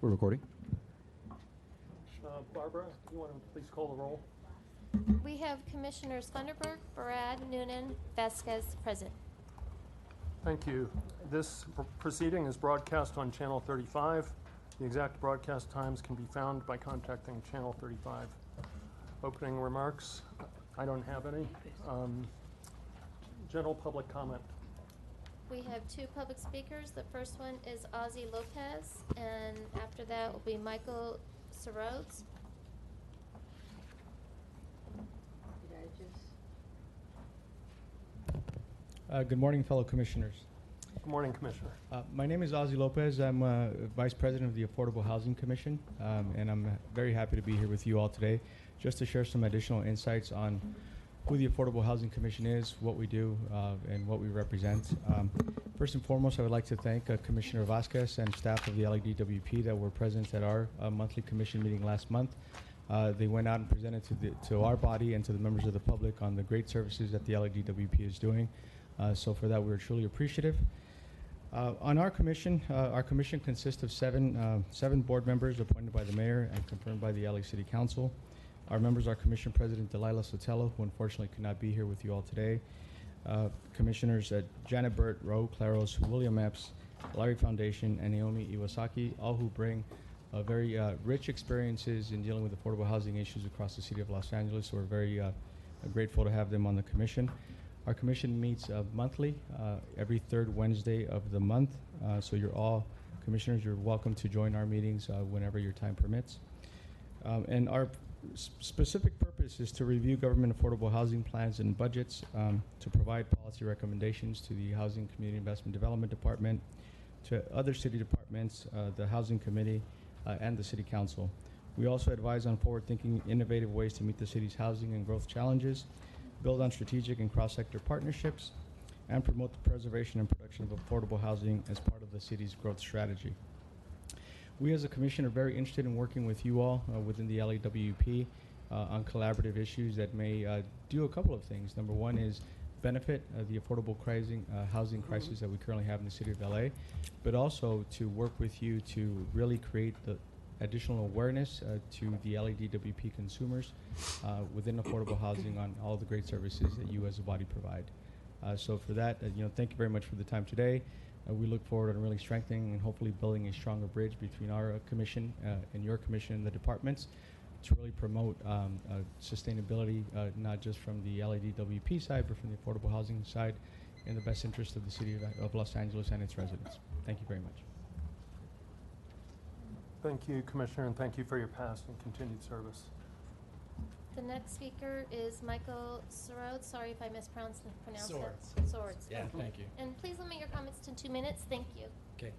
We're recording. Barbara, you want to please call the roll? We have Commissioners Thunderberg, Barad, Noonan, Vasquez present. Thank you. This proceeding is broadcast on Channel 35. The exact broadcast times can be found by contacting Channel 35. Opening remarks, I don't have any. General public comment. We have two public speakers. The first one is Ozzy Lopez, and after that will be Michael Sorodes. Good morning, fellow commissioners. Good morning, Commissioner. My name is Ozzy Lopez. I'm Vice President of the Affordable Housing Commission, and I'm very happy to be here with you all today just to share some additional insights on who the Affordable Housing Commission is, what we do, and what we represent. First and foremost, I would like to thank Commissioner Vasquez and staff of the LADWP that were present at our monthly commission meeting last month. They went out and presented to our body and to the members of the public on the great services that the LADWP is doing. So for that, we're truly appreciative. On our commission consists of seven board members appointed by the mayor and confirmed by the LA City Council. Our members are Commission President Delilah Sotelo, who unfortunately could not be here with you all today. Commissioners Janet Burt, Ro Claros, William Epps, Larry Foundation, and Naomi Iwasaki, all who bring very rich experiences in dealing with affordable housing issues across the city of Los Angeles. So we're very grateful to have them on the commission. Our commission meets monthly, every third Wednesday of the month. So you're all, commissioners, you're welcome to join our meetings whenever your time permits. And our specific purpose is to review government affordable housing plans and budgets, to provide policy recommendations to the Housing Community Investment Development Department, to other city departments, the Housing Committee, and the City Council. We also advise on forward-thinking, innovative ways to meet the city's housing and growth challenges, build on strategic and cross-sector partnerships, and promote the preservation and production of affordable housing as part of the city's growth strategy. We as a commission are very interested in working with you all within the LAWP on collaborative issues that may do a couple of things. Number one is benefit the affordable housing crisis that we currently have in the city of LA, but also to work with you to really create the additional awareness to the LADWP consumers within affordable housing on all the great services that you as a body provide. So for that, thank you very much for the time today. We look forward to really strengthening and hopefully building a stronger bridge between our commission and your commission and the departments to really promote sustainability, not just from the LADWP side, but from the affordable housing side in the best interest of the city of Los Angeles and its residents. Thank you very much. Thank you, Commissioner, and thank you for your past and continued service. The next speaker is Michael Sorodes. Sorry if I mispronounced Swords. Swords. Yeah, thank you. And please limit your comments to 2 minutes. Thank you. Okay.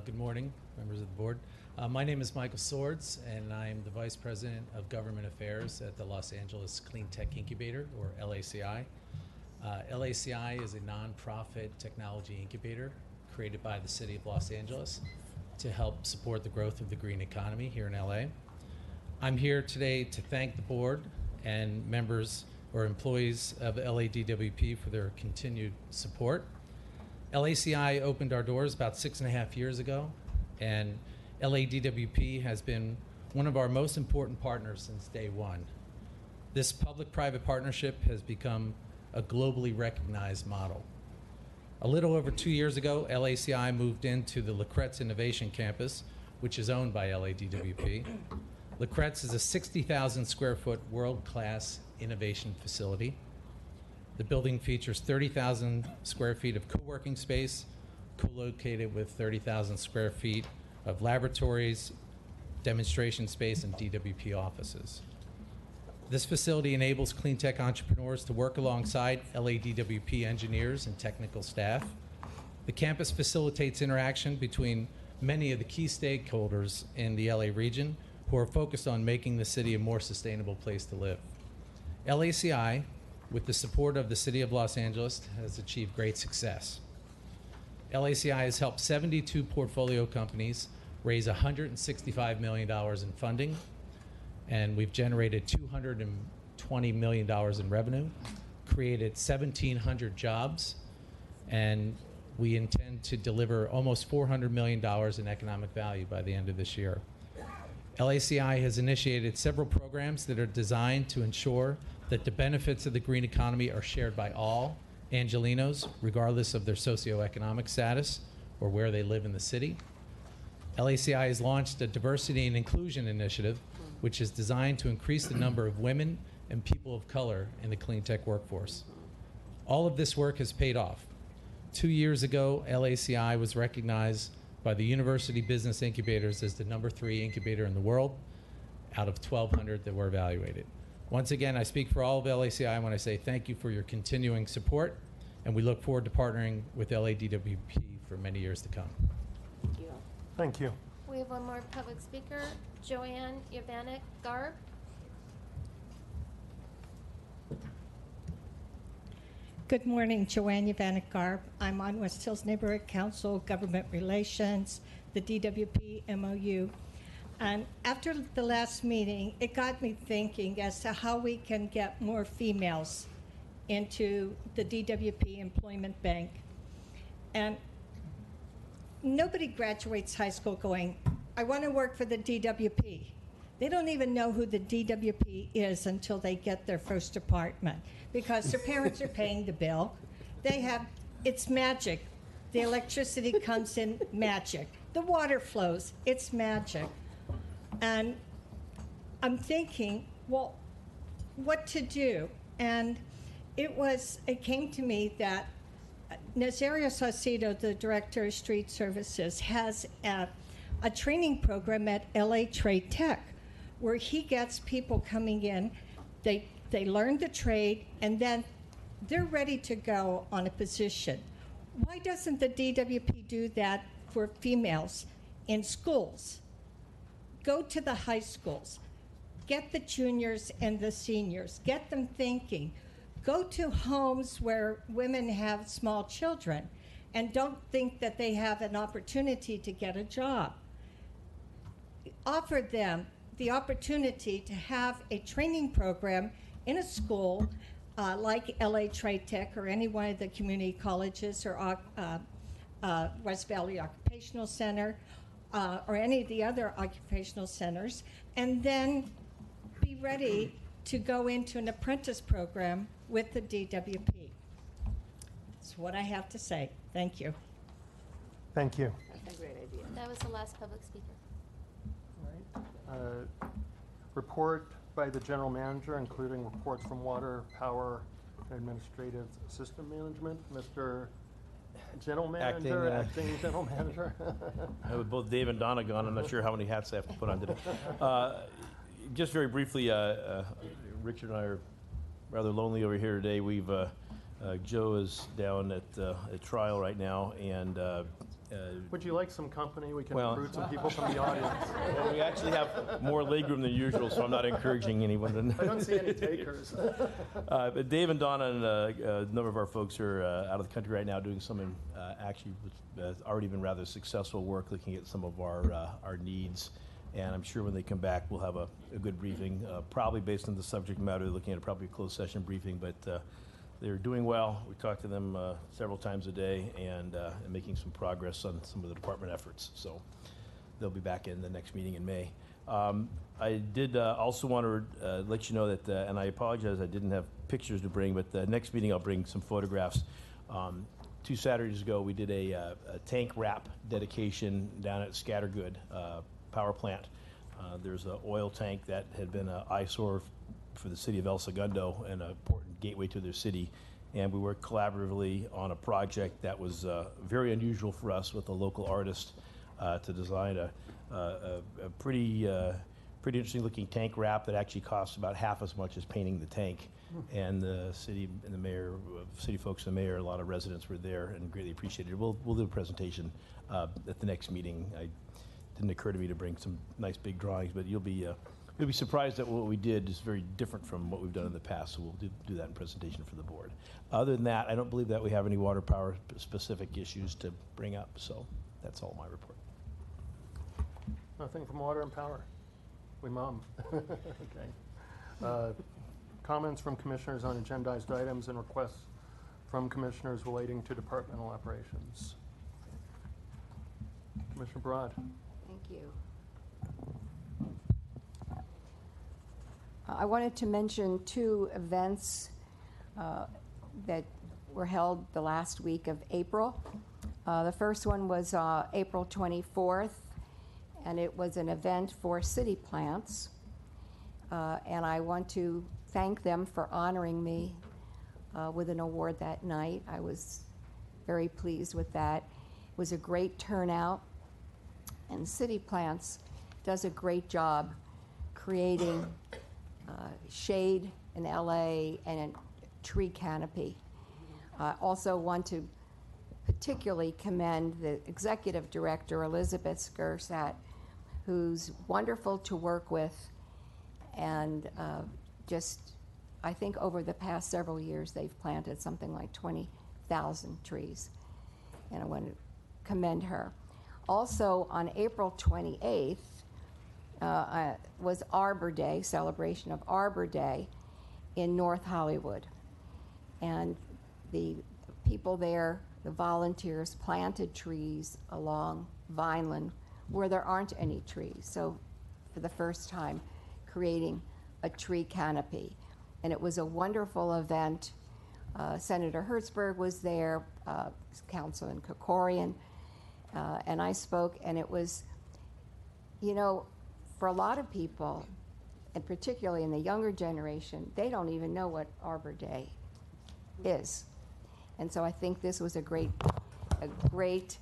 Good morning, members of the board. My name is Michael Swords, and I'm the Vice President of Government Affairs at the Los Angeles Clean Tech Incubator, or LACI. LACI is a nonprofit technology incubator created by the City of Los Angeles to help support the growth of the green economy here in LA. I'm here today to thank the board and members or employees of LADWP for their continued support. LACI opened our doors about 6.5 years ago, and LADWP has been one of our most important partners since day one. This public-private partnership has become a globally recognized model. A little over 2 years ago, LACI moved into the LaCretz Innovation Campus, which is owned by LADWP. LaCretz is a 60,000 square foot world-class innovation facility. The building features 30,000 square feet of co-working space, co-located with 30,000 square feet of laboratories, demonstration space, and DWP offices. This facility enables clean tech entrepreneurs to work alongside LADWP engineers and technical staff. The campus facilitates interaction between many of the key stakeholders in the LA region who are focused on making the city a more sustainable place to live. LACI, with the support of the City of Los Angeles, has achieved great success. LACI has helped 72 portfolio companies raise $165 million in funding, and we've generated $220 million in revenue, created 1,700 jobs, and we intend intend to deliver almost $400 million in economic value by the end of this year. LACI has initiated several programs that are designed to ensure that the benefits of the green economy are shared by all Angelenos, regardless of their socioeconomic status or where they live in the city. LACI has launched a diversity and inclusion initiative, which is designed to increase the number of women and people of color in the clean tech workforce. All of this work has paid off. 2 years ago, LACI was recognized by the University Business Incubators as the #3 incubator in the world out of 1,200 that were evaluated. Once again, I speak for all of LACI when I say thank you for your continuing support, and we look forward to partnering with LADWP for many years to come. Thank you. Thank you. We have one more public speaker, Joanne Yvanek Garb. Good morning, Joanne Yvanek Garb. I'm on West Hills Neighborhood Council, Government Relations, the DWP MOU. And after the last meeting, it got me thinking as to how we can get more females into the DWP Employment Bank. And nobody graduates high school going, I want to work for the DWP. They don't even know who the DWP is until they get their first apartment because their parents are paying the bill. It's magic. The electricity comes in magic. The water flows, it's magic. And I'm thinking, well, what to do? And it came to me that Nazario Saucedo, the Director of Street Services, has a training program at LA Trade Tech where he gets people coming in, they learn the trade, and then they're ready to go on a position. Why doesn't the DWP do that for females in schools? Go to the high schools, get the juniors and the seniors, get them thinking. Go to homes where women have small children and don't think that they have an opportunity to get a job. Offer them the opportunity to have a training program in a school like LA Trade Tech or any one of the community colleges or West Valley Occupational Center or any of the other occupational centers, and then be ready to go into an apprentice program with the DWP. That's what I have to say. Thank you. Thank you. That's a great idea. That was the last public speaker. Report by the general manager, including reports from water, power, and administrative system management. Mr. General Manager, acting General Manager. With both Dave and Donna gone, I'm not sure how many hats I have to put on today. Just very briefly, Richard and I are rather lonely over here today. Joe is down at trial right now, and Would you like some company? We can Well- recruit some people from the audience. well, we actually have more legroom than usual, so I'm not encouraging anyone. I don't see any takers. But Dave and Donna and a number of our folks are out of the country right now doing some actually already been rather successful work looking at some of our needs. And I'm sure when they come back, we'll have a good briefing, probably based on the subject matter, looking at probably a closed session briefing. But they're doing well. We talk to them several times a day and making some progress on some of the department efforts. So they'll be back in the next meeting in May. I did also want to let you know that, and I apologize, I didn't have pictures to bring, but the next meeting I'll bring some photographs. 2 Saturdays ago, we did a tank wrap dedication down at Scattergood power plant. There's an oil tank that had been an eyesore for the city of El Segundo and an important gateway to their city. And we worked collaboratively on a project that was very unusual for us with a local artist to design a pretty interesting looking tank wrap that actually costs about half as much as painting the tank. And the city and the mayor, city folks and the mayor, a lot of residents were there and greatly appreciated it. We'll do a presentation at the next meeting. It didn't occur to me to bring some nice big drawings, but you'll be surprised at what we did is very different from what we've done in the past, so we'll do that in presentation for the board. Other than that, I don't believe that we have any water power specific issues to bring up, so that's all my report. Nothing from water and power. We mum. Okay. Comments from commissioners on agendized items and requests from commissioners relating to departmental operations. Commissioner Broad. Thank you. I wanted to mention two events that were held the last week of April. The first one was April 24th, and it was an event for city plants. And I want to thank them for honoring me with an award that night. I was very pleased with that. It was a great turnout, and City Plants does a great job creating shade in LA and a tree canopy. I also want to particularly commend the executive director, Elizabeth Skursat, who's wonderful to work with, and I think over the past several years they've planted something like 20,000 trees, and I want to commend her. Also on April 28th was Arbor Day, celebration of Arbor Day in North Hollywood, and the people there, the volunteers, planted trees along Vineland where there aren't any trees, so for the first time creating a tree canopy. And it was a wonderful event. Senator Hertzberg was there, Councilman Kokorian, and I spoke, and it was, you know, for a lot of people, and particularly in the younger generation, they don't even know what Arbor Day is. And so I think this was a great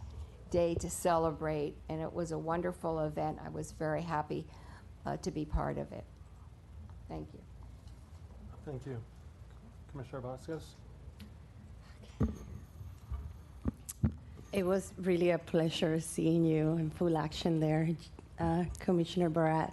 day to celebrate, and it was a wonderful event. I was very happy to be part of it. Thank you. Thank you. Commissioner Vasquez? It was really a pleasure seeing you in full action there, Commissioner Barat.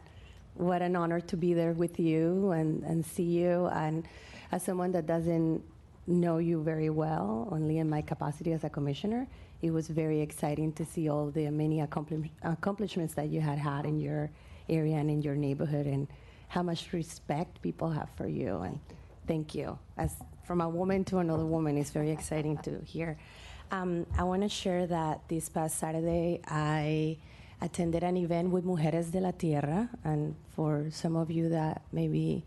What an honor to be there with you and see you. And as someone that doesn't know you very well, only in my capacity as a commissioner, it was very exciting to see all the many accomplishments that you had in your area and in your neighborhood, and how much respect people have for you. And thank you. As from a woman to another woman, it's very exciting to hear. I want to share that this past Saturday, I attended an event with Mujeres de la Tierra, and for some of you that maybe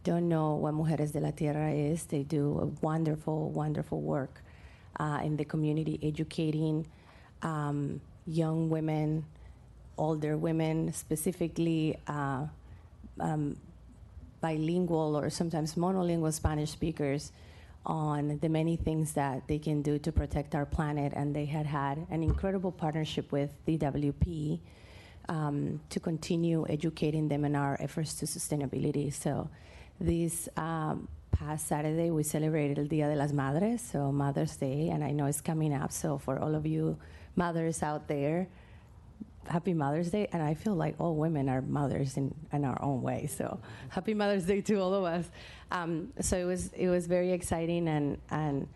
don't know what Mujeres de la Tierra is, they do a wonderful, wonderful work in the community, educating young women, older women, specifically bilingual or sometimes monolingual Spanish speakers, on the many things that they can do to protect our planet. And they had an incredible partnership with DWP to continue educating them in our efforts to sustainability. So this past Saturday, we celebrated El Dia de las Madres, so Mother's Day, and I know it's coming up. So for all of you mothers out there, happy Mother's Day. And I feel like all women are mothers in our own way. So happy Mother's Day to all of us. So it was very exciting and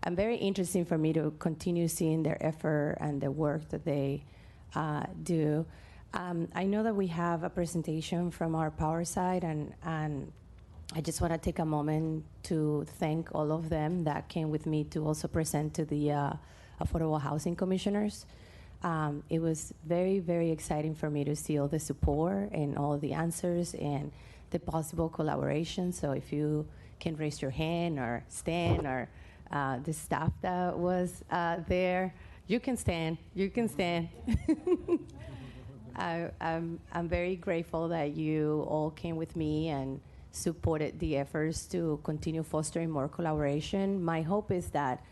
very interesting for me to continue seeing their effort and the work that they do. I know that we have a presentation from our power side, and I just want to take a moment to thank all of them that came with me to also present to the Affordable Housing Commissioners. It was very, very exciting for me to see all the support and all the answers and the possible collaboration. So if you can raise your hand or stand, or the staff that was there, you can stand. You can stand. I'm very grateful that you all came with me and supported the efforts to continue fostering more collaboration. My hope is that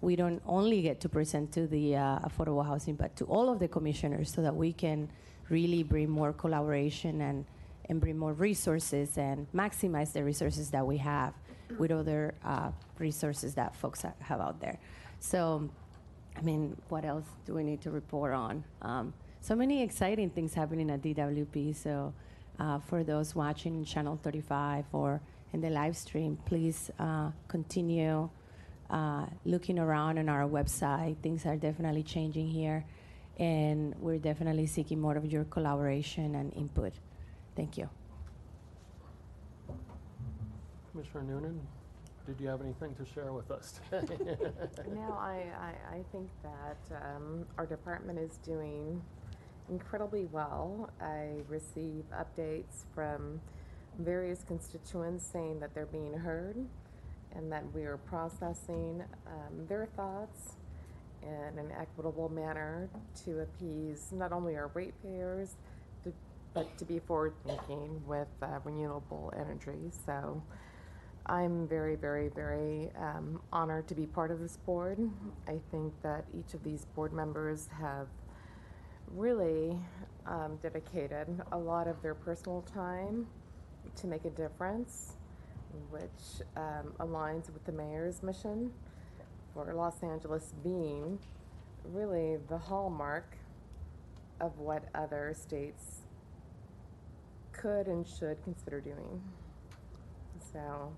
we don't only get to present to the affordable housing, but to all of the commissioners, so that we can really bring more collaboration and bring more resources and maximize the resources that we have with other resources that folks have out there. So, I mean, what else do we need to report on? So many exciting things happening at DWP. So for those watching Channel 35 or in the live stream, please continue looking around on our website. Things are definitely changing here, and we're definitely seeking more of your collaboration and input. Thank you. Commissioner Noonan? did you have anything to share with us today? No, I think that our department is doing incredibly well. I receive updates from various constituents saying that they're being heard and that we are processing their thoughts in an equitable manner to appease not only our ratepayers, but to be forward-thinking with renewable energy. So I'm very, very, very honored to be part of this board. I think that each of these board members have really dedicated a lot of their personal time to make a difference, which aligns with the mayor's mission for Los Angeles being really the hallmark of what other states could and should consider doing. So,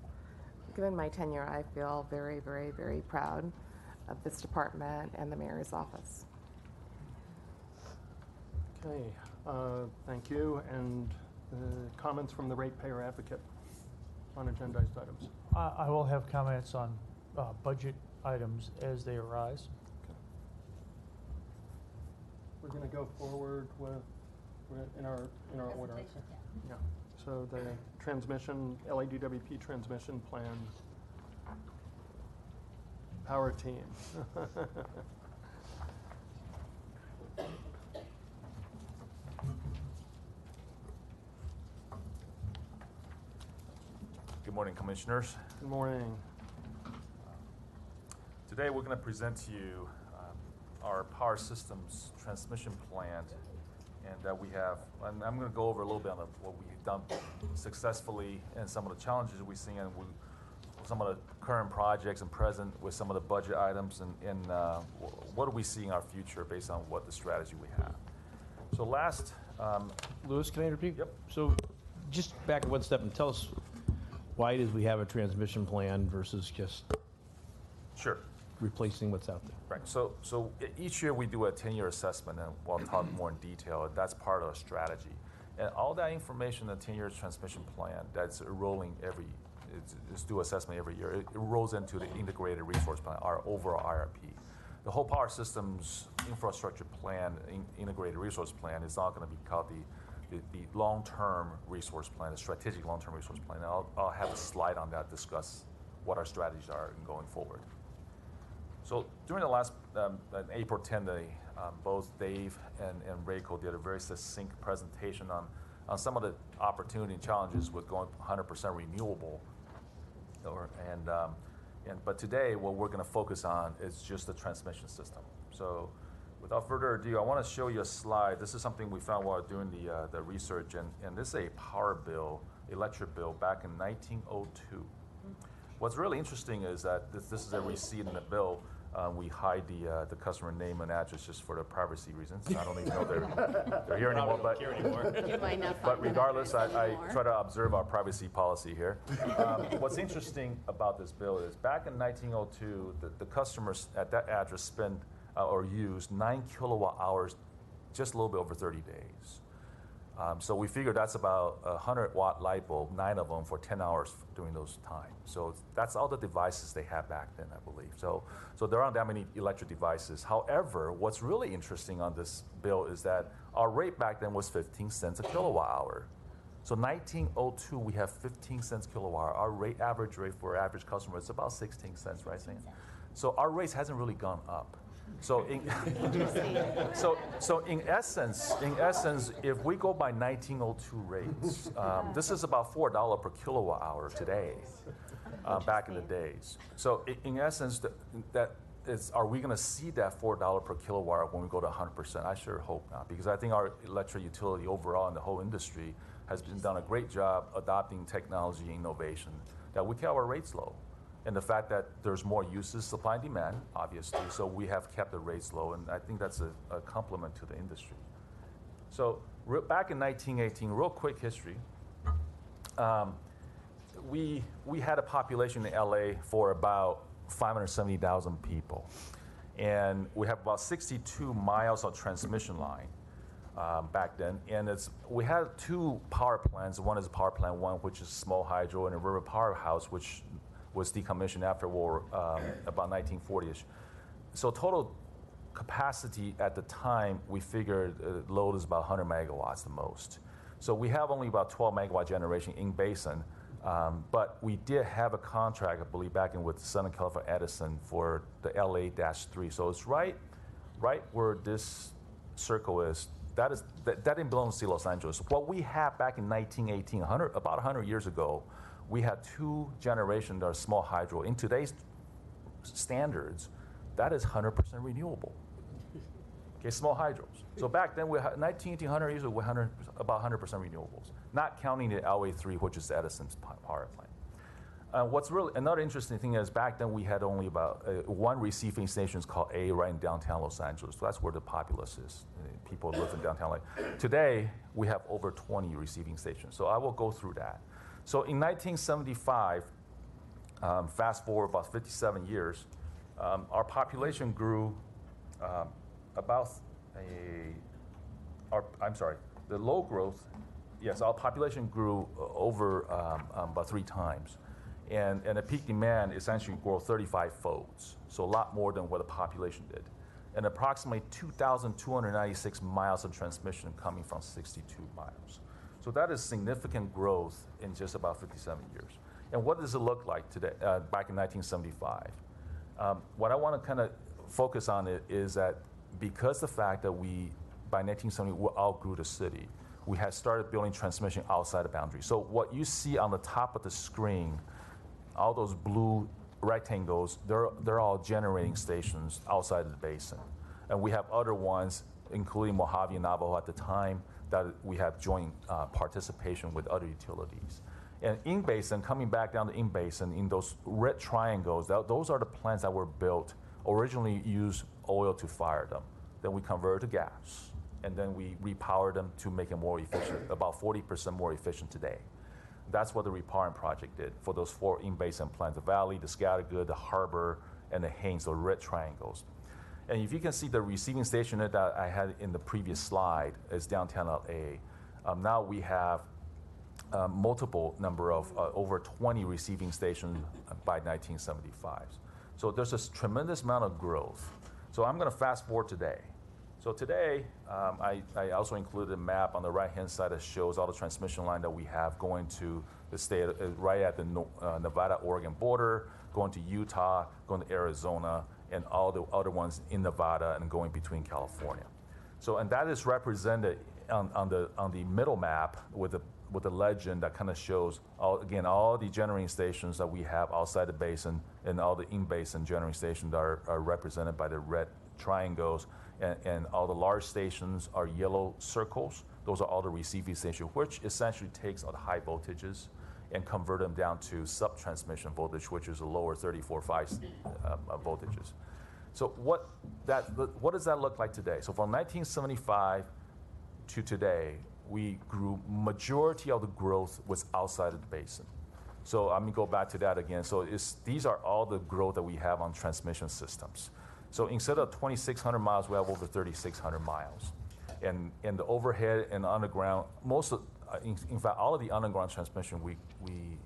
given my tenure, I feel very, very, very proud of this department and the mayor's office. Okay, thank you. And comments from the ratepayer advocate on agendized items. I will have comments on budget items as they arise. Okay. We're going to go forward with in our order. Yeah. So the transmission, LADWP transmission plan, power team. Good morning, Commissioners. Good morning. Today we're going to present to you our power systems transmission plan, and that we have, and I'm going to go over a little bit on what we've done successfully and some of the challenges we see, and some of the current projects and present with some of the budget items, and what do we see in our future based on what the strategy we have. So last, Louis, can I repeat? Yep. So just back one step and tell us why it is we have a transmission plan versus just sure. replacing what's out there. Right. So each year we do a 10-year assessment, and we'll talk more in detail. That's part of our strategy. And all that information, the 10-year transmission plan, that's rolling it's due assessment every year. It rolls into the integrated resource plan, our overall IRP. The whole power systems infrastructure plan, integrated resource plan, is not going to be called the long-term resource plan, the strategic long-term resource plan. And I'll have a slide on that, discuss what our strategies are going forward. So during the last April 10th, both Dave and Reiko did a very succinct presentation on some of the opportunity and challenges with going 100% renewable. But today, what we're going to focus on is just the transmission system. So without further ado, I want to show you a slide. This is something we found while doing the research, and this is a power bill, electric bill, back in 1902. What's really interesting is that this is a receipt in the bill. We hide the customer name and address just for the privacy reasons. I don't even know they're here anymore. But, You might not but find them regardless, I anymore. try to observe our privacy policy here. What's interesting about this bill is back in 1902, the customers at that address spent or used 9 kilowatt hours, just a little bit over 30 days. So we figured that's about a 100-watt light bulb, 9 of them for 10 hours during those times. So that's all the devices they had back then, I believe. So there aren't that many electric devices. However, what's really interesting on this bill is that our rate back then was 15 cents a kilowatt hour. So 1902, we have 15 cents kilowatt hour. Our rate, average rate for average customer is about 16 cents, right, Sam? So our rates hasn't really gone up. So in, so in essence, if we go by 1902 rates, this is about $4 per kilowatt hour today, back in the days. So in essence, are we going to see that $4 per kilowatt hour when we go to 100%? I sure hope not, because I think our electric utility overall and the whole industry has done a great job adopting technology and innovation that we kept our rates low. And the fact that there's more uses, supply and demand, obviously, so we have kept the rates low, and I think that's a compliment to the industry. So back in 1918, real quick history, we had a population in LA for about 570,000 people. And we have about 62 miles of transmission line back then. And we had 2 power plants. One is power plant 1, which is small hydro, and a river powerhouse, which was decommissioned after war, about 1940ish. So total capacity at the time, we figured load is about 100 megawatts the most. So we have only about 12 megawatt generation in basin, but we did have a contract, I believe, back in with Southern California Edison for the LA-3. So it's right where this circle is. That didn't belong to Los Angeles. What we had back in 1918, about 100 years ago, we had 2 generations that are small hydro. In today's standards, that is 100% renewable. Okay, small hydros. So back then, we had 1900 years ago, we had about 100% renewables, not counting the LA3, which is Edison's power plant. What's really another interesting thing is back then we had only about one receiving station called A right in downtown Los Angeles. So that's where the populace is. People live in downtown LA. Today, we have over 20 receiving stations. So I will go through that. So in 1975, fast forward about 57 years, our population grew the low growth, yes, our population grew over about 3 times. And the peak demand essentially grew 35 folds, so a lot more than what the population did. And approximately 2,296 miles of transmission coming from 62 miles. So that is significant growth in just about 57 years. And what does it look like today, back in 1975? What I want to kind of focus on is that because the fact that by 1970, we outgrew the city, we had started building transmission outside the boundary. So what you see on the top of the screen, all those blue rectangles, they're all generating stations outside of the basin. And we have other ones, including Mojave and Navajo at the time, that we have joint participation with other utilities. And in basin, coming back down to in basin, in those red triangles, those are the plants that were built, originally used oil to fire them. Then we converted to gas, and then we repowered them to make it more efficient, about 40% more efficient today. That's what the repowering project did for those 4 in-basin plants, the Valley, the Scottigood, the Harbor, and the Haines, the red triangles. And if you can see the receiving station that I had in the previous slide is downtown LA. Now we have multiple number of over 20 receiving stations by 1975. So there's this tremendous amount of growth. So I'm going to fast forward today. So today, I also included a map on the right-hand side that shows all the transmission line that we have going to the state, right at the Nevada-Oregon border, going to Utah, going to Arizona, and all the other ones in Nevada and going between California. So, and that is represented on the middle map with a legend that kind of shows, all the generating stations that we have outside the basin and all the in-basin generating stations that are represented by the red triangles, and all the large stations are yellow circles. Those are all the receiving stations, which essentially takes all the high voltages and convert them down to sub-transmission voltage, which is a lower 34.5 voltages. So what does that look like today? So from 1975 to today, we grew, majority of the growth was outside of the basin. So I'm gonna go back to that again. So these are all the growth that we have on transmission systems. So instead of 2,600 miles, we have over 3,600 miles. And the overhead and underground, in fact, all of the underground transmission we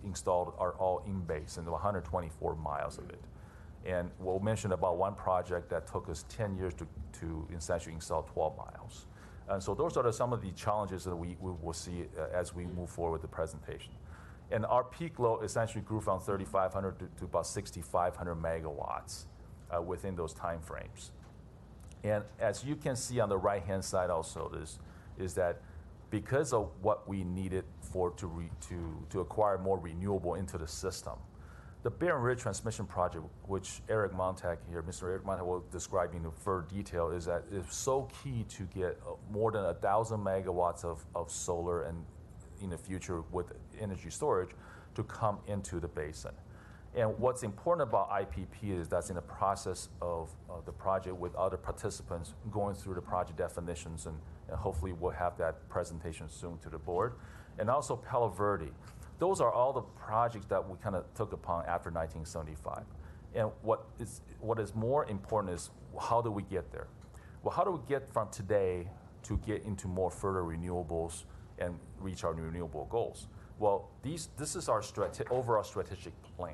installed are all in basin, 124 miles of it. And we'll mention about one project that took us 10 years to essentially install 12 miles. And so those are some of the challenges that we will see as we move forward with the presentation. And our peak load essentially grew from 3,500 to about 6,500 megawatts within those time frames. And as you can see on the right-hand side also, is that because of what we needed to acquire more renewable into the system, the Barren Ridge Transmission Project, which Eric Montag here, Mr. Eric Montag will describe in further detail, is that it's so key to get more than 1,000 megawatts of solar and in the future with energy storage to come into the basin. And what's important about IPP is that's in the process of the project with other participants going through the project definitions, and hopefully we'll have that presentation soon to the board. And also Palo Verde. Those are all the projects that we kind of took upon after 1975. And what is more important is how do we get there? Well, how do we get from today to get into more further renewables and reach our renewable goals? Well, this is our overall strategic plan.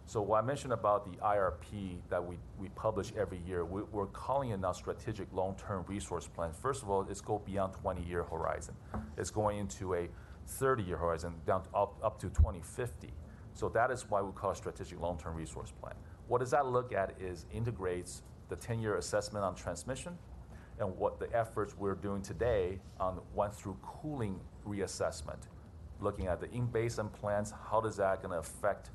So what I mentioned about the IRP that we publish every year, we're calling it now strategic long-term resource plan. First of all, it's go beyond 20-year horizon. It's going into a 30-year horizon down to up to 2050. So that is why we call it strategic long-term resource plan. What does that look at is integrates the 10-year assessment on transmission and what the efforts we're doing today on went through cooling reassessment, looking at the in-basin plants, how does that going to affect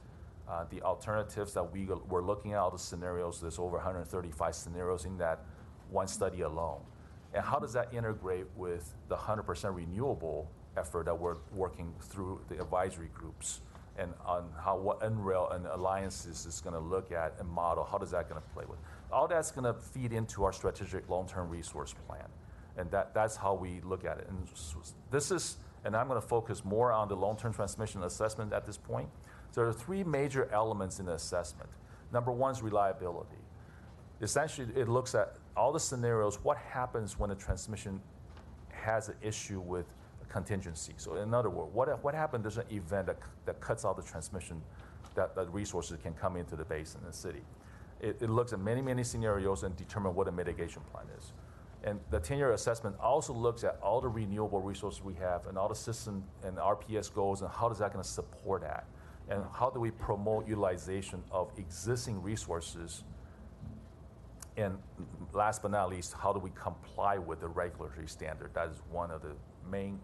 the alternatives that we're looking at, all the scenarios. There's over 135 scenarios in that one study alone. And how does that integrate with the 100% renewable effort that we're working through the advisory groups, and on how what NREL and alliances is going to look at and model, how does that going to play with? All that's going to feed into our strategic long-term resource plan. And that's how we look at it. And this is, and I'm going to focus more on the long-term transmission assessment at this point. So there are three major elements in the assessment. Number one is reliability. Essentially, it looks at all the scenarios, what happens when a transmission has an issue with a contingency. So in other words, what happens there's an event that cuts out the transmission, that resources can come into the basin and the city. It looks at many, many scenarios and determine what a mitigation plan is. And the 10-year assessment also looks at all the renewable resources we have and all the system and RPS goals, and how does that going to support that? And how do we promote utilization of existing resources? And last but not least, how do we comply with the regulatory standard? That is one of the main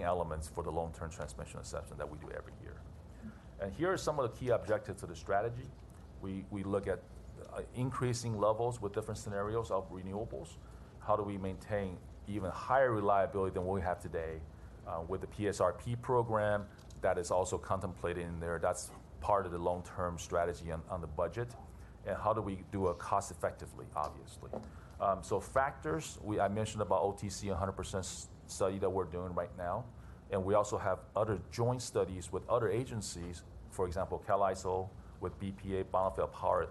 elements for the long-term transmission assessment that we do every year. And here are some of the key objectives of the strategy. We look at increasing levels with different scenarios of renewables. How do we maintain even higher reliability than what we have today with the PSRP program? That is also contemplated in there. That's part of the long-term strategy on the budget. And how do we do it cost effectively, obviously. So factors, I mentioned about OTC 100% study that we're doing right now. And we also have other joint studies with other agencies, for example, CAISO with BPA, Bonneville Power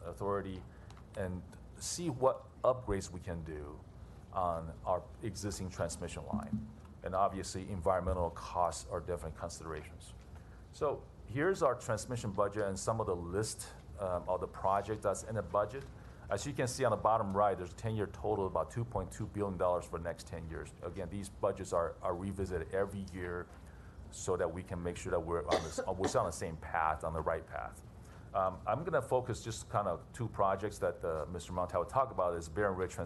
Authority, and see what upgrades we can do on our existing transmission line. And obviously, environmental costs are definitely considerations. So here's our transmission budget and some of the list of the project that's in the budget. As you can see on the bottom right, there's a 10-year total of about $2.2 billion for the next 10 years. Again, these budgets are revisited every year so that we can make sure that we're on the same path, on the right path. I'm going to focus just kind of two projects that Mr. Montel would talk about is Barron Ridge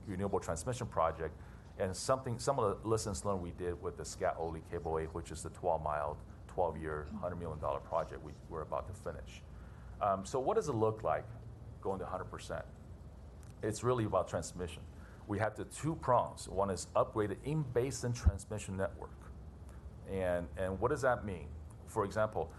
Renewable Transmission Project, and some of the lessons learned we did with the Scat-Oli Cable A, which is the 12-mile, 12-year, $100 million project we're about to finish. So what does it look like going to 100%? It's really about transmission. We have the two prongs. One is upgraded in-basin transmission network. And what does that mean? For example,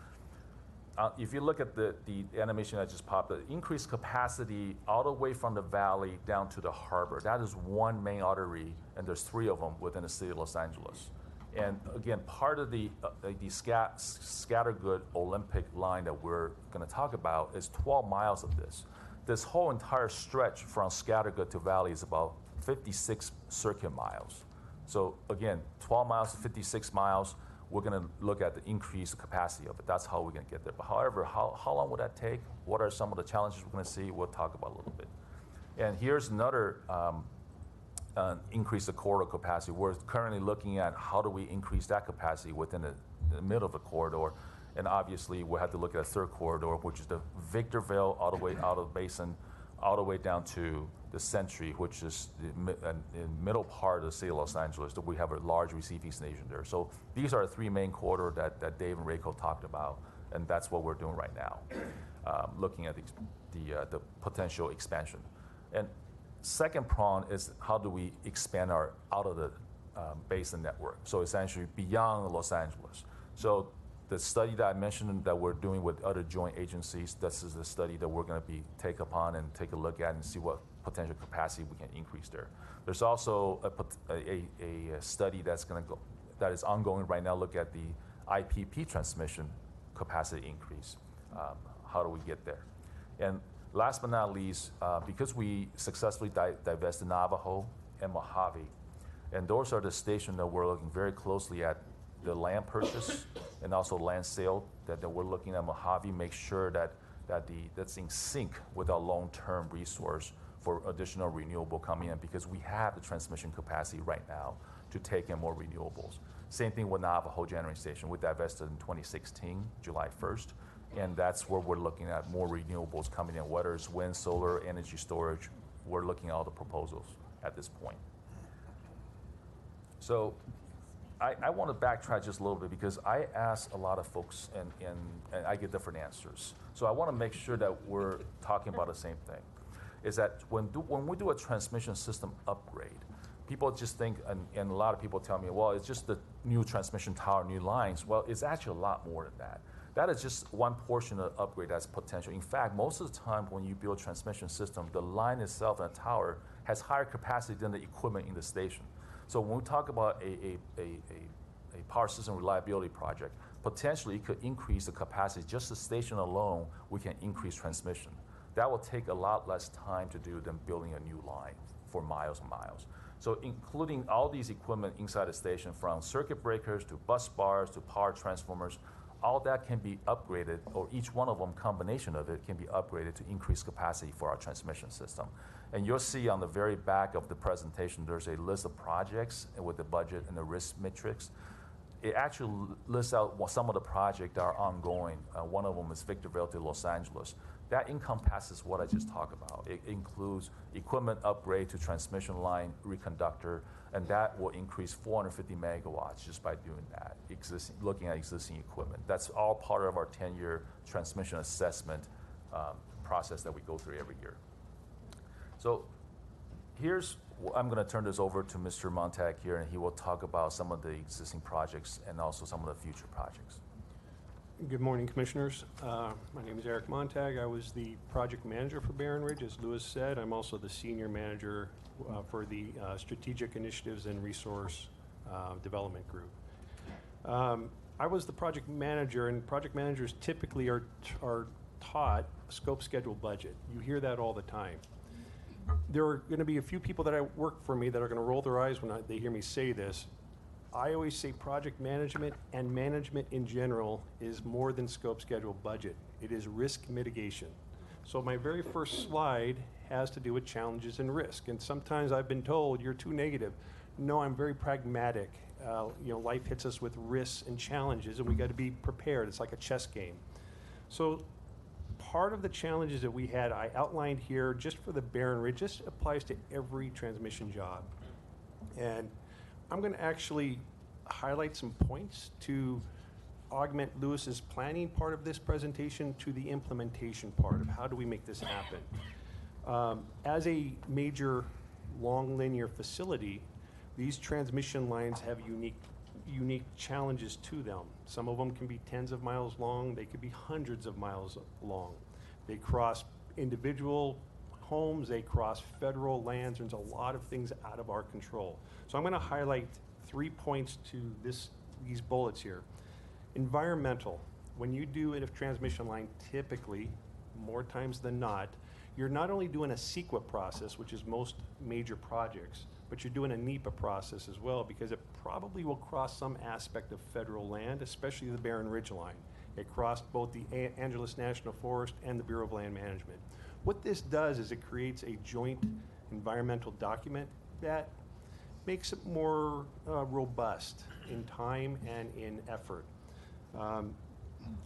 if you look at the animation that just popped, the increased capacity all the way from the valley down to the harbor. That is one main artery, and there's three of them within the city of Los Angeles. And again, part of the Scattergood Olympic line that we're going to talk about is 12 miles of this. This whole entire stretch from Scattergood to Valley is about 56 circuit miles. So again, 12 miles to 56 miles, we're going to look at the increased capacity of it. That's how we're going to get there. But however, how long would that take? What are some of the challenges we're going to see? We'll talk about a little bit. And here's another increase the corridor capacity. We're currently looking at how do we increase that capacity within the middle of the corridor. And obviously, we'll have to look at a third corridor, which is the Victorville all the way out of the basin, all the way down to the Century, which is the middle part of the city of Los Angeles. That we have a large receiving station there. So these are the three main corridors that Dave and Reiko talked about, and that's what we're doing right now, looking at the potential expansion. And second prong is how do we expand our out of the basin network? So essentially beyond Los Angeles. So the study that I mentioned that we're doing with other joint agencies, this is the study that we're going to take upon and take a look at and see what potential capacity we can increase there. There's also a study that is ongoing right now. Look at the IPP transmission capacity increase. How do we get there? And last but not least, because we successfully divested Navajo and Mojave, and those are the stations that we're looking very closely at the land purchase and also land sale that we're looking at Mojave, make sure that's in sync with our long-term resource for additional renewable coming in, because we have the transmission capacity right now to take in more renewables. Same thing with Navajo Generating Station. We divested in 2016, July 1st, and that's where we're looking at more renewables coming in, whether it's wind, solar, energy storage. We're looking at all the proposals at this point. So I want to backtrack just a little bit, because I ask a lot of folks and I get different answers. So I want to make sure that we're talking about the same thing. Is that when we do a transmission system upgrade, people just think, and a lot of people tell me, well, it's just the new transmission tower, new lines. Well, it's actually a lot more than that. That is just one portion of the upgrade that's potential. In fact, most of the time when you build a transmission system, the line itself and the tower has higher capacity than the equipment in the station. So when we talk about a power system reliability project, potentially it could increase the capacity. Just the station alone, we can increase transmission. That will take a lot less time to do than building a new line for miles and miles. So including all these equipment inside the station, from circuit breakers to bus bars to power transformers, all that can be upgraded, or each one of them, combination of it, can be upgraded to increase capacity for our transmission system. And you'll see on the very back of the presentation, there's a list of projects with the budget and the risk matrix. It actually lists out some of the projects that are ongoing. One of them is Victorville to Los Angeles. That encompasses what I just talked about. It includes equipment upgrade to transmission line reconductor, and that will increase 450 megawatts just by doing that, looking at existing equipment. That's all part of our 10-year transmission assessment process that we go through every year. So I'm going to turn this over to Mr. Montag here, and he will talk about some of the existing projects and also some of the future projects. Good morning, Commissioners. My name is Eric Montag. I was the project manager for Barron Ridge, as Louis said. I'm also the senior manager for the Strategic Initiatives and Resource Development Group. I was the project manager, and project managers typically are taught scope, schedule, budget. You hear that all the time. There are going to be a few people that work for me that are going to roll their eyes when they hear me say this. I always say project management and management in general is more than scope, schedule, budget. It is risk mitigation. So my very first slide has to do with challenges and risk. And sometimes I've been told, you're too negative. No, I'm very pragmatic. Life hits us with risks and challenges, and we got to be prepared. It's like a chess game. So part of the challenges that we had, I outlined here just for the Barron Ridge. This applies to every transmission job. And I'm going to actually highlight some points to augment Louis's planning part of this presentation to the implementation part of how do we make this happen. As a major long linear facility, these transmission lines have unique challenges to them. Some of them can be tens of miles long. They could be hundreds of miles long. They cross individual homes. They cross federal lands. There's a lot of things out of our control. So I'm going to highlight 3 points to these bullets here. Environmental. When you do a transmission line, typically, more times than not, you're not only doing a CEQA process, which is most major projects, but you're doing a NEPA process as well, because it probably will cross some aspect of federal land, especially the Barron Ridge line. It crossed both the Angeles National Forest and the Bureau of Land Management. What this does is it creates a joint environmental document that makes it more robust in time and in effort.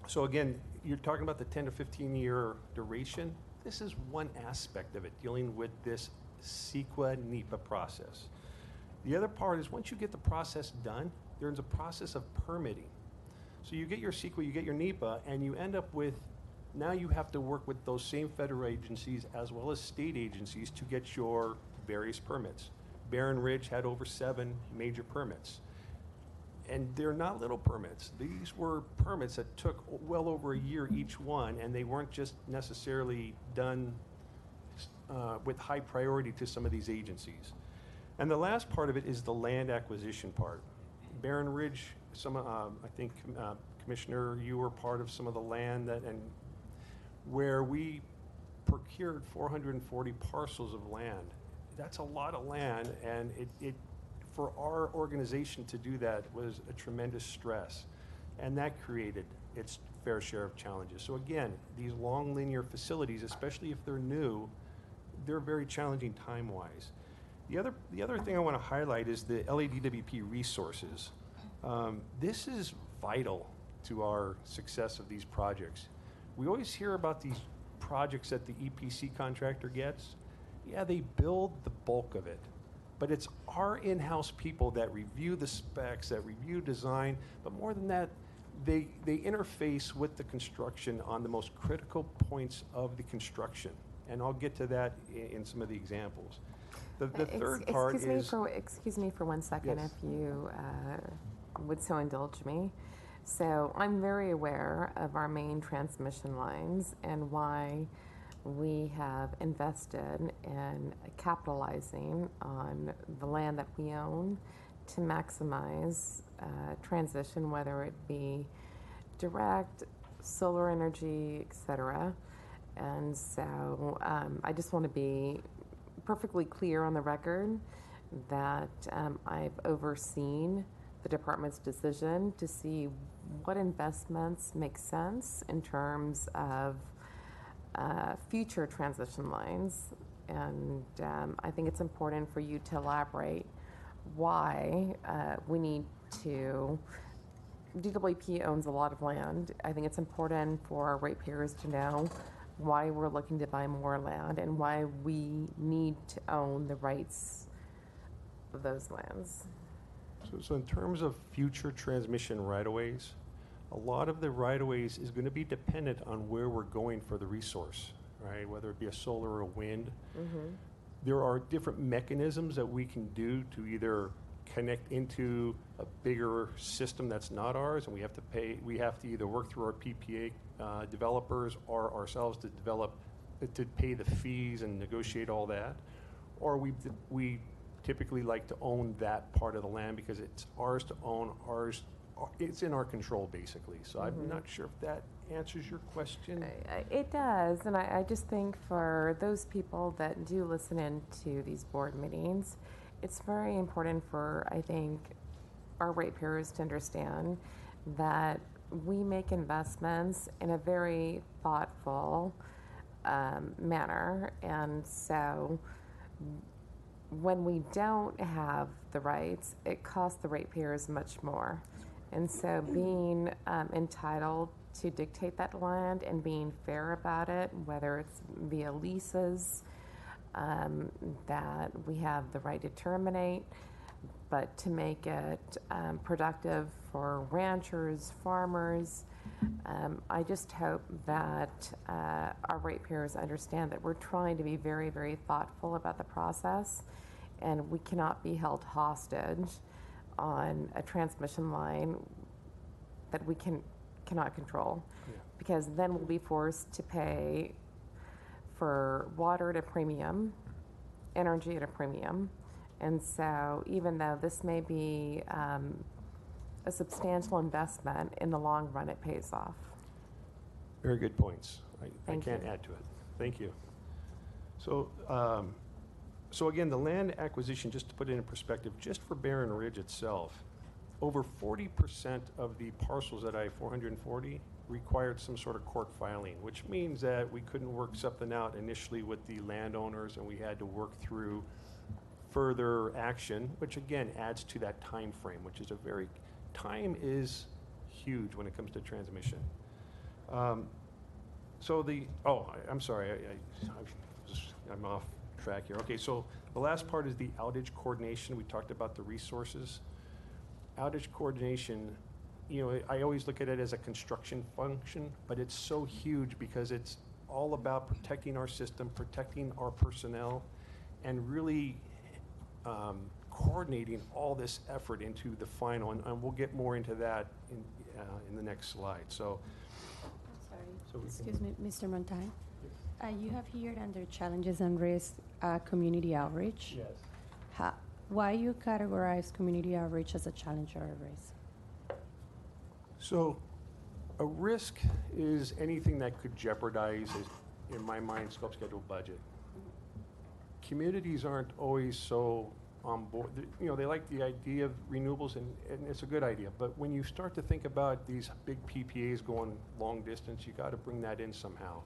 So again, you're talking about the 10 to 15 year duration. This is one aspect of it, dealing with this CEQA NEPA process. The other part is once you get the process done, there's a process of permitting. So you get your CEQA, you get your NEPA, and you end up with, now you have to work with those same federal agencies as well as state agencies to get your various permits. Barron Ridge had over 7 major permits. And they're not little permits. These were permits that took well over a year each one, and they weren't just necessarily done with high priority to some of these agencies. And the last part of it is the land acquisition part. Barron Ridge, I think, Commissioner, you were part of some of the land where we procured 440 parcels of land. That's a lot of land, and it for our organization to do that was a tremendous stress. and that created its fair share of challenges. So again, these long linear facilities, especially if they're new, they're very challenging time-wise. The other thing I want to highlight is the LADWP resources. This is vital to our success of these projects. We always hear about these projects that the EPC contractor gets. Yeah, they build the bulk of it, but it's our in-house people that review the specs, that review design, but more than that, they interface with the construction on the most critical points of the construction. And I'll get to that in some of the examples. The third part is... Excuse me for 1 second, Yes. if you would so indulge me. So I'm very aware of our main transmission lines and why we have invested in capitalizing on the land that we own to maximize transition, whether it be direct, solar energy, etc. And so I just want to be perfectly clear on the record that I've overseen the department's decision to see what investments make sense in terms of future transition lines. And I think it's important for you to elaborate why we need to. DWP owns a lot of land. I think it's important for our ratepayers to know why we're looking to buy more land and why we need to own the rights of those lands. So in terms of future transmission right-of-ways, a lot of the right-of-ways is going to be dependent on where we're going for the resource, right? Whether it be a solar or a wind. Mm-hmm. There are different mechanisms that we can do to either connect into a bigger system that's not ours, and we have to either work through our PPA developers or ourselves to pay the fees and negotiate all that, or we typically like to own that part of the land because it's ours to own, it's in our control basically. So Mm-hmm. I'm not sure if that answers your question. It does, and I just think for those people that do listen in to these board meetings, it's very important for, I think, our ratepayers to understand that we make investments in a very thoughtful manner. And so when we don't have the rights, it costs the ratepayers much more. And so being entitled to dictate that land and being fair about it, whether it's via leases, that we have the right to terminate, but to make it productive for ranchers, farmers. I just hope that our ratepayers understand that we're trying to be very, very thoughtful about the process, and we cannot be held hostage on a transmission line that we cannot control, because then we'll be forced to pay for water at a premium, energy at a premium. And so even though this may be a substantial investment, in the long run it pays off. Very good points. I Thank can't you. add to it. Thank you. So, so again, the land acquisition, just to put it in perspective, just for Barron Ridge itself, over 40% of the parcels at I-440 required some sort of court filing, which means that we couldn't work something out initially with the landowners, and we had to work through further action, which again adds to that time frame, which is time is huge when it comes to transmission. I'm sorry, I'm off track here. Okay, so the last part is the outage coordination. We talked about the resources. Outage coordination, I always look at it as a construction function, but it's so huge because it's all about protecting our system, protecting our personnel, and really coordinating all this effort into the final, and we'll get more into that in the next slide. So, Sorry, excuse me, Mr. Montag. You have here under challenges and risks, community outreach. yes. Why you categorize community outreach as a challenge or a risk? So a risk is anything that could jeopardize, in my mind, scope, schedule, budget. Communities aren't always so on board. They like the idea of renewables, and it's a good idea. But when you start to think about these big PPAs going long distance, you got to bring that in somehow.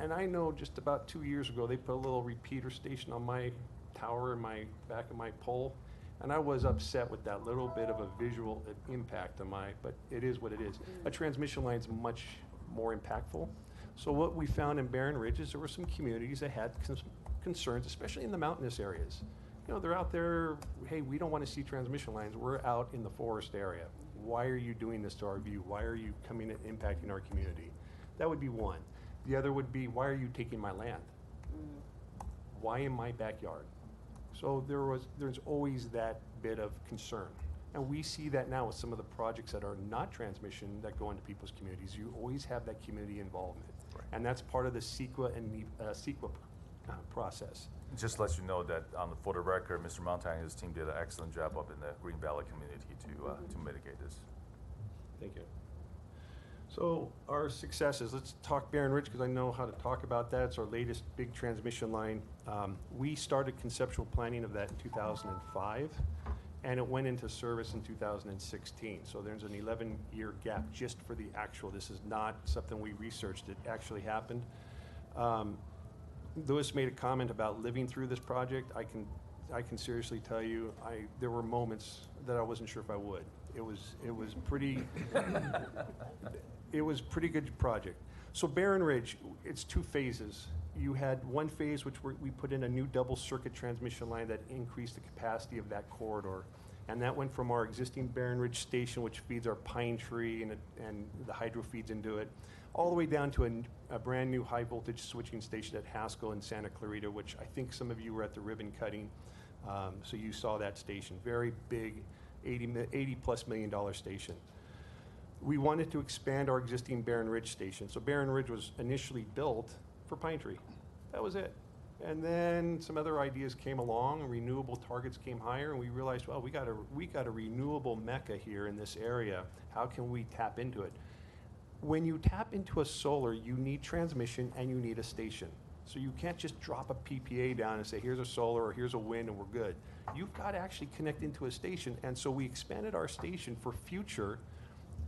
And I know just about 2 years ago, they put a little repeater station on my tower in my back of my pole, and I was upset with that little bit of a visual impact on but it is what it is. A transmission line is much more impactful. So what we found in Barron Ridge is there were some communities that had concerns, especially in the mountainous areas. They're out there, hey, we don't want to see transmission lines. We're out in the forest area. Why are you doing this to our view? Why are you coming and impacting our community? That would be one. The other would be, why are you taking my land? Why in my backyard? So there's always that bit of concern. And we see that now with some of the projects that are not transmission that go into people's communities. You always have that community involvement. Right. And that's part of the CEQA and CEQA process. Just to let you know that for the record, Mr. Montag and his team did an excellent job up in the Green Valley community to mitigate this. Thank you. So our successes, let's talk Barron Ridge because I know how to talk about that. It's our latest big transmission line. We started conceptual planning of that in 2005, and it went into service in 2016. So there's an 11-year gap just for the actual. This is not something we researched. It actually happened. Lewis made a comment about living through this project. I can seriously tell you, there were moments that I wasn't sure if I would. It was pretty. It was a pretty good project. So Barron Ridge, it's 2 phases. You had one phase which we put in a new double circuit transmission line that increased the capacity of that corridor. And that went from our existing Barron Ridge station, which feeds our Pine Tree and the hydro feeds into it, all the way down to a brand new high voltage switching station at Haskell and Santa Clarita, which I think some of you were at the ribbon cutting. So you saw that station, very big, $80+ million station. We wanted to expand our existing Barron Ridge station. So Barron Ridge was initially built for Pine Tree. That was it. And then some other ideas came along, and renewable targets came higher, and we realized, well, we got a renewable mecca here in this area. How can we tap into it? When you tap into a solar, you need transmission and you need a station. So you can't just drop a PPA down and say, here's a solar or here's a wind and we're good. You've got to actually connect into a station. And so we expanded our station for future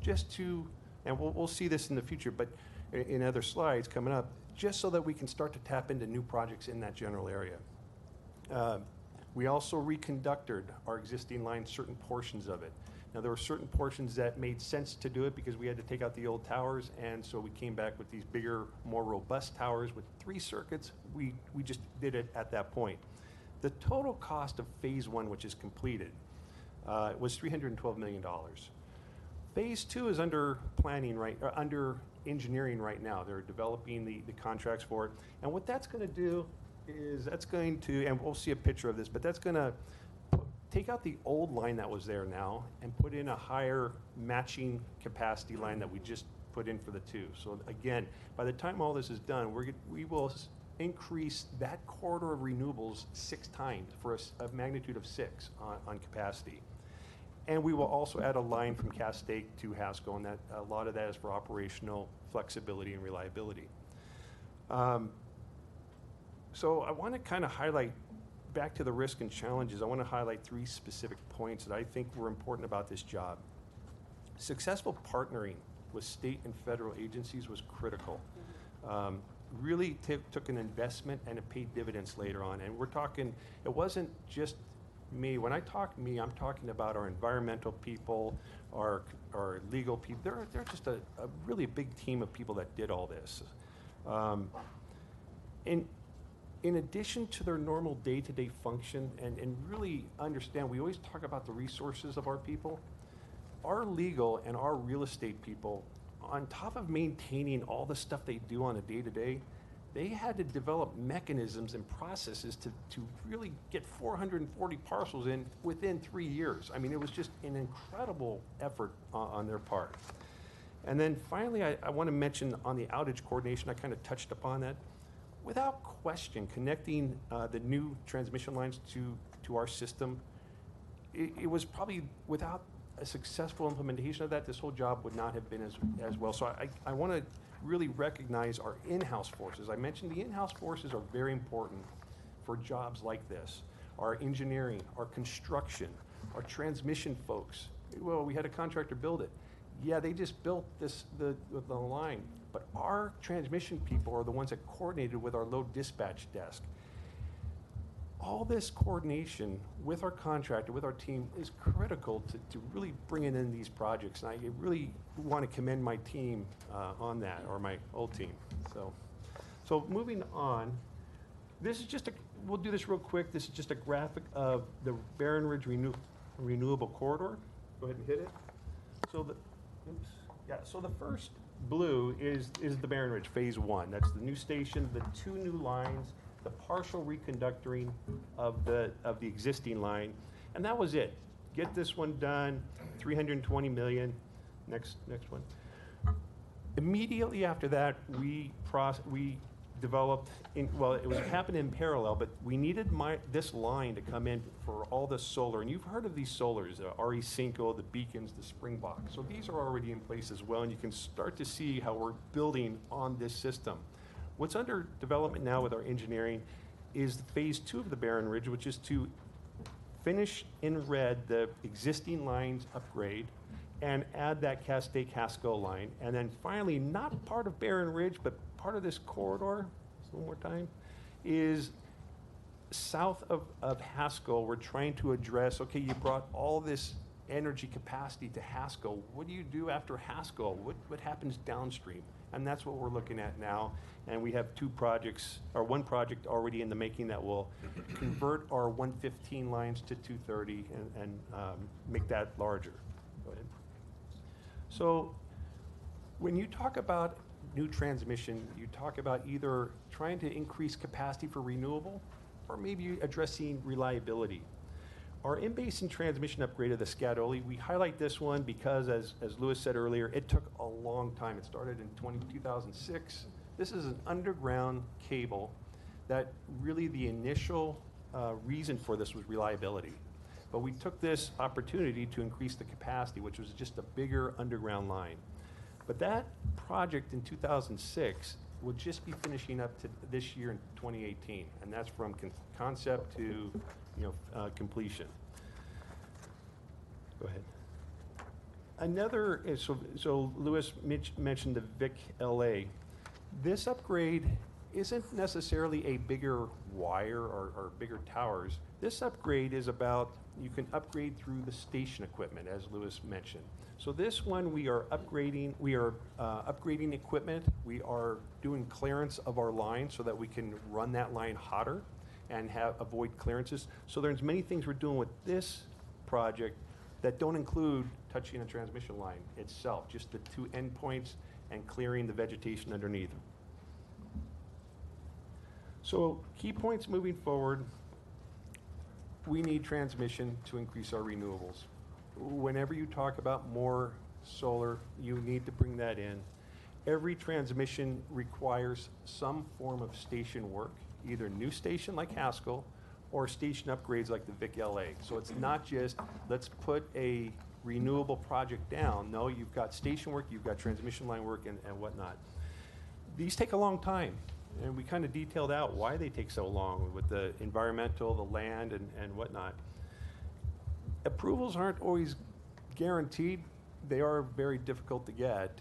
just to, and we'll see this in the future, but in other slides coming up, just so that we can start to tap into new projects in that general area. We also reconductored our existing line, certain portions of it. Now, there were certain portions that made sense to do it because we had to take out the old towers, and so we came back with these bigger, more robust towers with 3 circuits. We just did it at that point. The total cost of phase 1, which is completed, was $312 million. Phase 2 is under planning under engineering right now. They're developing the contracts for it. And what that's going to do is and we'll see a picture of this, but that's going to take out the old line that was there now and put in a higher matching capacity line that we just put in for the 2. So again, by the time all this is done, we will increase that corridor of renewables 6 times for a magnitude of 6 on capacity. And we will also add a line from Castaic to Haskell, and a lot of that is for operational flexibility and reliability. So I want to kind of highlight, back to the risk and challenges, I want to highlight 3 specific points that I think were important about this job. Successful partnering with state and federal agencies was critical. Really took an investment, and it paid dividends later on. And we're talking, it wasn't just me. When I talk me, I'm talking about our environmental people, our legal people. They're just a really big team of people that did all this. In addition to their normal day-to-day function, and really understand, we always talk about the resources of our people. Our legal and our real estate people, on top of maintaining all the stuff they do on a day-to-day, they had to develop mechanisms and processes to really get 440 parcels in within 3 years. I mean, it was just an incredible effort on their part. And then finally, I want to mention on the outage coordination, I kind of touched upon that. Without question, connecting the new transmission lines to our system, it was probably, without a successful implementation of that, this whole job would not have been as well. So I want to really recognize our in-house forces. I mentioned the in-house forces are very important for jobs like this. our engineering, our construction, our transmission folks. Well, we had a contractor build it. Yeah, they just built the line, but our transmission people are the ones that coordinated with our load dispatch desk. All this coordination with our contractor, with our team, is critical to really bringing in these projects. And I really want to commend my team on that, or my old team. So moving on, this is just we'll do this real quick. This is just a graphic of the Barron Ridge Renewable Corridor. Go ahead and hit it. So so the first blue is the Barron Ridge Phase 1. That's the new station, the 2 new lines, the partial reconductoring of the existing line, and that was it. Get this one done, 320 million. Next one. Immediately after that, we developed, it was happening in parallel, but we needed this line to come in for all the solar. And you've heard of these solars, RE5, the beacons, the Springbok. So these are already in place as well, and you can start to see how we're building on this system. What's under development now with our engineering is phase 2 of the Barron Ridge, which is to finish in red the existing lines upgrade and add that Castaic-Haskell line. And then finally, not part of Barron Ridge, but part of this corridor, one more time, is south of Haskell. We're trying to address, okay, you brought all this energy capacity to Haskell. What do you do after Haskell? What happens downstream? And that's what we're looking at now. And we have 2 projects, or 1 project already in the making that will convert our 115 lines to 230 and make that larger. Go ahead. So when you talk about new transmission, you talk about either trying to increase capacity for renewable or maybe addressing reliability. Our in-basin transmission upgrade of the Scatoli, we highlight this one because, as Louis said earlier, it took a long time. It started in 2006. This is an underground cable that really the initial reason for this was reliability. But we took this opportunity to increase the capacity, which was just a bigger underground line. But that project in 2006 will just be finishing up to this year in 2018, and that's from concept to completion. Go ahead. Another is, so Louis mentioned the VIC LA. This upgrade isn't necessarily a bigger wire or bigger towers. This upgrade is about, you can upgrade through the station equipment, as Louis mentioned. So this one, we are upgrading equipment. We are doing clearance of our line so that we can run that line hotter and avoid clearances. So there's many things we're doing with this project that don't include touching a transmission line itself, just the 2 endpoints and clearing the vegetation underneath. So key points moving forward, we need transmission to increase our renewables. Whenever you talk about more solar, you need to bring that in. Every transmission requires some form of station work, either new station like Haskell or station upgrades like the VIC LA. So it's not just, let's put a renewable project down. No, you've got station work, you've got transmission line work and whatnot. These take a long time. And we kind of detailed out why they take so long with the environmental, the land, and whatnot. Approvals aren't always guaranteed. They are very difficult to get.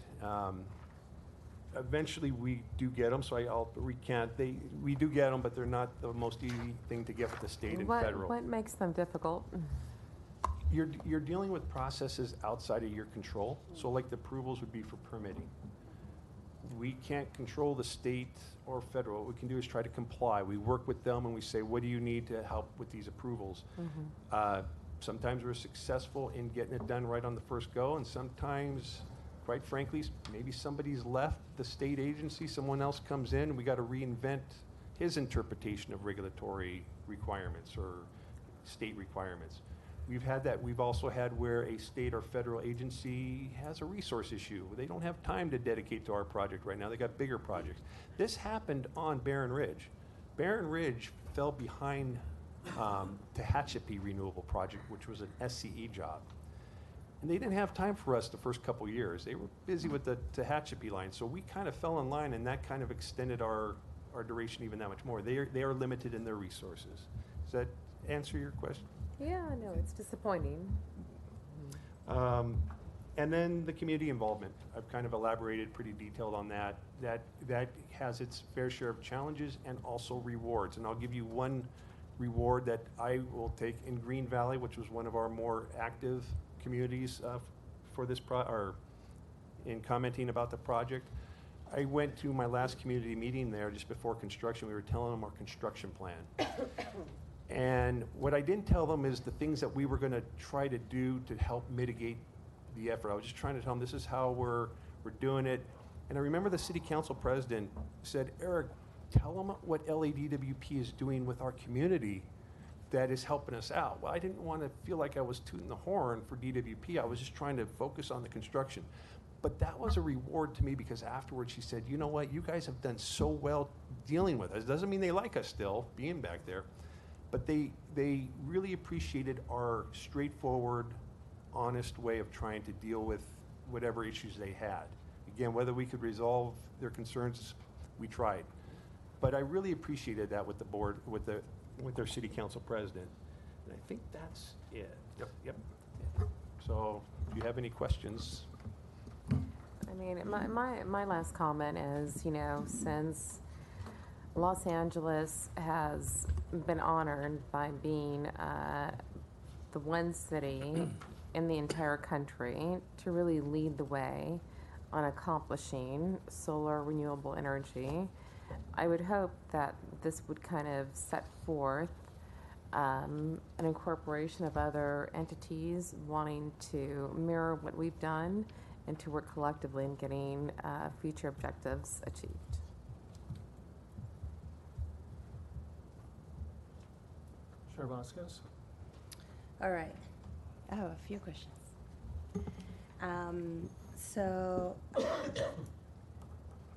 Eventually, we do get them, so I'll recant. We do get them, but they're not the most easy thing to get with the state and federal. What makes them difficult? You're dealing with processes outside of your control. So like the approvals would be for permitting. We can't control the state or federal. What we can do is try to comply. We work with them and we say, what do you need to help with these approvals? Sometimes we're successful in getting it done right on the first go, and sometimes, quite frankly, maybe somebody's left the state agency, someone else comes in, and we got to reinvent his interpretation of regulatory requirements or state requirements. We've had that. We've also had where a state or federal agency has a resource issue. They don't have time to dedicate to our project right now. They got bigger projects. This happened on Barron Ridge. Barron Ridge fell behind Tehachapi Renewable Project, which was an SCE job. And they didn't have time for us the first couple years. They were busy with the Tehachapi line. So we kind of fell in line, and that kind of extended our duration even that much more. They are limited in their resources. Is that answer your question? Yeah, no, it's disappointing. And then the community involvement. I've kind of elaborated pretty detailed on that. That has its fair share of challenges and also rewards. And I'll give you one reward that I will take in Green Valley, which was one of our more active communities for this or in commenting about the project. I went to my last community meeting there just before construction. We were telling them our construction plan. And what I didn't tell them is the things that we were going to try to do to help mitigate the effort. I was just trying to tell them this is how we're doing it. And I remember the city council president said, Eric, tell them what LADWP is doing with our community that is helping us out. Well, I didn't want to feel like I was tooting the horn for DWP. I was just trying to focus on the construction. But that was a reward to me because afterwards she said, you know what, you guys have done so well dealing with us. Doesn't mean they like us still, being back there, but they really appreciated our straightforward, honest way of trying to deal with whatever issues they had. Again, whether we could resolve their concerns, we tried. But I really appreciated that with the board, with their city council president. And I think that's it. Yep. So, if you have any questions. I mean, my last comment is, you know, since Los Angeles has been honored by being the one city in the entire country to really lead the way on accomplishing solar renewable energy, I would hope that this would kind of set forth an incorporation of other entities wanting to mirror what we've done and to work collectively in getting future objectives achieved. Chair Vasquez? All right. I have a few questions. So,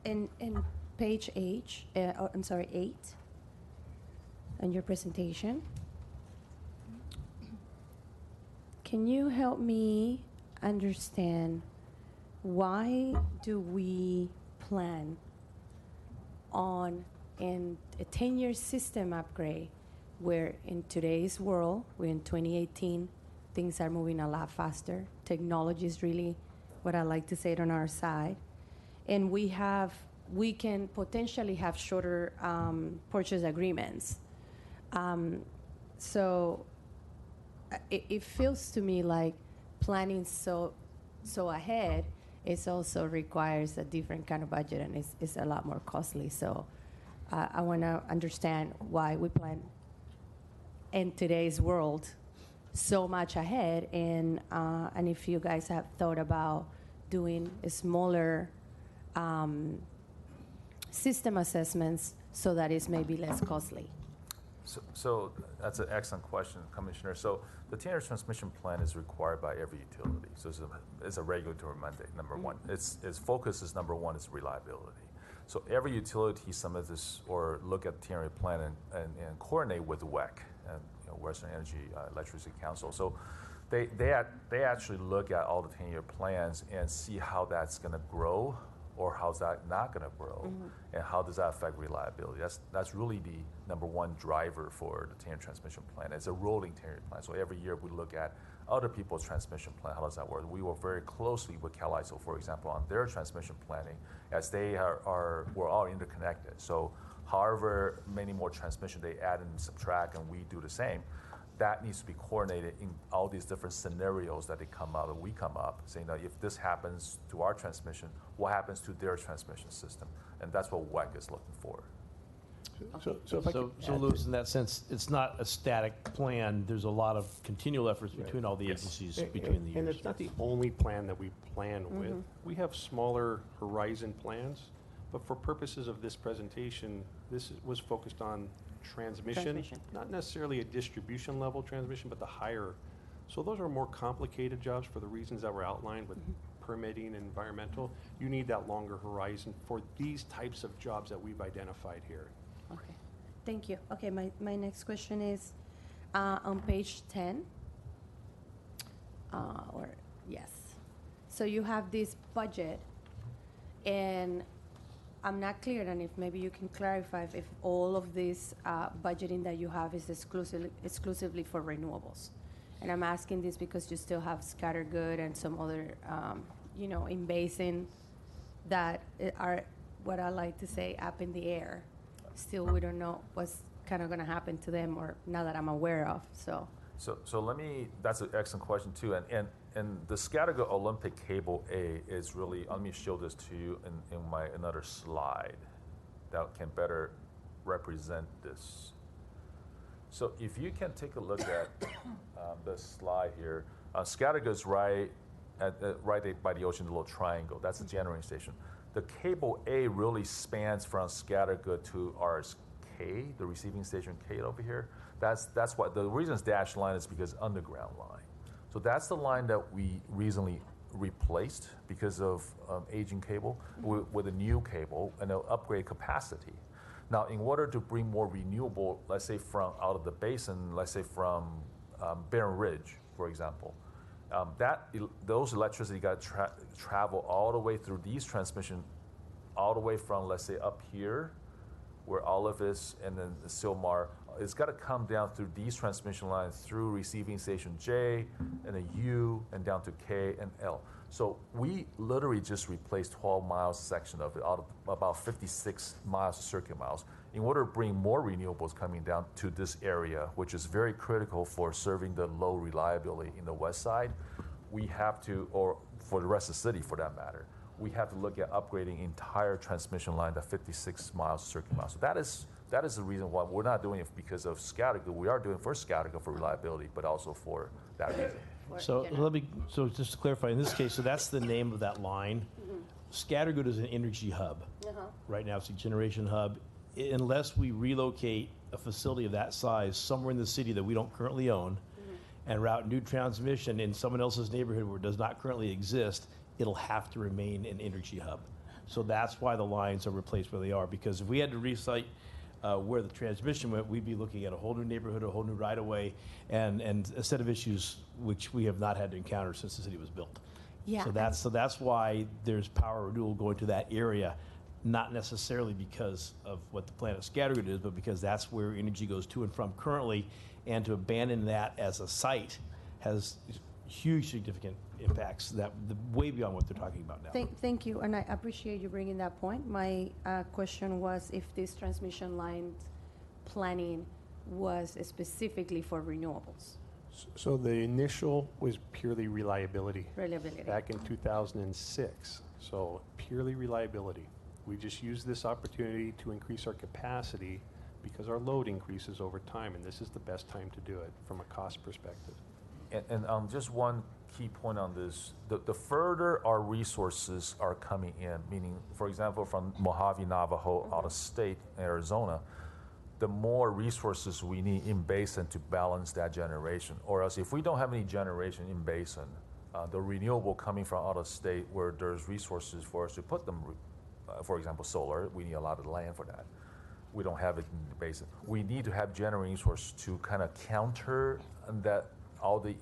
in page 8, in your presentation, can you help me understand why do we plan on a 10-year system upgrade where in today's world, we're in 2018, things are moving a lot faster. Technology is really what I like to say it on our side. And we can potentially have shorter purchase agreements. So it feels to me like planning so ahead it also requires a different kind of budget and it's a lot more costly. So I want to understand why we plan in today's world so much ahead, and if you guys have thought about doing smaller system assessments so that it's maybe less costly. So that's an excellent question, Commissioner. So the 10-year transmission plan is required by every utility. So it's a regulatory mandate, number one. Its focus is, number one, is reliability. So every utility submits this or look at the 10-year plan and coordinate with WEC, and Western Energy Electricity Council. So they actually look at all the 10-year plans and see how that's going to grow or how's that not going to grow, and how does that affect reliability. That's really the number one driver for the 10-year transmission plan. It's a rolling 10-year plan. So every year we look at other people's transmission plan. How does that work? We work very closely with CalISO, for example, on their transmission planning, as we're all interconnected. So however many more transmission they add and subtract, and we do the same, that needs to be coordinated in all these different scenarios that they come out and we come up, saying that if this happens to our transmission, what happens to their transmission system? And that's what WEC is looking for. So Louis, in that sense, it's not a static plan. There's a lot of continual efforts between all the agencies between the years. And it's not the only plan that we plan with. We have smaller horizon plans, but for purposes of this presentation, this was focused on transmission, not necessarily a distribution level transmission, but the higher. So those are more complicated jobs for the reasons that were outlined with permitting and environmental. You need that longer horizon for these types of jobs that we've identified here. Okay, thank you. Okay, my next question is on page 10. Yes. So you have this budget, and I'm not clear, and if maybe you can clarify if all of this budgeting that you have is exclusively for renewables. And I'm asking this because you still have Scattergood and some other, in basin that are what I like to say up in the air. Still, we don't know what's kind of going to happen to them, or now that I'm aware of. So That's an excellent question too. And the Scattergood Olympic Cable A is really, let me show this to you in another slide that can better represent this. So if you can take a look at this slide here, Scattergood's right by the ocean, the little triangle. That's the generating station. The cable A really spans from Scattergood to RSK, the receiving station K over here. That's why the reason it's dashed line is because underground line. So that's the line that we recently replaced because of aging cable with a new cable and an upgrade capacity. Now, in order to bring more renewable, let's say from out of the basin, let's say from Barren Ridge, for example, those electricity got to travel all the way through these transmission, all the way from, let's say, up here, where Olive is, and then the Silmar. It's got to come down through these transmission lines through receiving station J, and a U, and down to K and L. So we literally just replaced 12 miles section of it out of about 56 miles of circuit miles in order to bring more renewables coming down to this area, which is very critical for serving the low reliability in the west side. We have to, or for the rest of the city for that matter, we have to look at upgrading entire transmission line to 56 miles of circuit miles. So that is the reason why we're not doing it because of Scattergood. We are doing it for Scattergood for reliability, but also for that reason. So just to clarify, in this case, so that's the name of that line. Scattergood is an energy hub. Right now it's a generation hub. Unless we relocate a facility of that size somewhere in the city that we don't currently own and route new transmission in someone else's neighborhood where it does not currently exist, it'll have to remain an energy hub. So that's why the lines are replaced where they are, because if we had to resite where the transmission went, we'd be looking at a whole new neighborhood, a whole new right-of-way, and a set of issues which we have not had to encounter since the city was built. Yeah. So that's why there's power renewal going to that area, not necessarily because of what the plan of Scattergood is, but because that's where energy goes to and from currently, and to abandon that as a site has huge significant impacts that way beyond what they're talking about now. Thank you, and I appreciate you bringing that point. My question was if this transmission line planning was specifically for renewables. So the initial was purely reliability. Reliability. Back in 2006. So purely reliability. We just used this opportunity to increase our capacity because our load increases over time, and this is the best time to do it from a cost perspective. And just one key point on this, the further our resources are coming in, meaning, for example, from Mojave, Navajo, out of state, Arizona, the more resources we need in basin to balance that generation. Or else if we don't have any generation in basin, the renewable coming from out of state where there's resources for us to put them, for example, solar, we need a lot of land for that. We don't have it in the basin. We need to have generating resources to kind of counter that, all the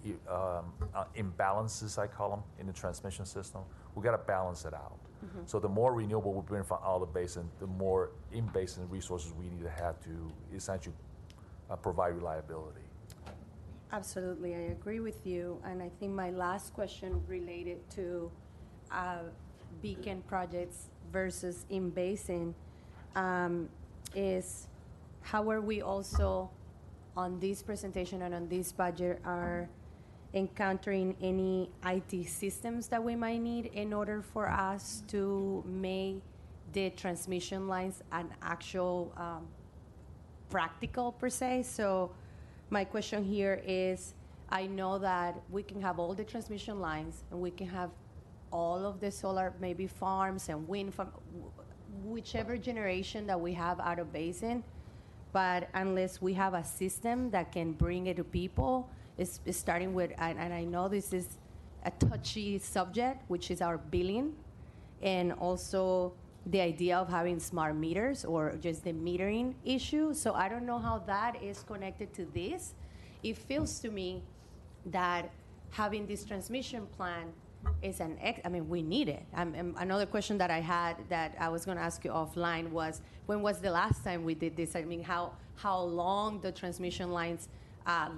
imbalances, I call them, in the transmission system. We got to balance it out. So the more renewable we bring from out of basin, the more in-basin resources we need to have to essentially provide reliability. Absolutely, I agree with you. And I think my last question related to beacon projects versus in-basin is how are we also on this presentation and on this budget are encountering any IT systems that we might need in order for us to make the transmission lines an actual practical per se. So my question here is, I know that we can have all the transmission lines and we can have all of the solar maybe farms and wind farm, whichever generation that we have out of basin, but unless we have a system that can bring it to people, it's starting with, and I know this is a touchy subject, which is our billing, and also the idea of having smart meters or just the metering issue. So I don't know how that is connected to this. It feels to me that having this transmission plan is we need it. Another question that I had that I was going to ask you offline was, when was the last time we did this? I mean, how long the transmission lines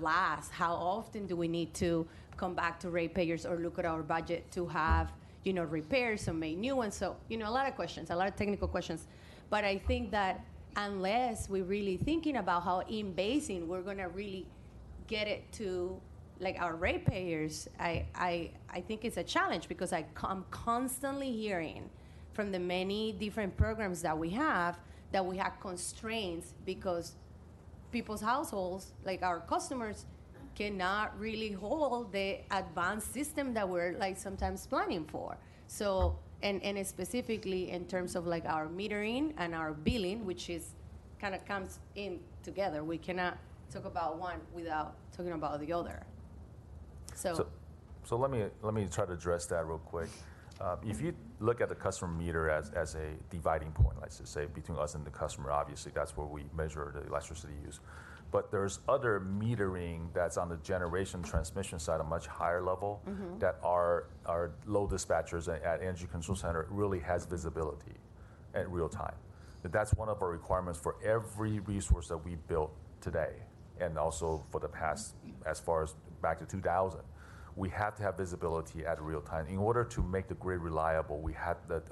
last? How often do we need to come back to ratepayers or look at our budget to have, repairs or make new ones? So, a lot of questions, a lot of technical questions. But I think that unless we're really thinking about how in basin we're going to really get it to our ratepayers, I think it's a challenge, because I'm constantly hearing from the many different programs that we have constraints because people's households, like our customers, cannot really hold the advanced system that we're sometimes planning for. So, and specifically in terms of our metering and our billing, which is kind of comes in together. We cannot talk about one without talking about the other. So let me try to address that real quick. If you look at the customer meter as a dividing point, let's just say, between us and the customer, obviously that's where we measure the electricity use. But there's other metering that's on the generation transmission side, a much higher level, that our load dispatchers at Energy Control Center really has visibility at real time. That's one of our requirements for every resource that we built today, and also for the past, as far as back to 2000. We have to have visibility at real time. In order to make the grid reliable,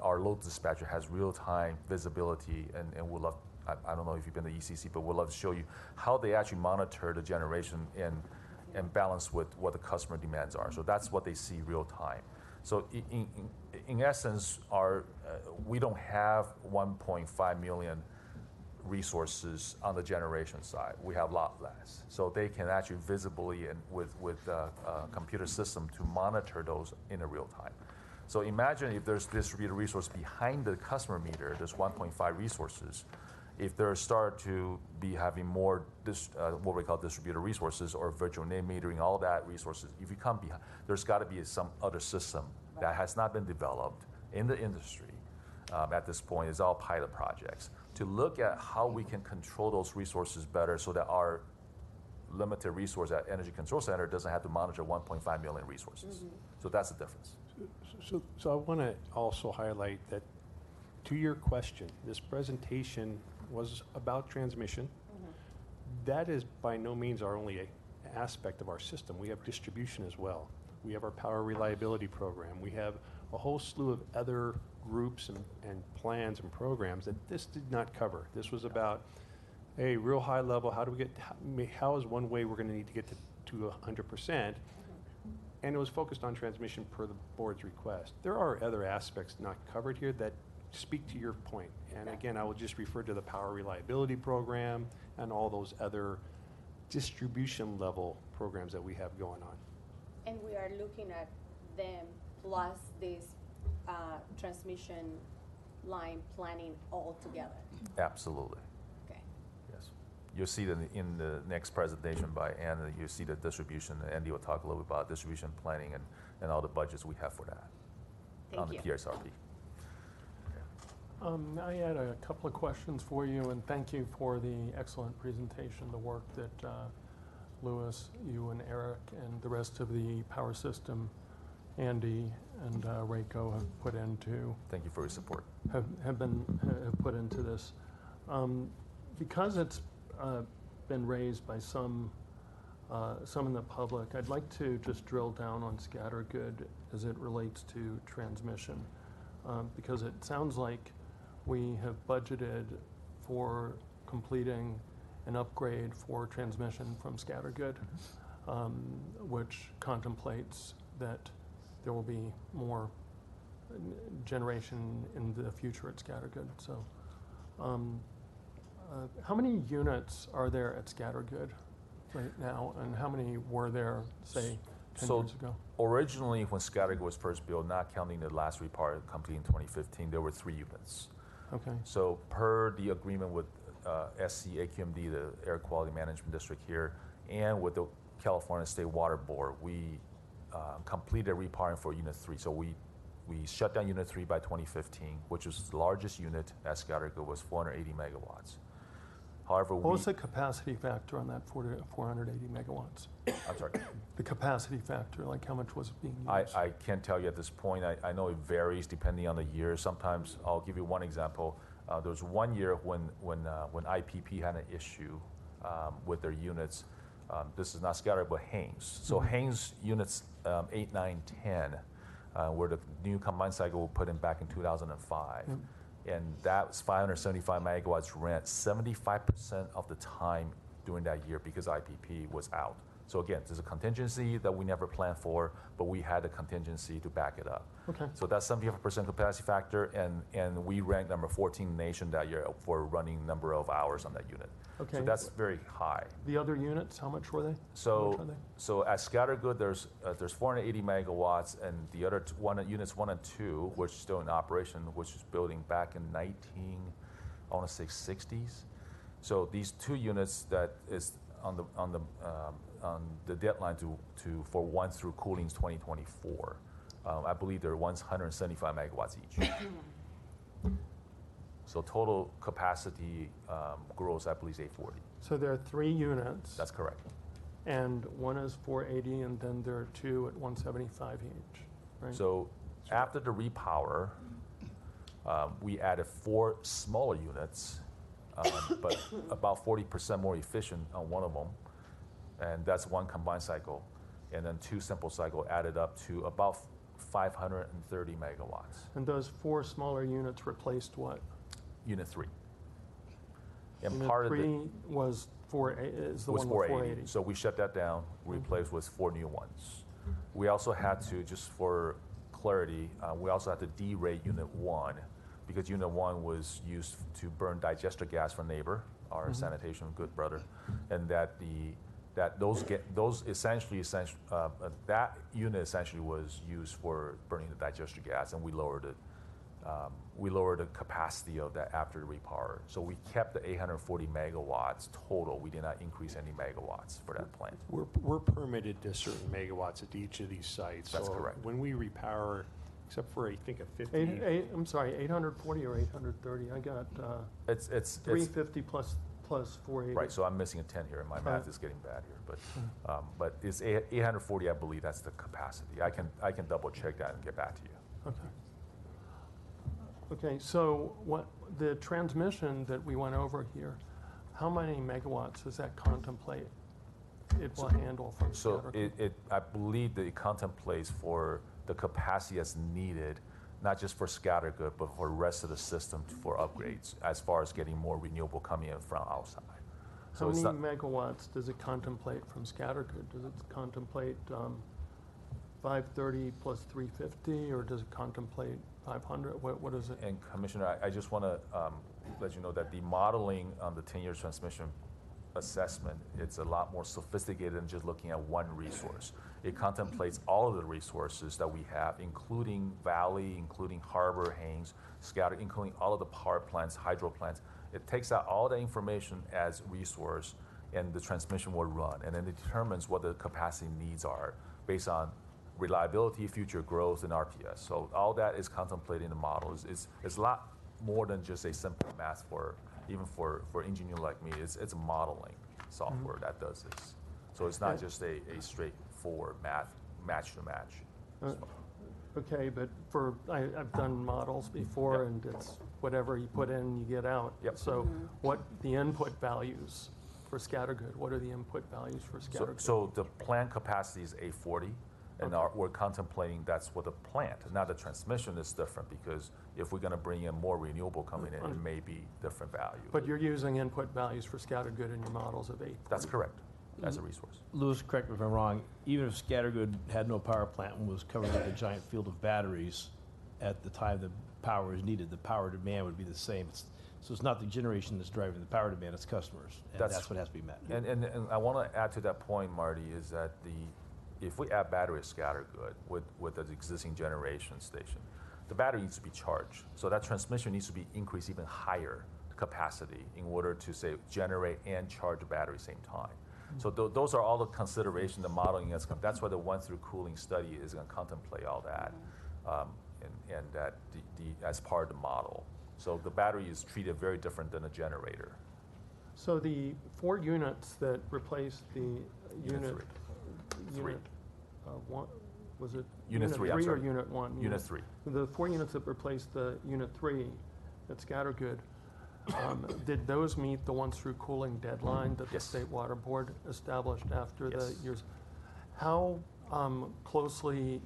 our load dispatcher has real-time visibility, and we'll love, I don't know if you've been to ECC, but we'll love to show you how they actually monitor the generation and balance with what the customer demands are. So that's what they see real time. So in essence, we don't have 1.5 million resources on the generation side. We have a lot less. So they can actually visibly and with a computer system to monitor those in a real time. So imagine if there's distributed resource behind the customer meter, there's 1.5 resources. If they start to be having more what we call distributed resources or virtual net metering, all that resources, if you come behind, there's got to be some other system that has not been developed in the industry at this point. It's all pilot projects to look at how we can control those resources better so that our limited resource at Energy Control Center doesn't have to monitor 1.5 million resources. So that's the difference. So I want to also highlight that, to your question, this presentation was about transmission. That is by no means our only aspect of our system. We have distribution as well. We have our power reliability program. We have a whole slew of other groups and plans and programs that this did not cover. This was about a real high level, how is one way we're going to need to get to 100%, and it was focused on transmission per the board's request. There are other aspects not covered here that speak to your point, and again, I will just refer to the power reliability program and all those other distribution level programs that we have going on. And we are looking at them plus this transmission line planning all together. Absolutely. Okay. Yes. You'll see that in the next presentation by Anna, you see the distribution. Andy will talk a little bit about distribution planning and all the budgets we have for that. Thank you. On the PSRP. I had a couple of questions for you, and thank you for the excellent presentation, the work that Louis, you and Eric, and the rest of the power system, Andy and Reiko have put into. Thank you for your support. Have put into this. Because it's been raised by some in the public, I'd like to just drill down on scattergood as it relates to transmission, because it sounds like we have budgeted for completing an upgrade for transmission from scattergood, which contemplates that there will be more generation in the future at scattergood. So how many units are there at scattergood right now, and how many were there, say, 10 years ago? Originally, when scattergood was first built, not counting the last repart completed in 2015, there were 3 units. Okay. So per the agreement with SC AQMD, the Air Quality Management District here, and with the California State Water Board, we completed reparting for Unit 3. So we shut down Unit 3 by 2015, which was the largest unit at scattergood, was 480 megawatts. However, What was the capacity factor on that 480 megawatts? I'm sorry. The capacity factor, like how much was it being used? I can't tell you at this point. I know it varies depending on the year. Sometimes I'll give you one example. There was 1 year when IPP had an issue with their units. This is not scattered, but Haynes. So Haynes units 8, 9, 10 were the new combined cycle we put in back in 2005. And that was 575 megawatts ran 75% of the time during that year because IPP was out. So again, there's a contingency that we never planned for, but we had a contingency to back it up. Okay. So that's 75% capacity factor, and we ranked number 14 in the nation that year for running number of hours on that unit. Okay. So that's very high. The other units, how much were they? How much So, are they? so at Scattergood, there's 480 megawatts, and the other units 1 and 2, which is still in operation, which is building back in 60s. So these 2 units that is on the deadline for 1 through cooling's 2024. I believe they're 175 megawatts each. So total capacity gross, I believe, is 840. So there are 3 units. That's correct. And one is 480, and then there are 2 at 175 each, right? So after the repower, we added 4 smaller units, but about 40% more efficient on one of them. And that's 1 combined cycle. And then 2 simple cycle added up to about 530 megawatts. And those 4 smaller units replaced what? Unit 3. And Unit part 3 of it was is the was one with 480. 480. So we shut that down, replaced with 4 new ones. We also had to, just for clarity, we also had to derate Unit 1 because Unit 1 was used to burn digester gas for neighbor, our sanitation good brother, and that that unit essentially was used for burning the digester gas, and we lowered it. We lowered the capacity of that after the repower. So we kept the 840 megawatts total. We did not increase any megawatts for that plant. We're permitted to certain megawatts at each of these sites. That's So correct. when we repower, except for I think a 50. I'm sorry, 840 or 830? I got It's 350 plus 480. right. So I'm missing a 10 here, and my math is getting bad here. But it's 840. I believe that's the capacity. I can double check that and get back to you. Okay. Okay, so what the transmission that we went over here, how many megawatts does that contemplate it will handle from So Scattergood? I believe that it contemplates for the capacity that's needed, not just for Scattergood, but for the rest of the system for upgrades, as far as getting more renewable coming in from outside. How So many megawatts does it contemplate from Scattergood? Does it contemplate 530 plus 350, or does it contemplate 500? What is it? And Commissioner, I just want to let you know that the modeling on the 10-year transmission assessment, it's a lot more sophisticated than just looking at one resource. It contemplates all of the resources that we have, including Valley, including Harbor, Haynes, Scatter, including all of the power plants, hydro plants. It takes out all the information as resource, and the transmission will run. And then it determines what the capacity needs are based on reliability, future growth, and RPS. So all that is contemplated in the model. It's a lot more than just a simple math even for engineer like me. It's a modeling software that does this. So it's not just a straightforward math match to match. Okay, but I've done models before, and it's whatever you put in, you get out. Yep. So what the input values for Scattergood? What are the input values for Scattergood? So the plant capacity is 840. And we're contemplating that's what the plant, not the transmission is different, because if we're going to bring in more renewable coming in, it may be different value. But you're using input values for Scattergood in your models of 840. That's correct, as a resource. Lewis, correct me if I'm wrong, even if Scattergood had no power plant and was covered with a giant field of batteries, at the time the power is needed, the power demand would be the same. So it's not the generation that's driving the power demand, it's customers. And that's what has to be met. And I want to add to that point, Marty, is that if we add battery at Scattergood with the existing generation station, the battery needs to be charged. So that transmission needs to be increased even higher capacity in order to, say, generate and charge the battery at the same time. So those are all the considerations, the modeling that's why the 1 through cooling study is going to contemplate all that, and that as part of the model. So the battery is treated very different than a generator. So the 4 units that replaced the unit, Three. one, was it? Unit three, I'm or sorry. unit 1? Unit 3. The 4 units that replaced the unit 3 at Scattergood, did those meet the once-through cooling deadline that the Yes. State Water Board established after the Yes. years? How closely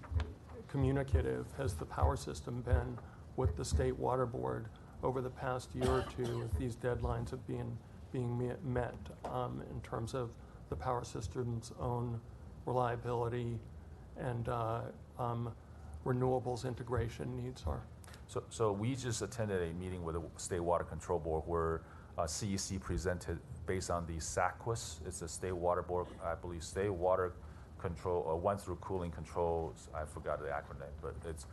communicative has the power system been with the State Water Board over the past year or two if these deadlines have been being met in terms of the power system's own reliability and renewables integration needs are? So we just attended a meeting with the State Water Control Board where CEC presented based on the SACWIS. It's the State Water Board, I believe, State Water Control, or Went Through Cooling Controls. I forgot the acronym, but it's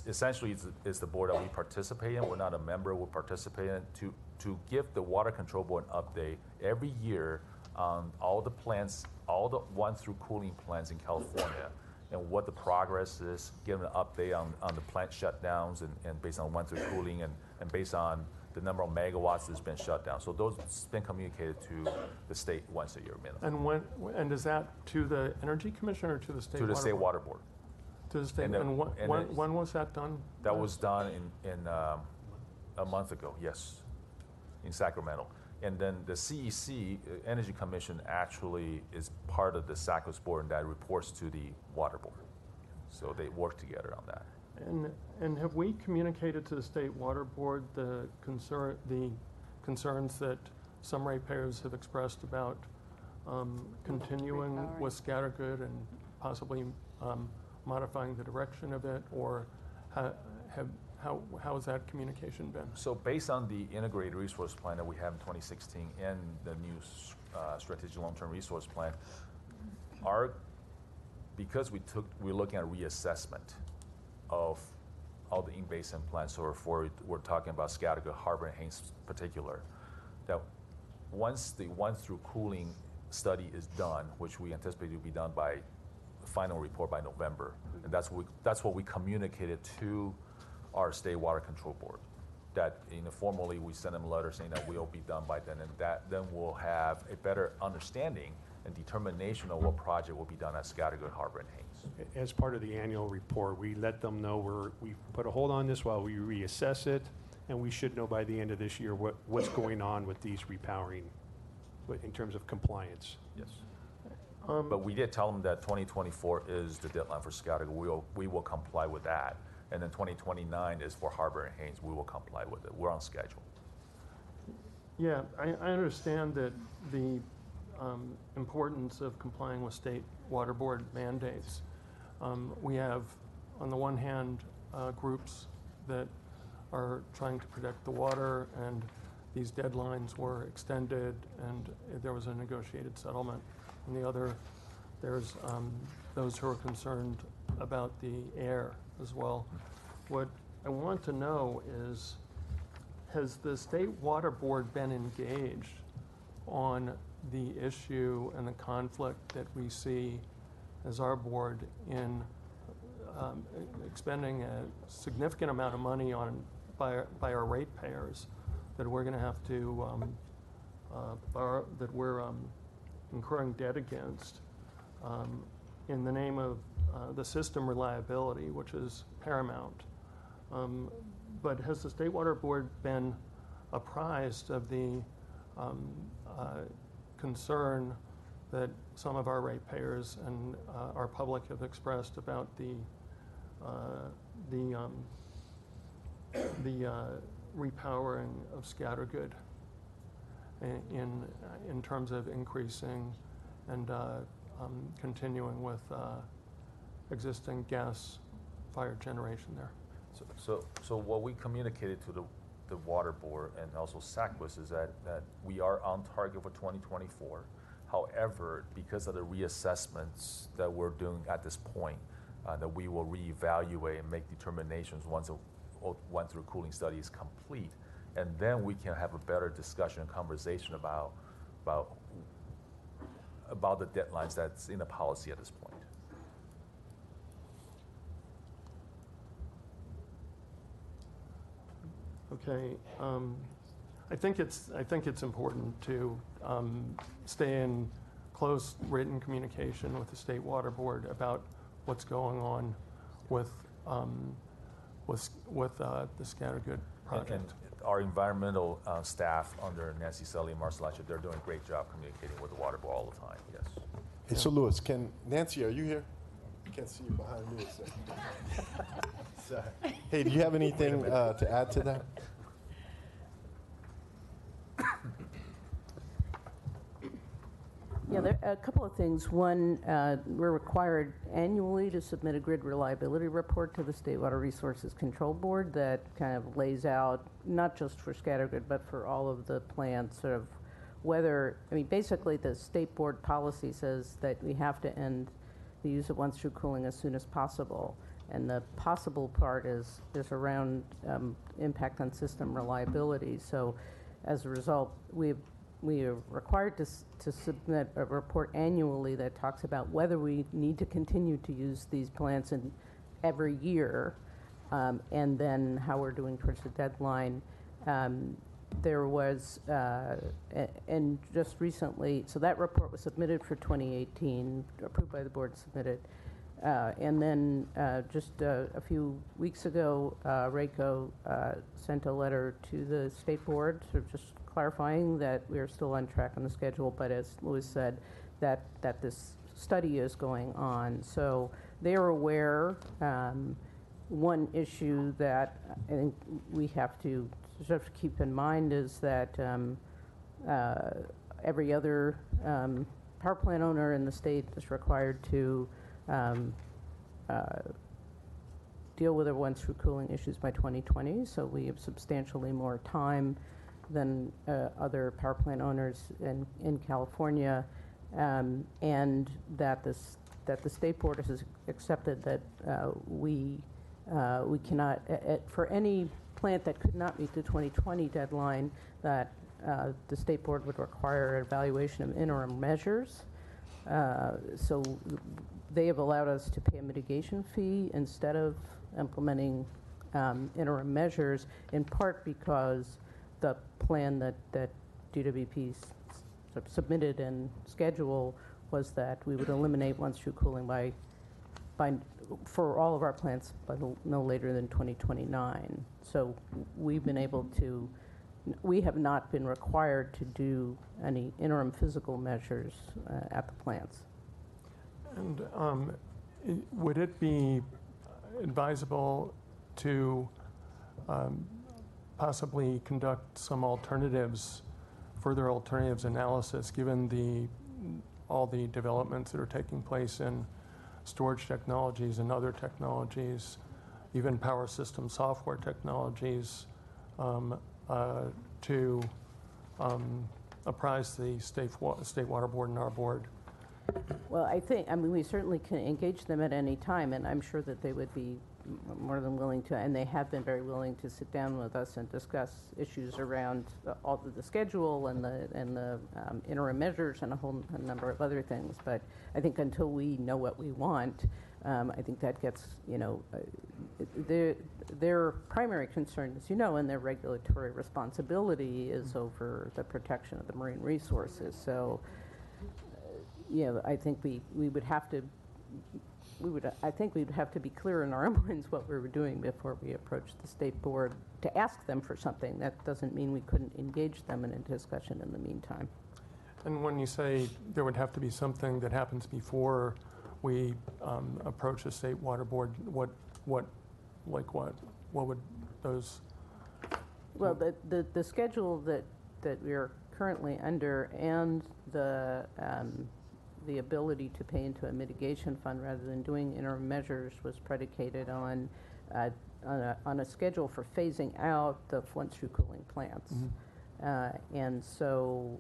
essentially it's the board that we participate in. We're not a member. We participate in to give the Water Control Board an update every year on all the plants, all the Went Through cooling plants in California, and what the progress is, give an update on the plant shutdowns and based on Went Through cooling and based on the number of megawatts that's been shut down. So those has been communicated to the state once a year minimum. And is that to the Energy Commission or to the State To the Water State Board? Water Board. To the state, And and the- when was that done? That was done in a month ago, yes, in Sacramento. And then the CEC, Energy Commission, actually is part of the SACWIS board and that reports to the Water Board. So they work together on that. And have we communicated to the State Water Board the concerns that some ratepayers have expressed about continuing Repowering. with Scattergood and possibly modifying the direction of it, or how has that communication been? So based on the integrated resource plan that we have in 2016 and the new strategic long-term resource plan, because we're looking at reassessment of all the in-basin plants, so we're talking about Scattergood, Harbor, and Haynes in particular, that once the Went-Through cooling study is done, which we anticipate will be done by the final report by November, and that's what we communicated to our State Water Control Board, that formally we send them a letter saying that we'll be done by then, and then we'll have a better understanding and determination of what project will be done at Scattergood, Harbor, and Haynes. As part of the annual report, we let them know we put a hold on this while we reassess it, and we should know by the end of this year what's going on with these repowering in terms of compliance. Yes. But we did tell them that 2024 is the deadline for Scattergood. We will comply with that. And then 2029 is for Harbor and Haynes. We will comply with it. We're on schedule. Yeah, I understand that the importance of complying with State Water Board mandates. We have, on the one hand, groups that are trying to protect the water, and these deadlines were extended, and there was a negotiated settlement. On the other, there's those who are concerned about the air as well. What I want to know is, has the State Water Board been engaged on the issue and the conflict that we see as our board in expending a significant amount of money by our ratepayers that we're going to have to borrow, that we're incurring debt against in the name of the system reliability, which is paramount. But has the State Water Board been apprised of the concern that some of our ratepayers and our public have expressed about the repowering of Scattergood in terms of increasing and continuing with existing gas-fired generation there? So what we communicated to the Water Board and also SACWIS is that we are on target for 2024. However, because of the reassessments that we're doing at this point, that we will reevaluate and make determinations once a Went-Through cooling study is complete, and then we can have a better discussion and conversation about the deadlines that's in the policy at this point. Okay. I think it's important to stay in close written communication with the State Water Board about what's going on with the Scattergood project. And our environmental staff under Nancy Sully and Marcel Lasher, they're doing a great job communicating with the Water Board all the time, yes. Hey, so Louis, Nancy, are you here? I can't see you behind Louis. Sorry. Hey, do you have anything to add to that? Yeah, there are a couple of things. One, we're required annually to submit a grid reliability report to the State Water Resources Control Board that kind of lays out, not just for Scattergood, but for all of the plants, sort of whether, I mean, basically the State Board policy says that we have to end the use of once-through cooling as soon as possible. And the possible part is around impact on system reliability. So as a result, we are required to submit a report annually that talks about whether we need to continue to use these plants every year, and then how we're doing towards the deadline. There was, and just recently, so that report was submitted for 2018, approved by the board, submitted. And then just a few weeks ago, RACO sent a letter to the State Board, sort of just clarifying that we are still on track on the schedule, but as Louis said, that this study is going on. So they are aware. One issue that I think we have to sort of keep in mind is that every other power plant owner in the state is required to deal with their once-through cooling issues by 2020. So we have substantially more time than other power plant owners in California, and that the State Board has accepted that we cannot, for any plant that could not meet the 2020 deadline, that the State Board would require an evaluation of interim measures. So they have allowed us to pay a mitigation fee instead of implementing interim measures, in part because the plan that DWP submitted and schedule was that we would eliminate once-through cooling by for all of our plants by no later than 2029. So we've been able to, we have not been required to do any interim physical measures at the plants. And would it be advisable to possibly conduct some further alternatives analysis, given all the developments that are taking place in storage technologies and other technologies, even power system software technologies, to apprise the State Water Board and our board? Well, I mean, we certainly can engage them at any time, and I'm sure that they would be more than willing to, and they have been very willing to sit down with us and discuss issues around all of the schedule and the interim measures and a number of other things. But I think until we know what we want, I think that gets, their primary concern, as you know, and their regulatory responsibility is over the protection of the marine resources. So, I think we would have to. I think we'd have to be clear in our own minds what we were doing before we approached the State Board to ask them for something. That doesn't mean we couldn't engage them in a discussion in the meantime. And when you say there would have to be something that happens before we approach the State Water Board, what would those? Well, the schedule that we are currently under, and the ability to pay into a mitigation fund rather than doing interim measures, was predicated on a schedule for phasing out the once-through cooling plants. Mm-hmm. And so,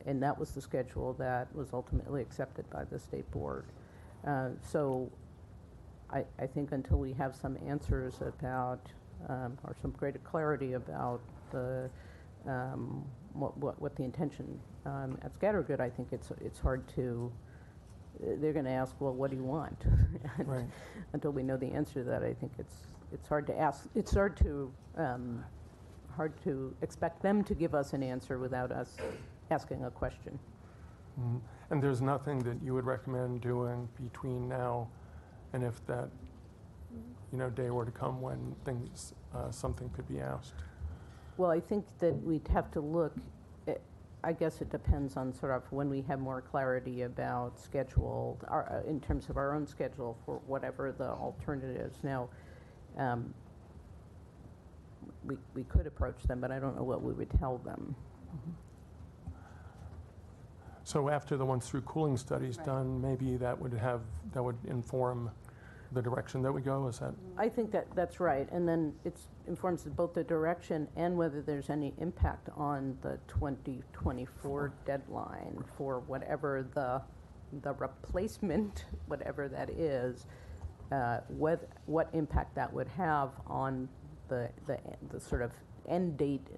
and that was the schedule that was ultimately accepted by the State Board. So I think until we have some answers about, or some greater clarity about what the intention at Scattergood, I think it's hard to. They're going to ask, well, what do you want? Right. Until we know the answer to that, I think it's hard to ask. It's hard hard to expect them to give us an answer without us asking a question. Mhm. And there's nothing that you would recommend doing between now and if that, day were to come when something could be asked? Well, I think that we'd have to look, I guess it depends on sort of when we have more clarity about schedule, in terms of our own schedule for whatever the alternatives. Now, we could approach them, but I don't know what we would tell them. So after the once through cooling study's done, maybe that would inform the direction that we go, is that? I think that's right, and then it informs both the direction and whether there's any impact on the 2024 deadline for whatever the replacement, whatever that is, what impact that would have on the sort of end date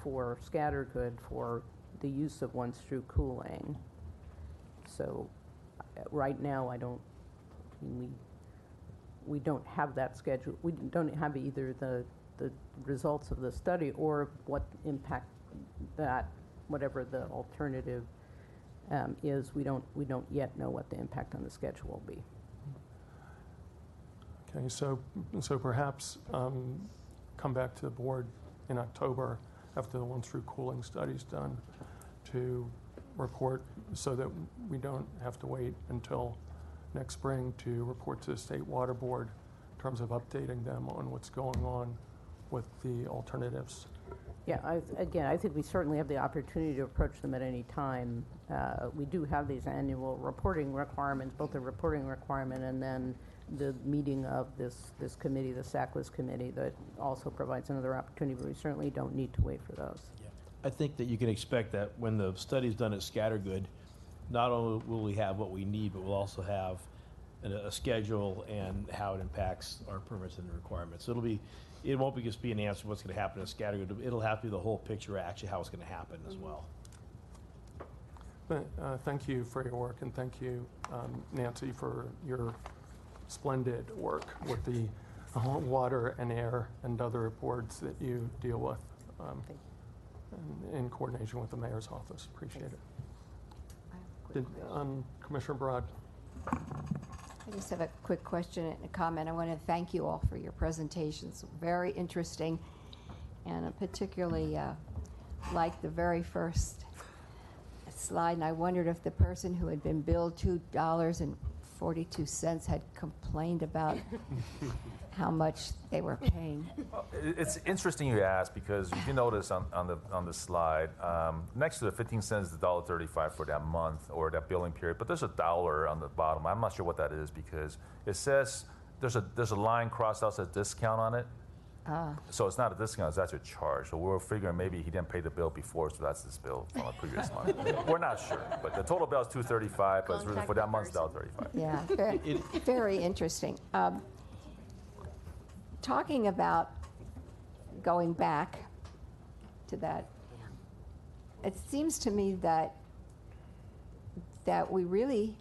for Scattergood for the use of once through cooling. So right now, we don't have that schedule. We don't have either the results of the study or what impact that, whatever the alternative is. We don't yet know what the impact on the schedule will be. Okay, so perhaps come back to the board in October after the once through cooling study's done to report, so that we don't have to wait until next spring to report to the State Water Board in terms of updating them on what's going on with the alternatives. Yeah, I think we certainly have the opportunity to approach them at any time. We do have these annual reporting requirements, both the reporting requirement and then the meeting of this committee, the SACLIS committee, that also provides another opportunity, but we certainly don't need to wait for those. I think that you can expect that when the study's done at Scattergood, not only will we have what we need, but we'll also have a schedule and how it impacts our permits and the requirements. So it won't just be an answer what's going to happen at Scattergood. It'll have to be the whole picture, actually, how it's going to happen as well. Thank you for your work, and thank you, Nancy, for your splendid work with the water and air and other boards that you deal with in coordination with the mayor's office. Appreciate it. Commissioner Broad. I just have a quick question and a comment. I want to thank you all for your presentations. Very interesting, and I particularly liked the very first slide, and I wondered if the person who had been billed $2.42 had complained about how much they were paying. It's interesting you ask, because you can notice on the slide, next to the 15 cents is $1.35 for that month or that billing period, but there's $1 on the bottom. I'm not sure what that is, because it says there's a line crossed out that says discount on it. So it's not a discount, it's actually a charge. So we're figuring maybe he didn't pay the bill before, so that's this bill from a previous month. We're not sure, but the total bill is $2.35, but it's really for that month's $1.35. Yeah, very interesting. Talking about going back to that, it seems to me that we really,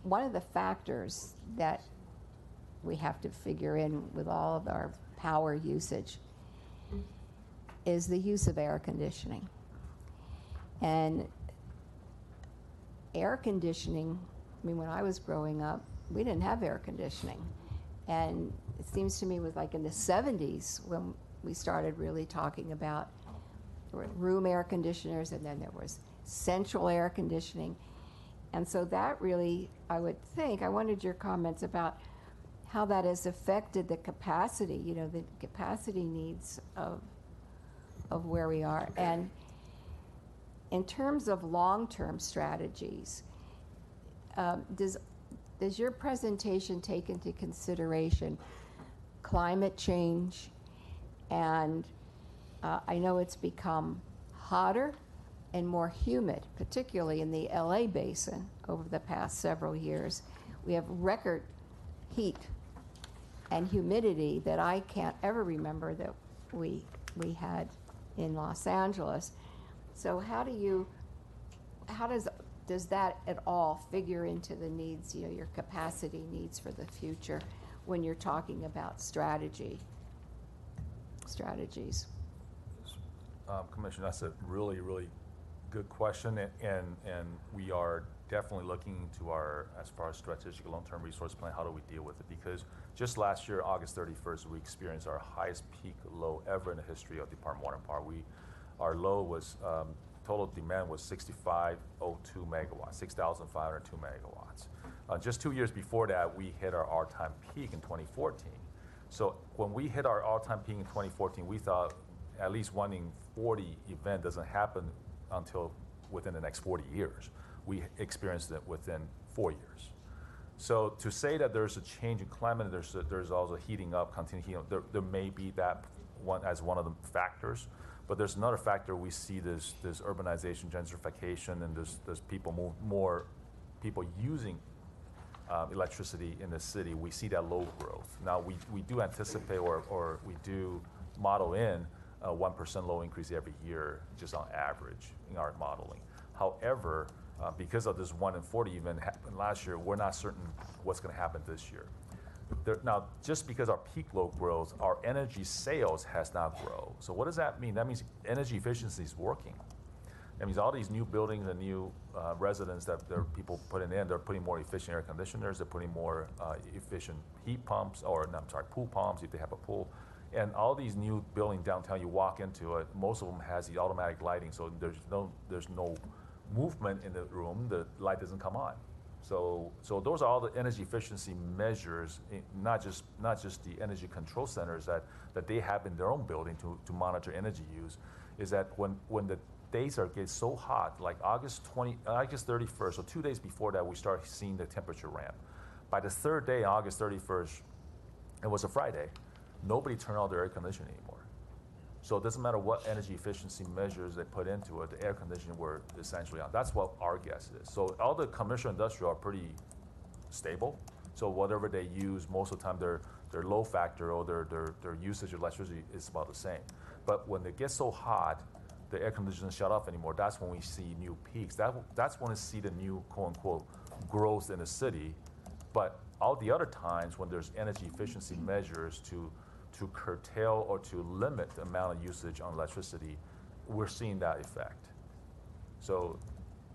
one of the factors that we have to figure in with all of our power usage is the use of air conditioning. And air conditioning, I mean, when I was growing up, we didn't have air conditioning. And it seems to me it was like in the 70s when we started really talking about room air conditioners, and then there was central air conditioning. And so that really, I would think, I wanted your comments about how that has affected the capacity, the capacity needs of where we are. And in terms of long-term strategies, does your presentation take into consideration climate change? And I know it's become hotter and more humid, particularly in the LA basin over the past several years. We have record heat and humidity that I can't ever remember that we had in Los Angeles. So how does that at all figure into the needs, your capacity needs for the future when you're talking about strategies? Commissioner, that's a really, really good question, and we are definitely looking into our, as far as strategic long-term resource plan, how do we deal with it? Because just last year, August 31st, we experienced our highest peak load ever in the history of Department of Water and Power. Our load was, total demand was 6,502 megawatts, 6,502 megawatts. Just 2 years before that, we hit our all-time peak in 2014. So when we hit our all-time peak in 2014, we thought at least 1 in 40 event doesn't happen until within the next 40 years. We experienced it within 4 years. So to say that there's a change in climate, there's also heating up, continuing heating up, there may be that one as one of the factors, but there's another factor. We see this urbanization, gentrification, and there's more people using electricity in the city. We see that load growth. Now we do anticipate or we do model in a 1% load increase every year, just on average in our modeling. However, because of this 1 in 40 event happened last year, we're not certain what's going to happen this year. Now, just because our peak load grows, our energy sales has not grown. So what does that mean? That means energy efficiency is working. That means all these new buildings and new residents that there are people putting in, they're putting more efficient air conditioners, they're putting more efficient heat pumps, pool pumps if they have a pool. And all these new buildings downtown, you walk into it, most of them has the automatic lighting, so there's no movement in the room, the light doesn't come on. So those are all the energy efficiency measures, not just the energy control centers that they have in their own building to monitor energy use, is that when the days get so hot, like August 31st, so 2 days before that, we start seeing the temperature ramp. By the third day, August 31st, it was a Friday, nobody turned on their air conditioning anymore. So it doesn't matter what energy efficiency measures they put into it, the air conditioning were essentially on. That's what our guess is. So all the commercial industrial are pretty stable. So whatever they use, most of the time their load factor or their usage of electricity is about the same. But when it gets so hot, the air conditioning doesn't shut off anymore. That's when we see new peaks. That's when we see the new quote unquote growth in the city. But all the other times when there's energy efficiency measures to curtail or to limit the amount of usage on electricity, we're seeing that effect. So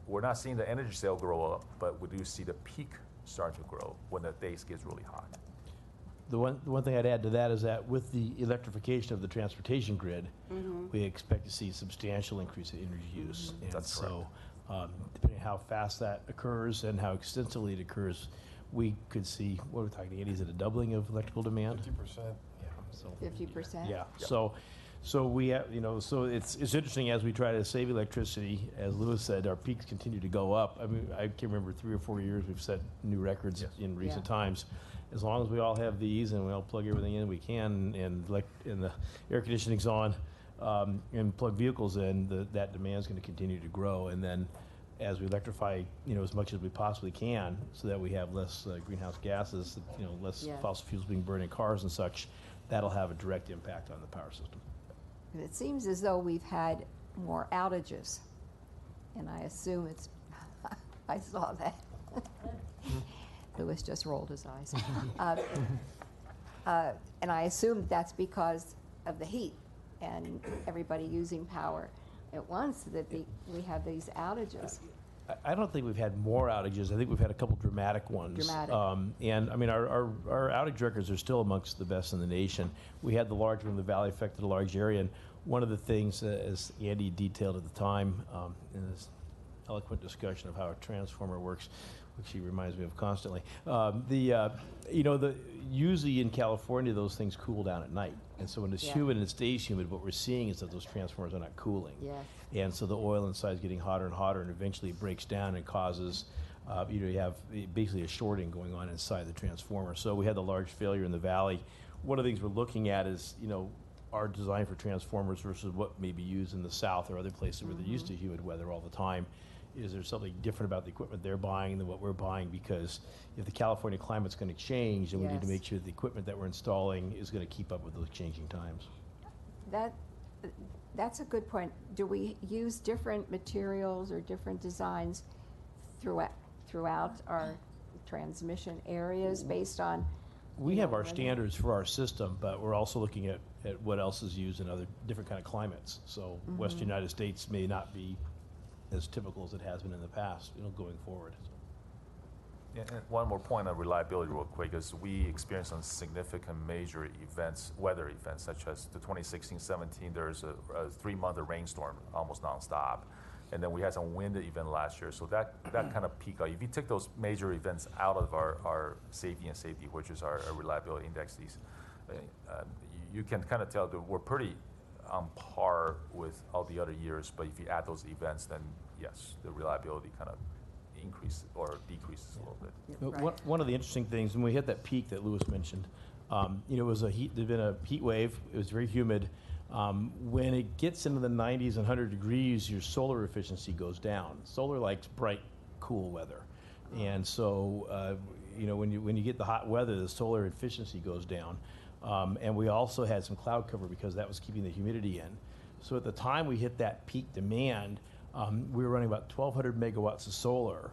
we're not seeing the energy sale grow up, but we do see the peak starting to grow when the days gets really hot. The one thing I'd add to that is that with the electrification of the transportation grid, we expect to see substantial increase in energy use. And That's so, depending on how fast that occurs and how extensively it occurs, we could see, what are we talking, Andy, is it a doubling of electrical demand? 50%. Yeah. So 50%? yeah. So we have, so it's interesting as we try to save electricity. As Louis said, our peaks continue to go up. I mean, I can remember 3 or 4 years we've set new records in recent times. As long as we all have these and we all plug everything in we can, and the air conditioning's on, and plug vehicles in, that demand is going to continue to grow. And then as we electrify, as much as we possibly can, so that we have less greenhouse gases, less fossil fuels being burned in cars and such, that'll have a direct impact on the power system. And it seems as though we've had more outages, and I assume it's, I saw that. Louis just rolled his eyes. And I assume that's because of the heat and everybody using power at once that we have these outages. I don't think we've had more outages. I think we've had a couple dramatic ones. And I mean, our outage records are still amongst the best in the nation. We had the large one in the valley affected a large area, and one of the things, as Andy detailed at the time in this eloquent discussion of how a transformer works, which he reminds me of constantly, usually in California those things cool down at night. And so when it's humid and it stays humid, what we're seeing is that those transformers are not cooling. And so the oil inside is getting hotter and hotter, and eventually it breaks down and causes, you have basically a shorting going on inside the transformer. So we had the large failure in the valley. One of the things we're looking at is, our design for transformers versus what may be used in the south or other places where they're used to humid weather all the time. Is there something different about the equipment they're buying than what we're buying? Because if the California climate's going to change, then we need to make sure the equipment that we're installing is going to keep up with those changing times. That's a good point. Do we use different materials or different designs throughout our transmission areas based on We have our standards for our system, but we're also looking at what else is used in other different kind of climates. So Western United States may not be as typical as it has been in the past, going forward. Yeah, and one more point on reliability real quick is we experienced some significant major events, weather events, such as the 2016-17, there's a 3-month rainstorm almost nonstop. And then we had some wind event last year, so that kind of peaked out. If you take those major events out of our safety, which is our reliability index, you can kind of tell that we're pretty on par with all the other years, but if you add those events, then yes, the reliability kind of increases or decreases a little bit. One of the interesting things, when we hit that peak that Louis mentioned, it was there'd been a heat wave, it was very humid. When it gets into the 90s and 100 degrees, your solar efficiency goes down. Solar likes bright, cool weather. And so, when you get the hot weather, the solar efficiency goes down. And we also had some cloud cover because that was keeping the humidity in. So at the time we hit that peak demand, we were running about 1,200 megawatts of solar,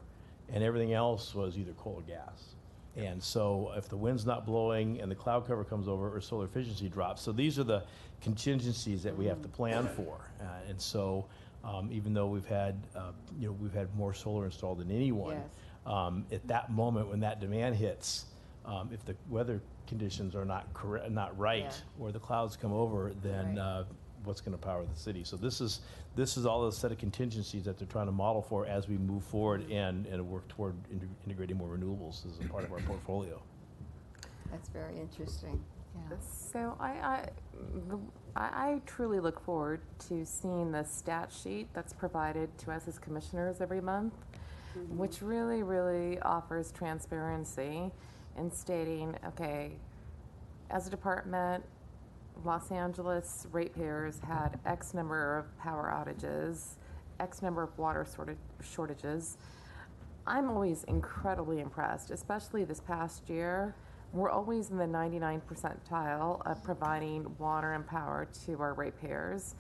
and everything else was either coal or gas. And so if the wind's not blowing and the cloud cover comes over, or solar efficiency drops. So these are the contingencies that we have to plan for. And so even though we've had more solar installed than anyone, at that moment when that demand hits, if the weather conditions are not right, or the clouds come over, then what's going to power the city? So this is all a set of contingencies that they're trying to model for as we move forward and work toward integrating more renewables as a part of our portfolio. That's very interesting. Yeah. So I truly look forward to seeing the stat sheet that's provided to us as commissioners every month, which really, really offers transparency in stating, okay, as a department, Los Angeles ratepayers had X number of power outages, X number of water shortages. I'm always incredibly impressed, especially this past year. We're always in the 99th percentile of providing water and power to our ratepayers.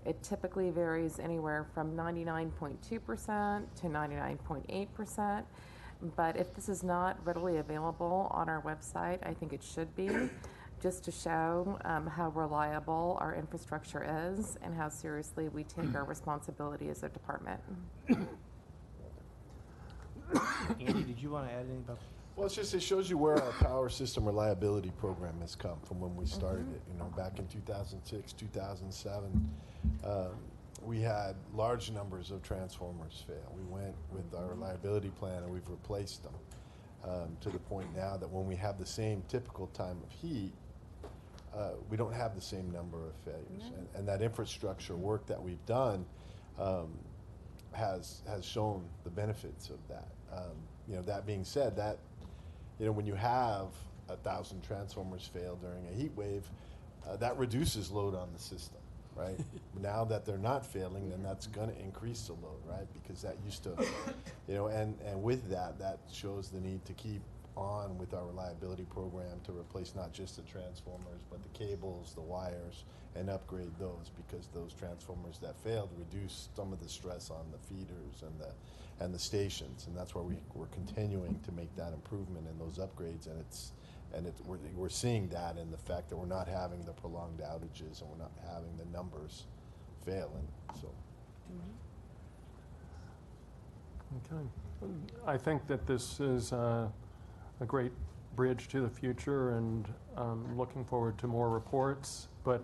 It typically varies anywhere from 99.2% to 99.8%. But if this is not readily available on our website, I think it should be, just to show how reliable our infrastructure is and how seriously we take our responsibility as a department. Andy, did you want to add anything about? Well, it shows you where our power system reliability program has come from when we started it. Back in 2006, 2007, we had large numbers of transformers fail. We went with our reliability plan and we've replaced them to the point now that when we have the same typical time of heat, we don't have the same number of failures. And that infrastructure work that we've done has shown the benefits of that. That being said, that when you have 1,000 transformers fail during a heat wave, that reduces load on the system, right? Now that they're not failing, then that's going to increase the load, right? Because that used to, and with that shows the need to keep on with our reliability program to replace not just the transformers, but the cables, the wires, and upgrade those, because those transformers that failed reduce some of the stress on the feeders and the stations, and that's where we're continuing to make that improvement in those upgrades, and we're seeing that in the fact that we're not having the prolonged outages and we're not having the numbers failing. So. Okay. I think that this is a great bridge to the future, and looking forward to more reports. But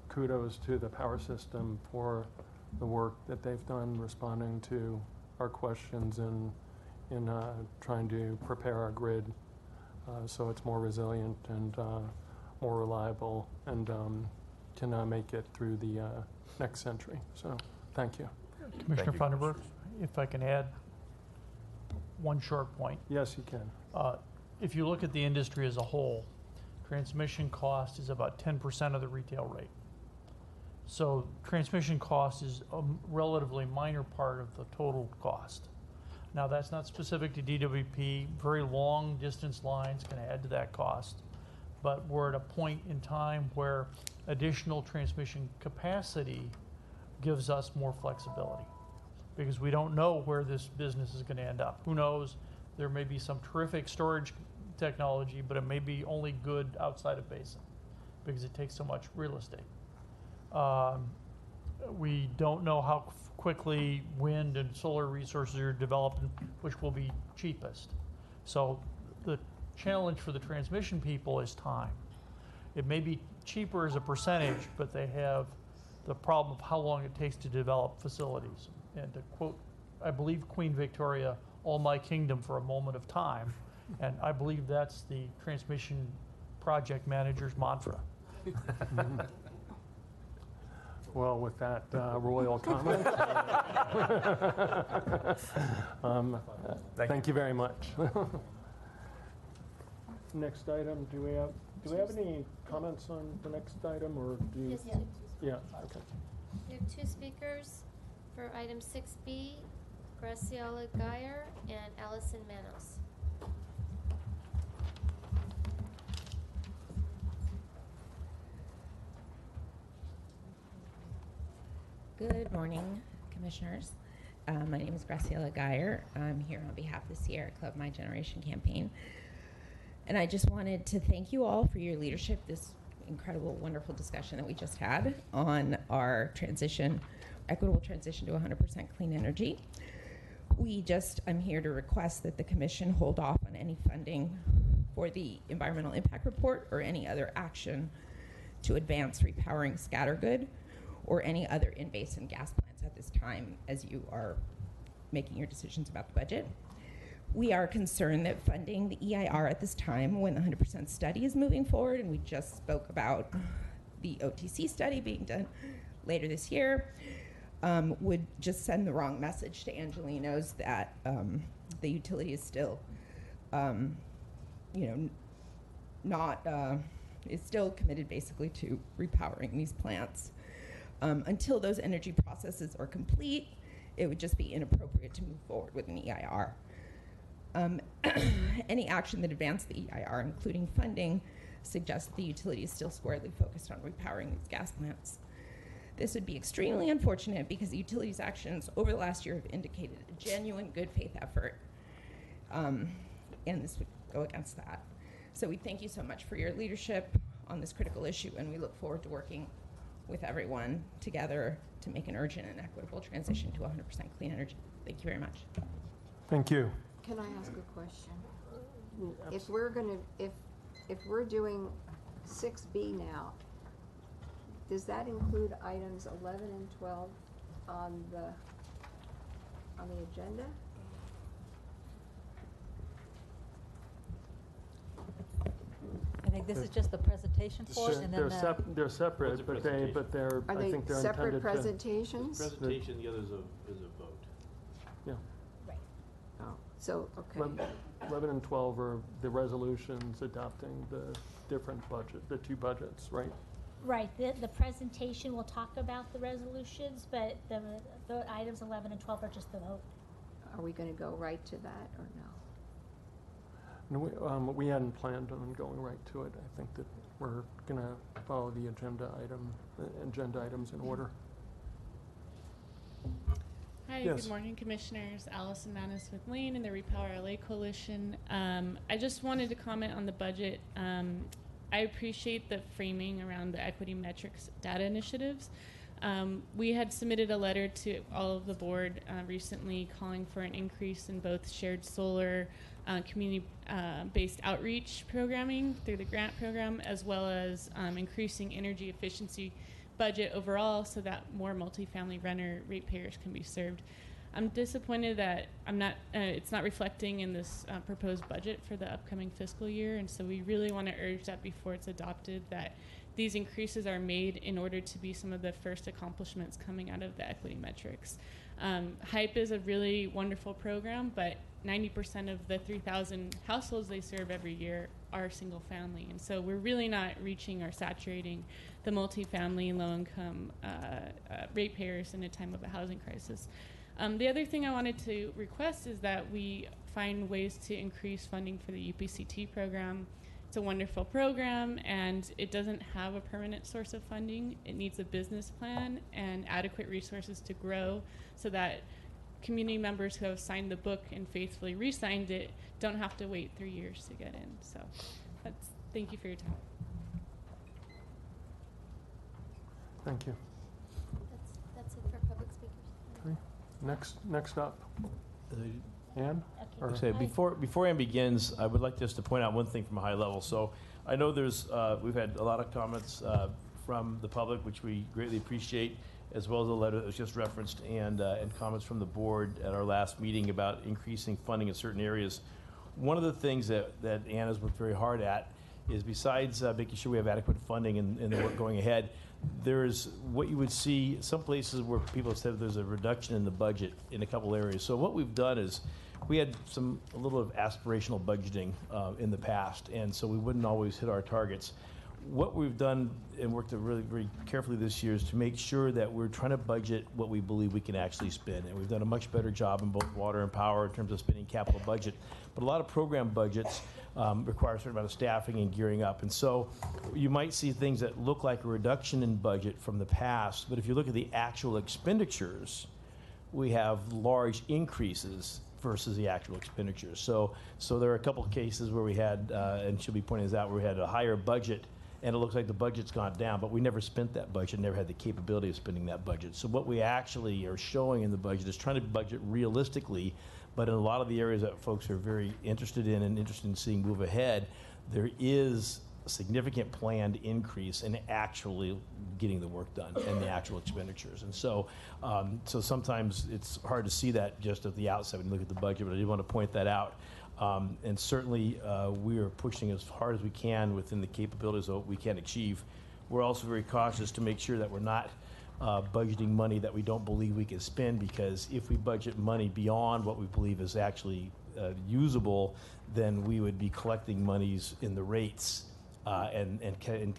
kudos to the power system for the work that they've done responding to our questions and in trying to prepare our grid so it's more resilient and more reliable and can make it through the next century. So thank you. Commissioner Funderburg, if I can add one short point. Yes, you can. If you look at the industry as a whole, transmission cost is about 10% of the retail rate. So transmission cost is a relatively minor part of the total cost. Now, that's not specific to DWP. Very long distance lines can add to that cost. But we're at a point in time where additional transmission capacity gives us more flexibility, because we don't know where this business is going to end up. Who knows? There may be some terrific storage technology, but it may be only good outside of basin because it takes so much real estate. We don't know how quickly wind and solar resources are developed, which will be cheapest. So the challenge for the transmission people is time. It may be cheaper as a percentage, but they have the problem of how long it takes to develop facilities. And to quote, I believe, Queen Victoria, all my kingdom for a moment of time. And I believe that's the transmission project manager's mantra. Well, with that royal comment, thank you very much. Next item, do we have any comments on the next item, or do you? Yes, two. Yeah, okay. We have two speakers for item 6B, Graciela Geyer and Allison Manos. Good morning, Commissioners. My name is Graciela Geyer. I'm here on behalf of the Sierra Club My Generation campaign. And I just wanted to thank you all for your leadership, this incredible, wonderful discussion that we just had on our equitable transition to 100% clean energy. I'm here to request that the Commission hold off on any funding for the environmental impact report or any other action to advance repowering Scattergood or any other in-basin gas plants at this time as you are making your decisions about the budget. We are concerned that funding the EIR at this time, when the 100% study is moving forward, and we just spoke about the OTC study being done later this year, would just send the wrong message to Angelenos that the utility is still, is still committed basically to repowering these plants. Until those energy processes are complete, it would just be inappropriate to move forward with an EIR. Any action that advanced the EIR, including funding, suggests that the utility is still squarely focused on repowering these gas plants. This would be extremely unfortunate because the utility's actions over the last year have indicated a genuine good faith effort, and this would go against that. So we thank you so much for your leadership on this critical issue, and we look forward to working with everyone together to make an urgent and equitable transition to 100% clean energy. Thank you very much. Thank you. Can I ask a question? If we're doing 6B now, does that include items 11 and 12 on the agenda? I think this is just the presentation for it, and then They're separate, but they're Are I they think they're separate intended presentations? The presentation, the other is a vote. Yeah. right. Oh, so, okay. 11 and 12 are the resolutions adopting the different budget, the two budgets, right? Right, the presentation will talk about the resolutions, but the items 11 and 12 are just the vote. Are we going to go right to that or no? No, we hadn't planned on going right to it. I think that we're going to follow the agenda items in order. Hi, Yes. Good morning, Commissioners. Allison Manis with Lane and the Repower LA Coalition. I just wanted to comment on the budget. I appreciate the framing around the equity metrics data initiatives. We had submitted a letter to all of the board recently calling for an increase in both shared solar community-based outreach programming through the grant program, as well as increasing energy efficiency budget overall so that more multifamily renter ratepayers can be served. I'm disappointed that it's not reflecting in this proposed budget for the upcoming fiscal year, and so we really want to urge that before it's adopted that these increases are made in order to be some of the first accomplishments coming out of the equity metrics. HYPE is a really wonderful program, but 90% of the 3,000 households they serve every year are single family, and so we're really not reaching or saturating the multifamily and low-income ratepayers in a time of a housing crisis. The other thing I wanted to request is that we find ways to increase funding for the UPCT program. It's a wonderful program, and it doesn't have a permanent source of funding. It needs a business plan and adequate resources to grow so that community members who have signed the book and faithfully re-signed it don't have to wait 3 years to get in. So thank you for your time. Thank you. That's it for public speakers. Okay. Next up, Ann? Or- Okay, before Ann begins, I would like just to point out one thing from a high level. So I know we've had a lot of comments from the public, which we greatly appreciate, as well as the letter that was just referenced, and comments from the board at our last meeting about increasing funding in certain areas. One of the things that Ann has worked very hard at is, besides making sure we have adequate funding in the work going ahead, there's what you would see some places where people have said there's a reduction in the budget in a couple areas. So what we've done is we had a little of aspirational budgeting in the past, and so we wouldn't always hit our targets. What we've done and worked really very carefully this year is to make sure that we're trying to budget what we believe we can actually spend. And we've done a much better job in both water and power in terms of spending capital budget. But a lot of program budgets require a certain amount of staffing and gearing up. And so you might see things that look like a reduction in budget from the past, but if you look at the actual expenditures, we have large increases versus the actual expenditures. So there are a couple of cases where we had, and she'll be pointing this out, where we had a higher budget, and it looks like the budget's gone down, but we never spent that budget, never had the capability of spending that budget. So what we actually are showing in the budget is trying to budget realistically, but in a lot of the areas that folks are very interested in and interested in seeing move ahead, there is a significant planned increase in actually getting the work done and the actual expenditures. And so sometimes it's hard to see that just at the outset when you look at the budget, but I did want to point that out. And certainly we are pushing as hard as we can within the capabilities of what we can achieve. We're also very cautious to make sure that we're not budgeting money that we don't believe we can spend, because if we budget money beyond what we believe is actually usable, then we would be collecting monies in the rates and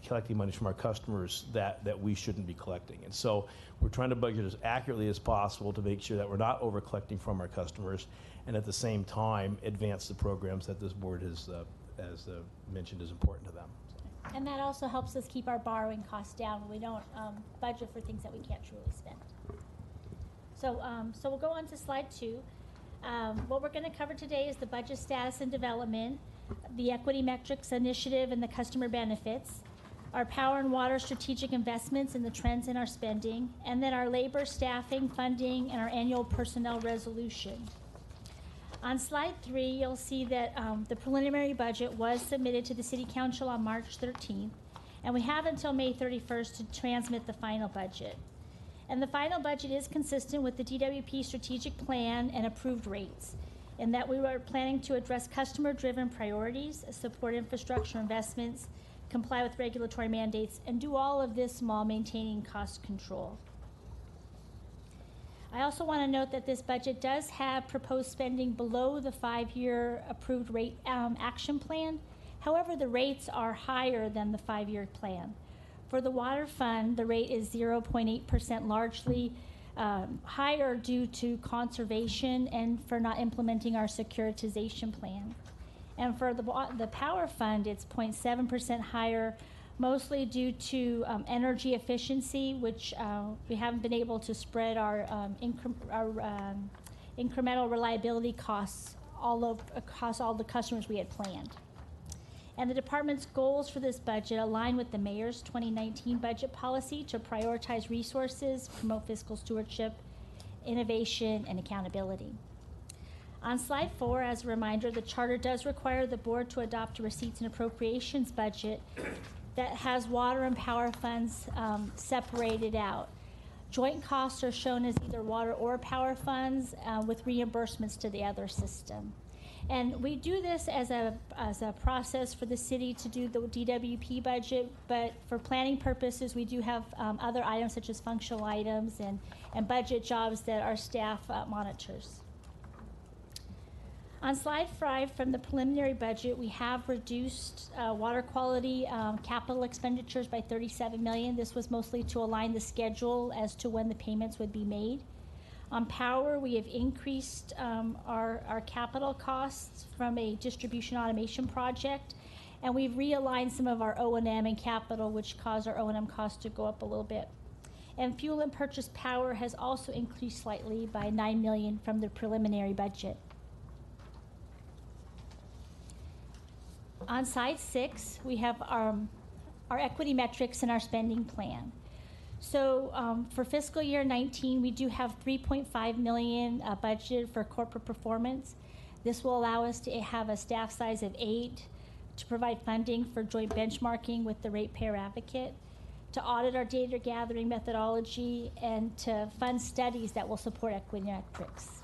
collecting money from our customers that we shouldn't be collecting. And so we're trying to budget as accurately as possible to make sure that we're not over collecting from our customers, and at the same time advance the programs that this board has mentioned is important to them. And that also helps us keep our borrowing costs down when we don't budget for things that we can't truly spend. So we'll go on to slide 2. What we're going to cover today is the budget status and development, the equity metrics initiative and the customer benefits, our power and water strategic investments and the trends in our spending, and then our labor, staffing, funding, and our annual personnel resolution. On slide 3, you'll see that the preliminary budget was submitted to the City Council on March 13th, and we have until May 31st to transmit the final budget. And the final budget is consistent with the DWP strategic plan and approved rates, in that we were planning to address customer-driven priorities, support infrastructure investments, comply with regulatory mandates, and do all of this while maintaining cost control. I also want to note that this budget does have proposed spending below the 5-year approved rate action plan. However, the rates are higher than the 5-year plan. For the water fund, the rate is 0.8%, largely higher due to conservation and for not implementing our securitization plan. And for the power fund, it's 0.7% higher, mostly due to energy efficiency, which we haven't been able to spread our incremental reliability costs across all the customers we had planned. And the department's goals for this budget align with the mayor's 2019 budget policy to prioritize resources, promote fiscal stewardship, innovation, and accountability. On slide 4, as a reminder, the charter does require the board to adopt a receipts and appropriations budget that has water and power funds separated out. Joint costs are shown as either water or power funds with reimbursements to the other system. And we do this as a process for the city to do the DWP budget, but for planning purposes, we do have other items such as functional items and budget jobs that our staff monitors. On slide 5 from the preliminary budget, we have reduced water quality capital expenditures by $37 million. This was mostly to align the schedule as to when the payments would be made. On power, we have increased our capital costs from a distribution automation project, and we've realigned some of our O&M and capital, which caused our O&M costs to go up a little bit. And fuel and purchase power has also increased slightly by $9 million from the preliminary budget. on slide 6, we have our equity metrics and our spending plan. So for fiscal year 19, we do have $3.5 million budgeted for corporate performance. This will allow us to have a staff size of 8, to provide funding for joint benchmarking with the ratepayer advocate, to audit our data gathering methodology, and to fund studies that will support equity metrics.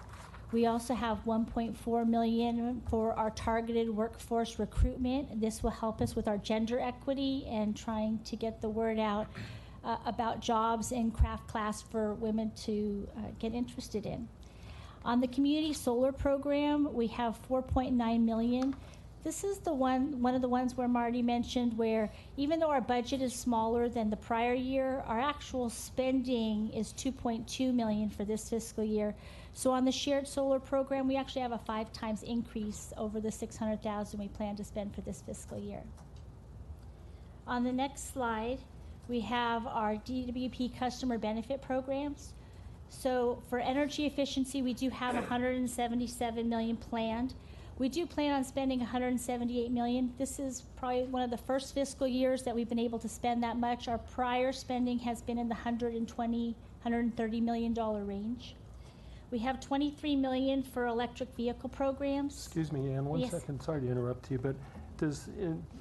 We also have $1.4 million for our targeted workforce recruitment. This will help us with our gender equity and trying to get the word out about jobs in craft class for women to get interested in. On the community solar program, we have $4.9 million. This is the one of the ones where Marty mentioned where even though our budget is smaller than the prior year, our actual spending is $2.2 million for this fiscal year. So on the shared solar program, we actually have a 5 times increase over the $600,000 we plan to spend for this fiscal year. On the next slide, we have our DWP customer benefit programs. So for energy efficiency, we do have $177 million planned. We do plan on spending $178 million. This is probably one of the first fiscal years that we've been able to spend that much. Our prior spending has been in the $130 million range. We have $23 million for electric vehicle programs. Excuse me, Ann, one Yes. second. Sorry to interrupt you, but does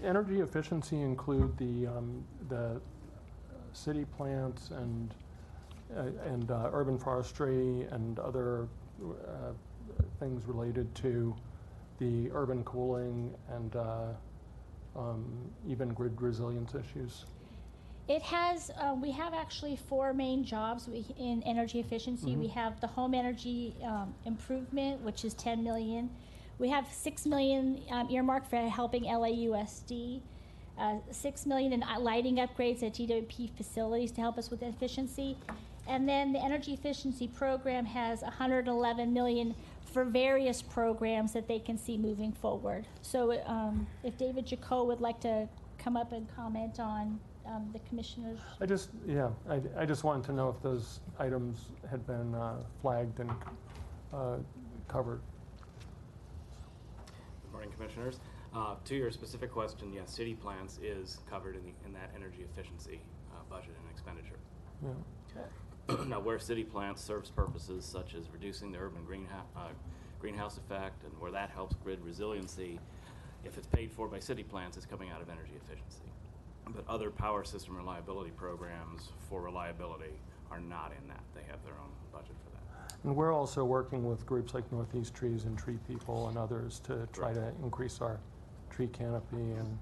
energy efficiency include the city plants and urban forestry and other things related to the urban cooling and even grid resilience issues? It has, we have actually 4 main jobs in energy efficiency. We have the home energy improvement, which is $10 million. We have $6 million earmarked for helping LAUSD, $6 million in lighting upgrades at DWP facilities to help us with efficiency. And then the energy efficiency program has $111 million for various programs that they can see moving forward. So if David Jaco would like to come up and comment on the commissioners. I just wanted to know if those items had been flagged and covered. Good morning, commissioners. To your specific question, yes, city plants is covered in that energy efficiency budget and expenditure. Yeah. Now, where city plants serves purposes such as reducing the urban greenhouse effect, and where that helps grid resiliency, if it's paid for by city plants, it's coming out of energy efficiency. But other power system reliability programs for reliability are not in that. They have their own budget for that. And we're also working with groups like Northeast Trees and Tree People and others to try to increase our tree canopy and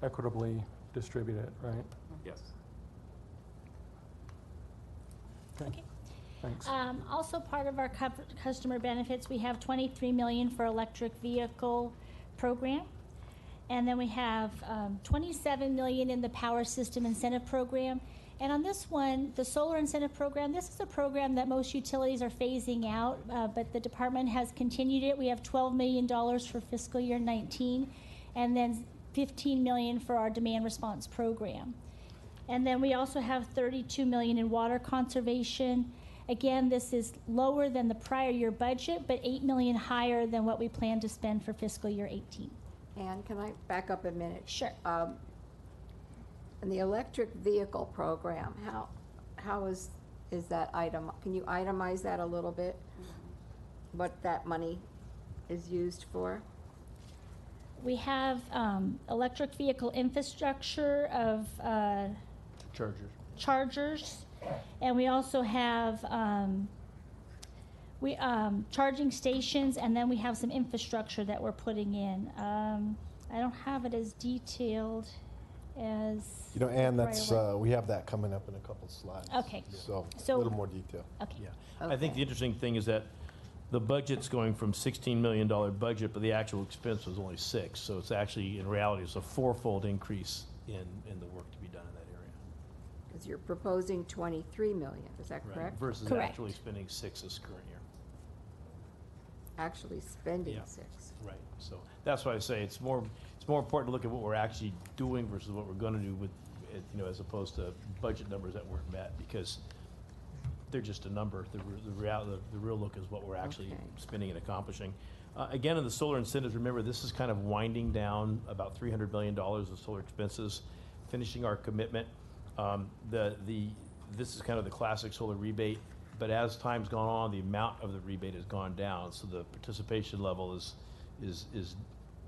equitably distribute it, right? Yes. Okay. Thanks. Also part of our customer benefits, we have $23 million for electric vehicle program. And then we have $27 million in the power system incentive program. And on this one, the solar incentive program, this is a program that most utilities are phasing out, but the department has continued it. We have $12 million for fiscal year 19, and then $15 million for our demand response program. And then we also have $32 million in water conservation. Again, this is lower than the prior year budget, but $8 million higher than what we plan to spend for fiscal year 18. Ann, can I back up a minute? Sure. In the electric vehicle program, how is that item? Can you itemize that a little bit? What that money is used for? We have electric vehicle infrastructure of chargers, and we also have charging stations, and then we have some infrastructure that we're putting in. I don't have it as detailed as Ann, that's we have that coming up in a couple slides. Okay. So a little more detail. Okay. Yeah. I think the interesting thing is that the budget's going from $16 million budget, but the actual expense was only $6 million. So it's actually, in reality, it's a 4-fold increase in the work to be done in that area. Because you're proposing $23 million, is that correct? Versus actually spending $6 million this current year. Actually spending $6 million. Right. So that's why I say it's more important to look at what we're actually doing versus what we're going to do with it, as opposed to budget numbers that weren't met, because they're just a number. The real look is what we're actually spending and accomplishing. Again, in the solar incentives, remember, this is kind of winding down about $300 million of solar expenses, finishing our commitment. This is kind of the classic solar rebate, but as time's gone on, the amount of the rebate has gone down, so the participation level is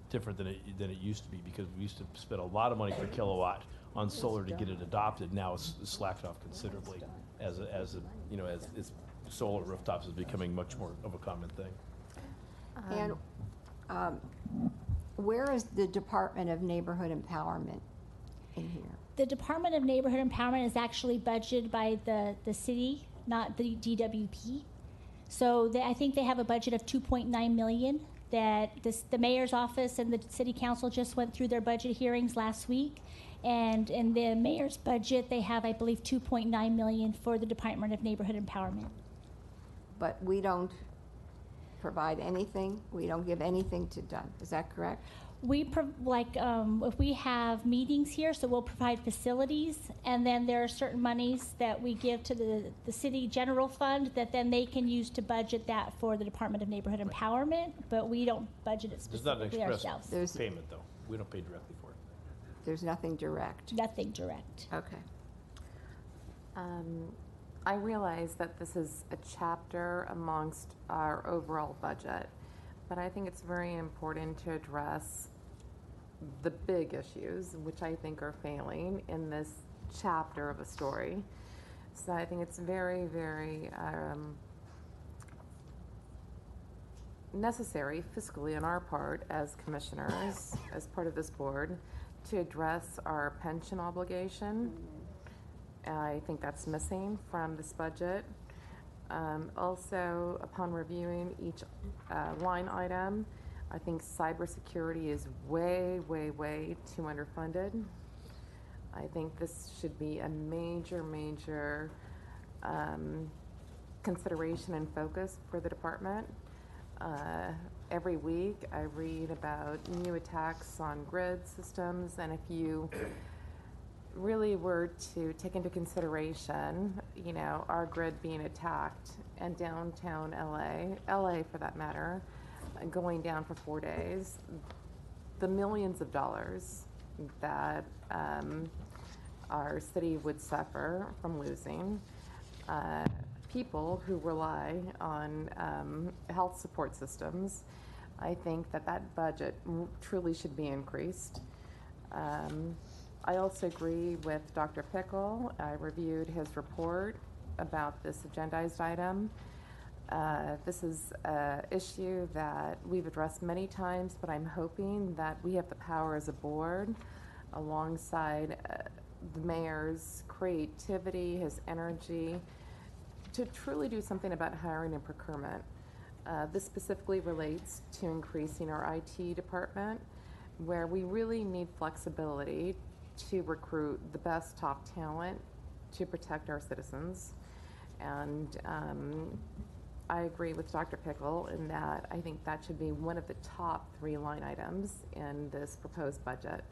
different than it used to be, because we used to spend a lot of money per kilowatt on solar to get it adopted. Now it's slacked off considerably as solar rooftops is becoming much more of a common thing. And where is the Department of Neighborhood Empowerment in here? The Department of Neighborhood Empowerment is actually budgeted by the city, not the DWP. So I think they have a budget of $2.9 million that the mayor's office and the city council just went through their budget hearings last week. And in the mayor's budget, they have, I believe, $2.9 million for the Department of Neighborhood Empowerment. But we don't provide anything, we don't give anything to Dunn, is that correct? If we have meetings here, so we'll provide facilities, and then there are certain monies that we give to the city general fund that then they can use to budget that for the Department of Neighborhood Empowerment, but we don't budget it specifically There's not an ourselves. express payment, though. We don't pay directly for it. There's nothing direct? Nothing direct. Okay. I realize that this is a chapter amongst our overall budget, but I think it's very important to address the big issues, which I think are failing in this chapter of a story. So I think it's very, very necessary fiscally on our part as commissioners, as part of this board, to address our pension obligation. I think that's missing from this budget. Also, upon reviewing each line item, I think cybersecurity is way, way, way too underfunded. I think this should be a major, major consideration and focus for the department. Every week I read about new attacks on grid systems, and if you really were to take into consideration, our grid being attacked and downtown LA for that matter, going down for 4 days, the millions of dollars that our city would suffer from losing, people who rely on health support systems, I think that budget truly should be increased. I also agree with Dr. Pickle. I reviewed his report about this agendized item. This is an issue that we've addressed many times, but I'm hoping that we have the power as a board, alongside the mayor's creativity, his energy, to truly do something about hiring and procurement. This specifically relates to increasing our IT department, where we really need flexibility to recruit the best top talent to protect our citizens. And I agree with Dr. Pickle in that I think that should be one of the top 3 line items in this proposed budget,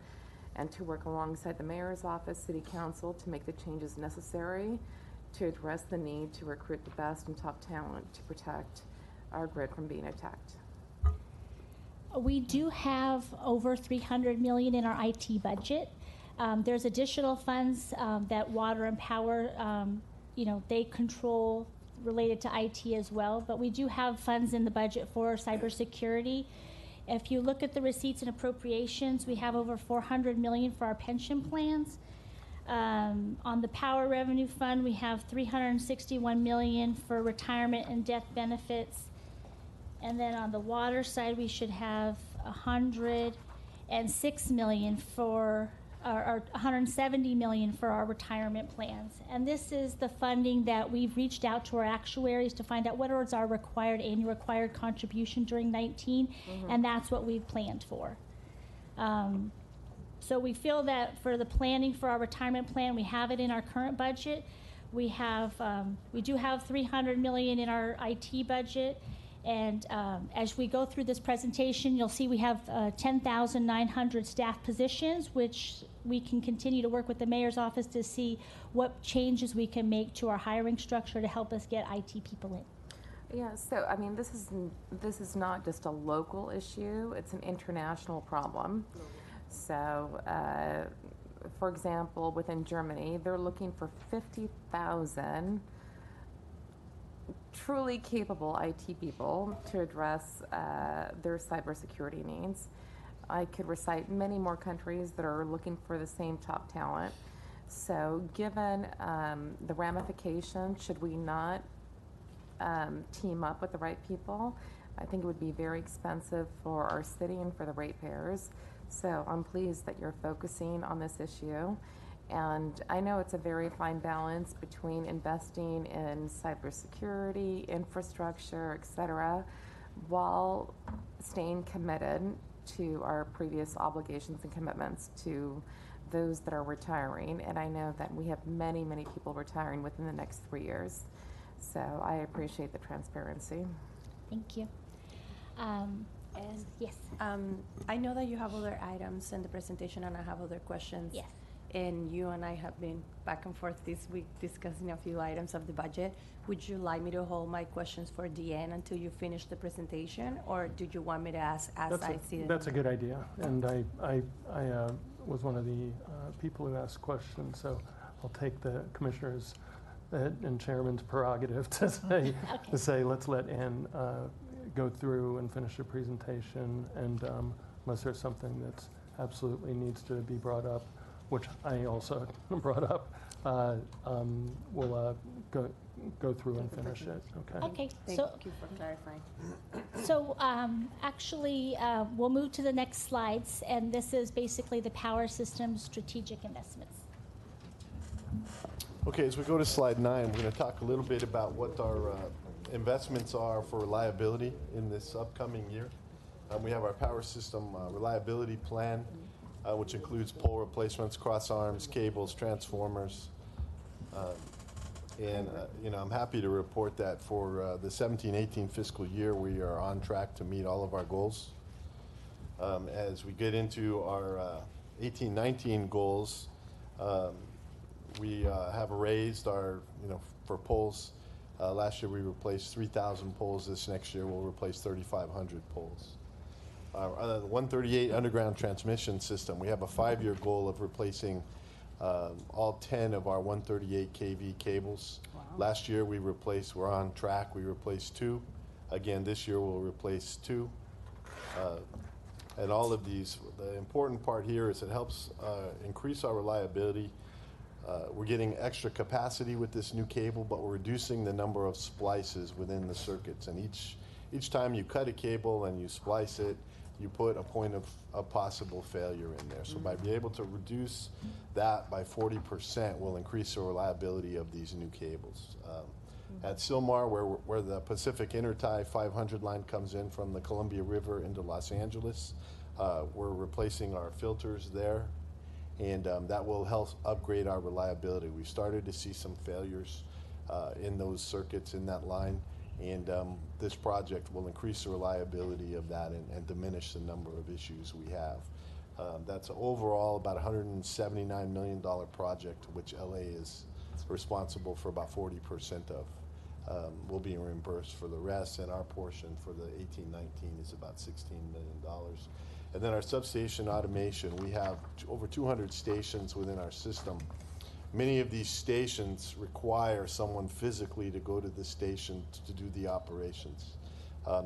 and to work alongside the mayor's office, city council, to make the changes necessary to address the need to recruit the best and top talent to protect our grid from being attacked. We do have over $300 million in our IT budget. There's additional funds that Water and Power, they control related to IT as well, but we do have funds in the budget for cybersecurity. If you look at the receipts and appropriations, we have over $400 million for our pension plans. On the Power Revenue Fund, we have $361 million for retirement and death benefits. And then on the water side, we should have $106 million for or $170 million for our retirement plans. And this is the funding that we've reached out to our actuaries to find out what is our annual required contribution during 19, and that's what we've planned for. So we feel that for the planning for our retirement plan, we have it in our current budget. We do have $300 million in our IT budget. And as we go through this presentation, you'll see we have 10,900 staff positions, which we can continue to work with the mayor's office to see what changes we can make to our hiring structure to help us get IT people in. Yeah, so I mean, this is not just a local issue, it's an international problem. So, for example, within Germany, they're looking for 50,000 truly capable IT people to address their cybersecurity needs. I could recite many more countries that are looking for the same top talent. So given the ramifications, should we not team up with the right people, I think it would be very expensive for our city and for the ratepayers. So I'm pleased that you're focusing on this issue. And I know it's a very fine balance between investing in cybersecurity, infrastructure, et cetera, while staying committed to our previous obligations and commitments to those that are retiring. And I know that we have many, many people retiring within the next 3 years. So I appreciate the transparency. Thank you. And yes. I know that you have other items in the presentation, and I have other questions. Yes. And you and I have been back and forth this week discussing a few items of the budget. Would you like me to hold my questions for the end until you finish the presentation, or did you want me to ask as I see them? That's a good idea, and I was one of the people who asked questions, so I'll take the commissioners and chairman's prerogative to say, Okay. Let's let Ann go through and finish her presentation, and unless there's something that absolutely needs to be brought up, which I also brought up, we'll go through and finish it. Okay. Okay. Thank you for clarifying. So actually, we'll move to the next slides, and this is basically the power system strategic investments. Okay, as we go to slide 9, we're going to talk a little bit about what our investments are for reliability in this upcoming year. We have our power system reliability plan, which includes pole replacements, cross arms, cables, transformers. I'm happy to report that for the 17-18 fiscal year, we are on track to meet all of our goals. As we get into our 18-19 goals, we have raised our, for poles. Last year we replaced 3,000 poles. This next year we'll replace 3,500 poles. 138 underground transmission system. We have a 5-year goal of replacing all 10 of our 138 kV cables. Wow. Last year we're on track, we replaced 2. Again, this year we'll replace 2. And all of these, the important part here is it helps increase our reliability. We're getting extra capacity with this new cable, but we're reducing the number of splices within the circuits. And each time you cut a cable and you splice it, you put a point of possible failure in there. So by being able to reduce that by 40% will increase the reliability of these new cables. At Sylmar, where the Pacific Intertie 500 line comes in from the Columbia River into Los Angeles, we're replacing our filters there, and that will help upgrade our reliability. We started to see some failures in those circuits in that line, and this project will increase the reliability of that and diminish the number of issues we have. That's overall about a $179 million project, which LA is responsible for about 40% of. We'll be reimbursed for the rest, and our portion for the 18-19 is about $16 million. And then our substation automation, we have over 200 stations within our system. Many of these stations require someone physically to go to the station to do the operations.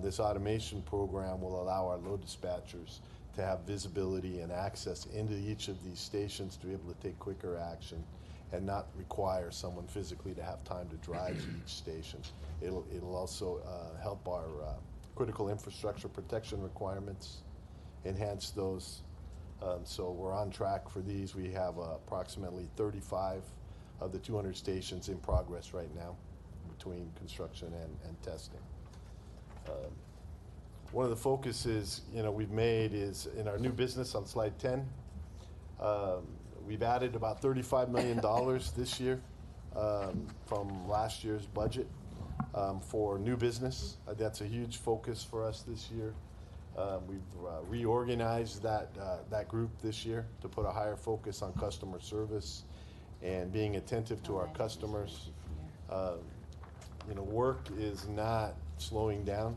This automation program will allow our load dispatchers to have visibility and access into each of these stations to be able to take quicker action and not require someone physically to have time to drive to each station. It'll also help our critical infrastructure protection requirements, enhance those. So we're on track for these. We have approximately 35 of the 200 stations in progress right now between construction and testing. One of the focuses we've made is in our new business on slide 10. We've added about $35 million this year from last year's budget for new business. That's a huge focus for us this year. We've reorganized that group this year to put a higher focus on customer service and being attentive to our customers. Work is not slowing down.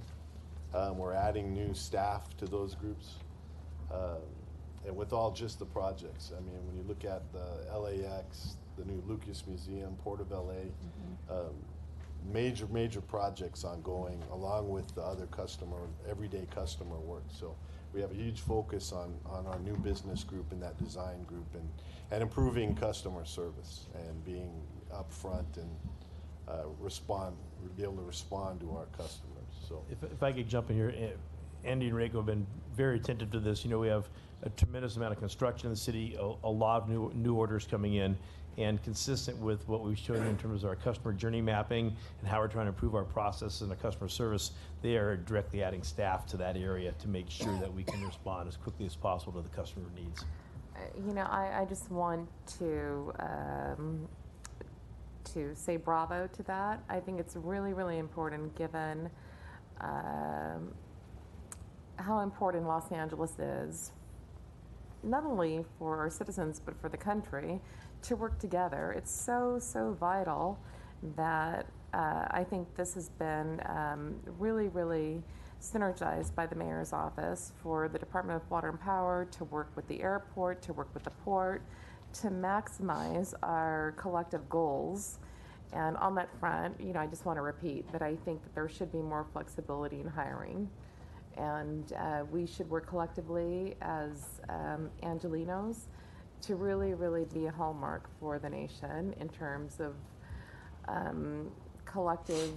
We're adding new staff to those groups. And with all just the projects, I mean, when you look at the LAX, the new Lucas Museum, Port of LA, major projects ongoing, along with the other everyday customer work. So we have a huge focus on our new business group and that design group, and improving customer service and being upfront and be able to respond to our customers. So If I could jump in here, Andy and Reiko have been very attentive to this. You know, we have a tremendous amount of construction in the city, a lot of new orders coming in, and consistent with what we've shown you in terms of our customer journey mapping and how we're trying to improve our process and the customer service, they are directly adding staff to that area to make sure that we can respond as quickly as possible to the customer needs. You know, I just want to say bravo to that. I think it's really important, given how important Los Angeles is, not only for our citizens but for the country, to work together. It's so vital that I think this has been really synergized by the mayor's office for the Department of Water and Power to work with the airport, to work with the port, to maximize our collective goals. And on that front, you know, I just want to repeat that I think that there should be more flexibility in hiring. And we should work collectively as Angelenos to really be a hallmark for the nation in terms of collective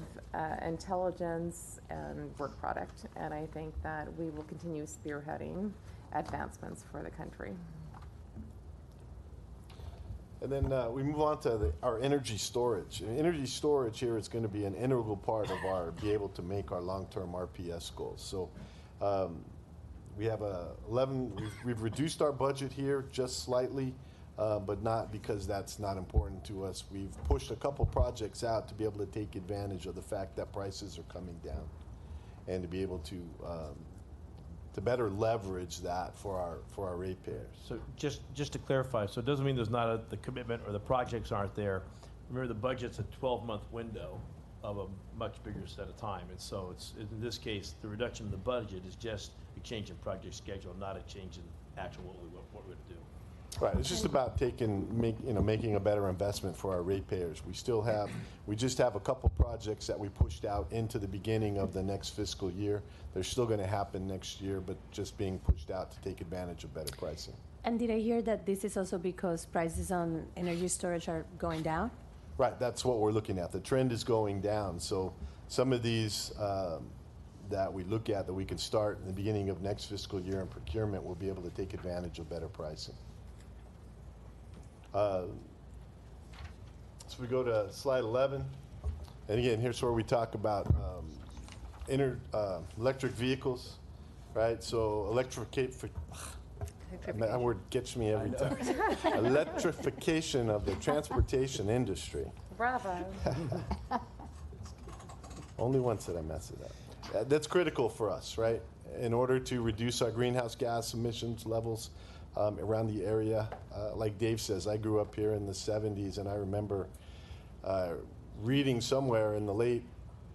intelligence and work product. And I think that we will continue spearheading advancements for the country. And then we move on to our energy storage. And energy storage here is going to be an integral part of be able to make our long-term RPS goals. So we have we've reduced our budget here just slightly, but not because that's not important to us. We've pushed a couple projects out to be able to take advantage of the fact that prices are coming down, and to be able to better leverage that for our ratepayers. So just to clarify, so it doesn't mean there's not the commitment or the projects aren't there. Remember, the budget's a 12-month window of a much bigger set of time, and so it's, in this case, the reduction in the budget is just a change in project schedule, not a change in actual what we're going to do. Right, it's just about making a better investment for our ratepayers. We just have a couple projects that we pushed out into the beginning of the next fiscal year. They're still going to happen next year, but just being pushed out to take advantage of better pricing. And did I hear that this is also because prices on energy storage are going down? Right, that's what we're looking at. The trend is going down. So some of these that we look at that we can start in the beginning of next fiscal year in procurement will be able to take advantage of better pricing. So we go to slide 11. And again, here's where we talk about electric vehicles, right? So that word gets me every time. Electrification of the transportation industry. Bravo. Only once did I mess it up. That's critical for us, right? In order to reduce our greenhouse gas emissions levels around the area. Like Dave says, I grew up here in the 70s, and I remember reading somewhere in the late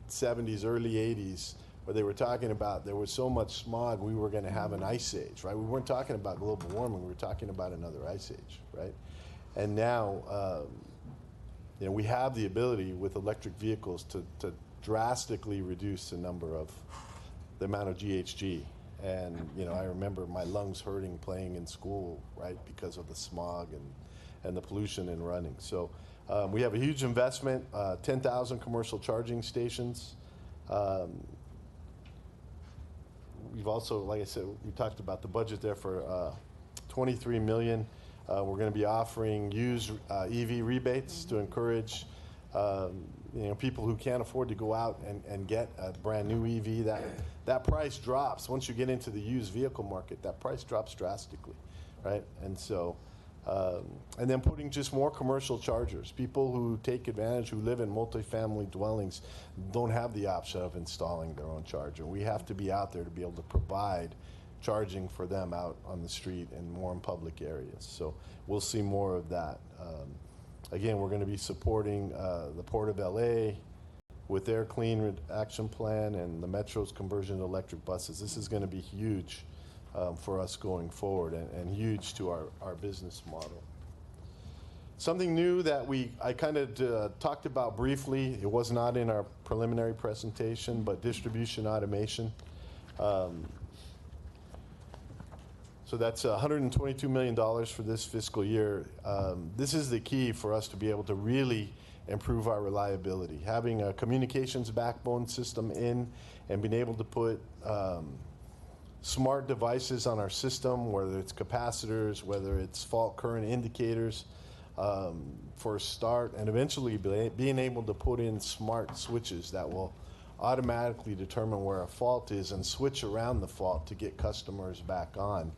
70s, early 80s, where they were talking about there was so much smog we were going to have an ice age, right? We weren't talking about global warming, we were talking about another ice age, right? And now, we have the ability with electric vehicles to drastically reduce the amount of GHG. And, I remember my lungs hurting playing in school, right, because of the smog and the pollution in running. So we have a huge investment, 10,000 commercial charging stations. We've also, like I said, we talked about the budget there for $23 million. We're going to be offering used EV rebates to encourage people who can't afford to go out and get a brand new EV. That price drops once you get into the used vehicle market. That price drops drastically, right? And so, and then putting just more commercial chargers. People who take advantage, who live in multifamily dwellings, don't have the option of installing their own charger. We have to be out there to be able to provide charging for them out on the street and more in public areas. So we'll see more of that. Again, we're going to be supporting the Port of LA, with their clean action plan and the Metro's conversion to electric buses. This is going to be huge for us going forward, and huge to our business model. Something new that I kind of talked about briefly, it was not in our preliminary presentation, but distribution automation. So that's $122 million for this fiscal year. This is the key for us to be able to really improve our reliability. Having a communications backbone system in and being able to put smart devices on our system, whether it's capacitors, whether it's fault current indicators, for a start, and eventually being able to put in smart switches that will automatically determine where a fault is and switch around the fault to get customers back on,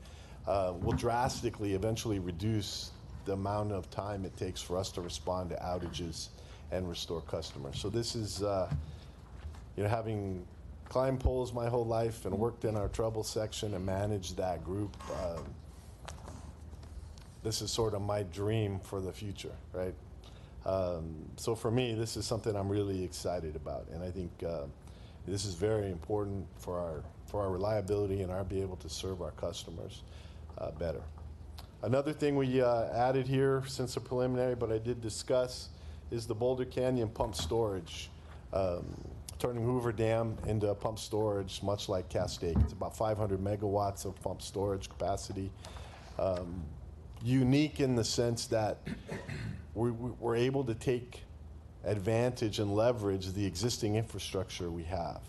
will drastically eventually reduce the amount of time it takes for us to respond to outages and restore customers. So this is, having climbed poles my whole life and worked in our trouble section and managed that group, this is sort of my dream for the future, right? So for me, this is something I'm really excited about, and I think this is very important for our reliability and our be able to serve our customers better. Another thing we added here since the preliminary, but I did discuss, is the Boulder Canyon pump storage. Turning Hoover Dam into pump storage, much like Castaic. It's about 500 megawatts of pump storage capacity. Unique in the sense that we're able to take advantage and leverage the existing infrastructure we have.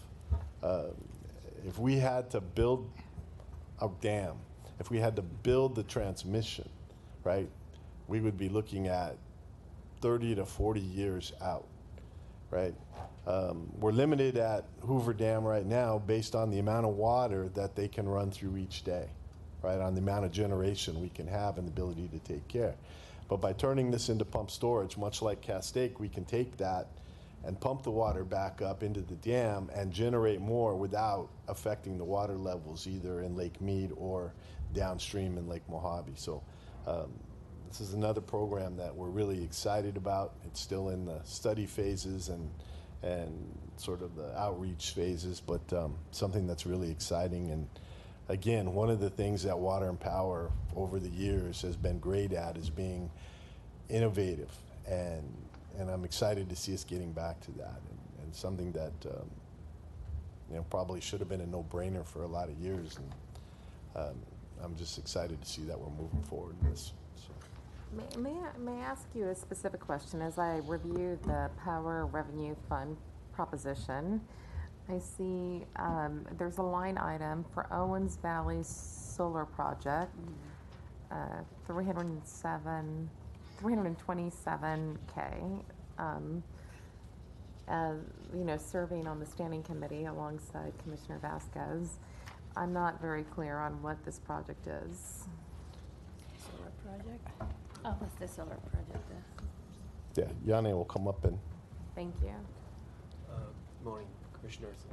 If we had to build a dam, if we had to build the transmission, right, we would be looking at 30 to 40 years out, right? We're limited at Hoover Dam right now based on the amount of water that they can run through each day, right, on the amount of generation we can have and the ability to take care. But by turning this into pump storage, much like Castaic, we can take that and pump the water back up into the dam and generate more without affecting the water levels either in Lake Mead or downstream in Lake Mojave. So this is another program that we're really excited about. It's still in the study phases and sort of the outreach phases, but something that's really exciting. And again, one of the things that Water and Power over the years has been great at is being innovative, and I'm excited to see us getting back to that, and something that probably should have been a no-brainer for a lot of years, and I'm just excited to see that we're moving forward in this. So. May I ask you a specific question? As I review the Power Revenue Fund proposition, I see there's a line item for Owens Valley Solar Project, 327K. Serving on the standing committee alongside Commissioner Vasquez, I'm not very clear on what this project is. Solar project? Oh, what's the solar project? Yeah, Yanni will come up and. Thank you. Good morning, Commissioners.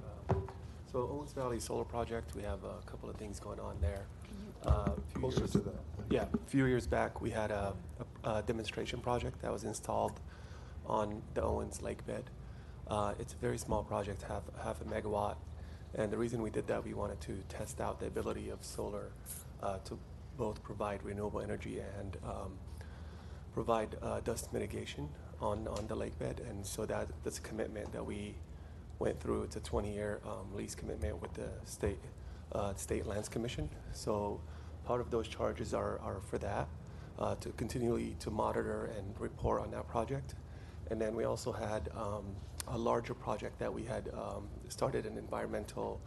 So Owens Valley Solar Project, we have a couple of things going on there. Closer to that. Yeah, a few years back, we had a demonstration project that was installed on the Owens Lake bed. It's a very small project, half a megawatt. And the reason we did that, we wanted to test out the ability of solar to both provide renewable energy and provide dust mitigation on the lake bed. And so that's a commitment that we went through. It's a 20-year lease commitment with the State Lands Commission. So part of those charges are for that, to continually to monitor and report on that project. And then we also had a larger project that we had started an environmental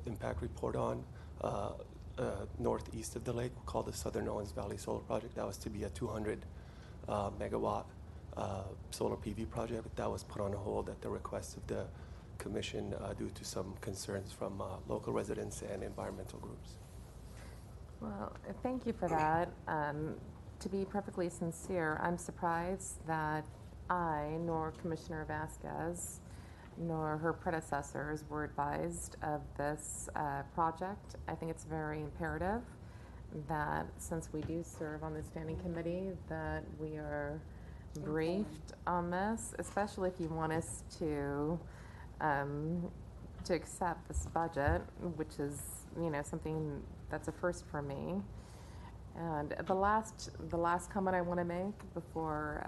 impact report on northeast of the lake called the Southern Owens Valley Solar Project. That was to be a 200 megawatt solar PV project, but that was put on hold at the request of the commission due to some concerns from local residents and environmental groups. Well, thank you for that. To be perfectly sincere, I'm surprised that I, nor Commissioner Vasquez, nor her predecessors were advised of this project. I think it's very imperative that since we do serve on the standing committee, that we are briefed on this, especially if you want us to accept this budget, which is, you know, something that's a first for me. And the last comment I want to make before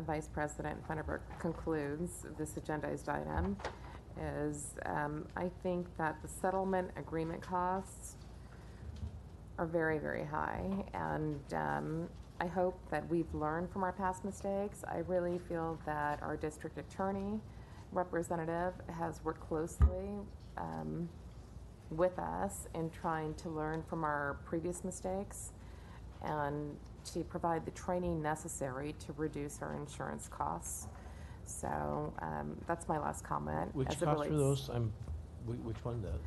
Vice President Funderburk concludes this agendized item is I think that the settlement agreement costs are very, very high, and I hope that we've learned from our past mistakes. I really feel that our district attorney representative has worked closely with us in trying to learn from our previous mistakes and to provide the training necessary to reduce our insurance costs. So that's my last comment. Which costs for those? Which one does?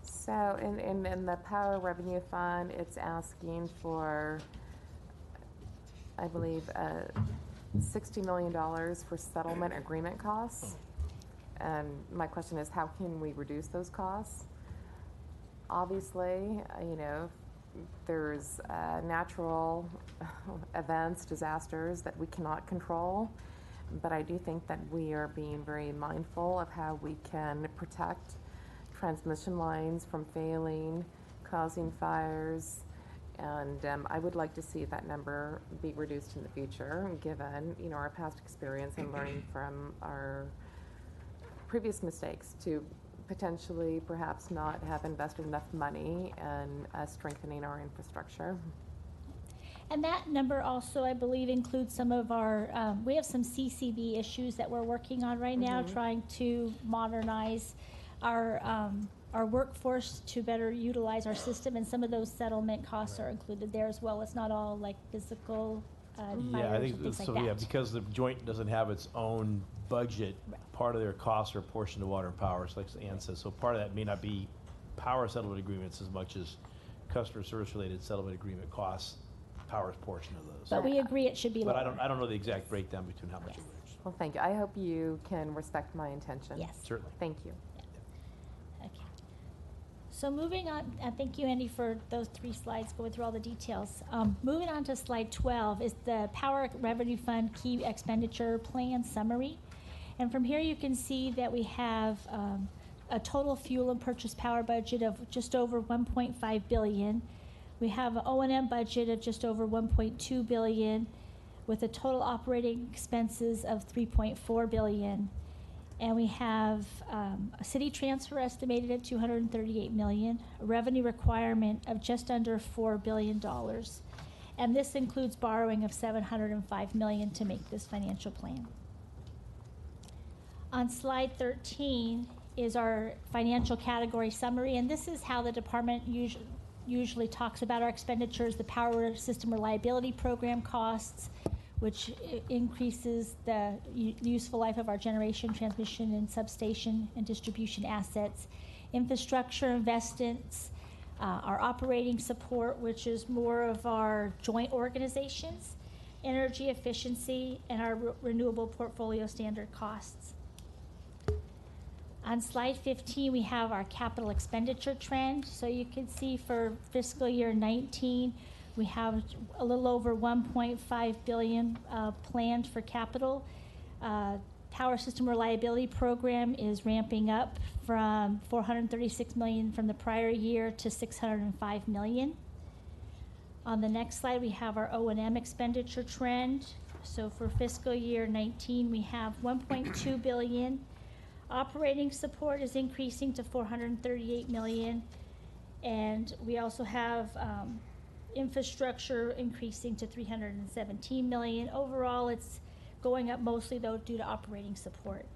So in the Power Revenue Fund, it's asking for, I believe, $60 million for settlement agreement costs. And my question is, how can we reduce those costs? Obviously, you know, there's natural events, disasters that we cannot control, but I do think that we are being very mindful of how we can protect transmission lines from failing, causing fires, and I would like to see that number be reduced in the future, given, you know, our past experience and learning from our previous mistakes to potentially perhaps not have invested enough money in strengthening our infrastructure. And that number also, I believe, includes some of our, we have some CCB issues that we're working on right now, trying to modernize our workforce to better utilize our system, and some of those settlement costs are included there as well. It's not all like physical Yeah, I fires think and things so. like Yeah, that. because the joint doesn't have its own budget. Part of their costs are a portion to water and power, so like Ann says. So part of that may not be power settlement agreements as much as customer service related settlement agreement costs. Power's portion of those. But we agree it should be lower. But I don't know the exact breakdown between how much it is. Well, thank you. I hope you can respect my intention. Yes. Certainly. Thank you. Okay. So moving on, thank you, Andy, for those 3 slides, going through all the details. Moving on to slide 12 is the Power Revenue Fund Key Expenditure Plan Summary. And from here you can see that we have a total fuel and purchase power budget of just over $1.5 billion. We have an O&M budget of just over $1.2 billion, with a total operating expenses of $3.4 billion. And we have a city transfer estimated at $238 million, a revenue requirement of just under $4 billion. And this includes borrowing of $705 million to make this financial plan. On slide 13 is our financial category summary, and this is how the department usually talks about our expenditures. The Power System Reliability Program costs, which increases the useful life of our generation, transmission, and substation and distribution assets. Infrastructure investments, our operating support, which is more of our joint organizations, energy efficiency, and our renewable portfolio standard costs. On slide 15, we have our capital expenditure trend. So you can see for fiscal year 19, we have a little over $1.5 billion planned for capital. Power System Reliability Program is ramping up from $436 million from the prior year to $605 million. On the next slide, we have our O&M expenditure trend. So for fiscal year 19, we have $1.2 billion. Operating support is increasing to $438 million. And we also have infrastructure increasing to $317 million. Overall, it's going up mostly, though, due to operating support.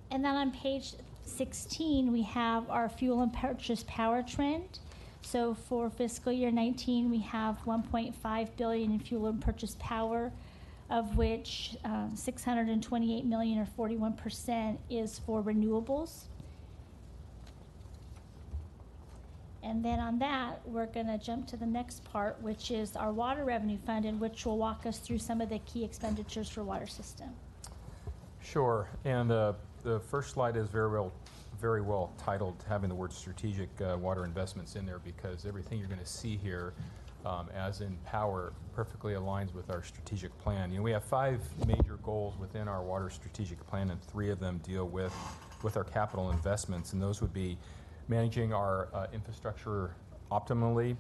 And then on page 16, we have our fuel and purchase power trend. So for fiscal year 19, we have $1.5 billion in fuel and purchase power, of which $628 million, or 41%, is for renewables. And then on that, we're going to jump to the next part, which is our water revenue fund, and which will walk us through some of the key expenditures for water system. Sure, and the first slide is very well titled, having the word strategic water investments in there, because everything you're going to see here as in power, perfectly aligns with our strategic plan. You know, we have 5 major goals within our water strategic plan, and 3 of them deal with our capital investments, and those would be managing our infrastructure optimally,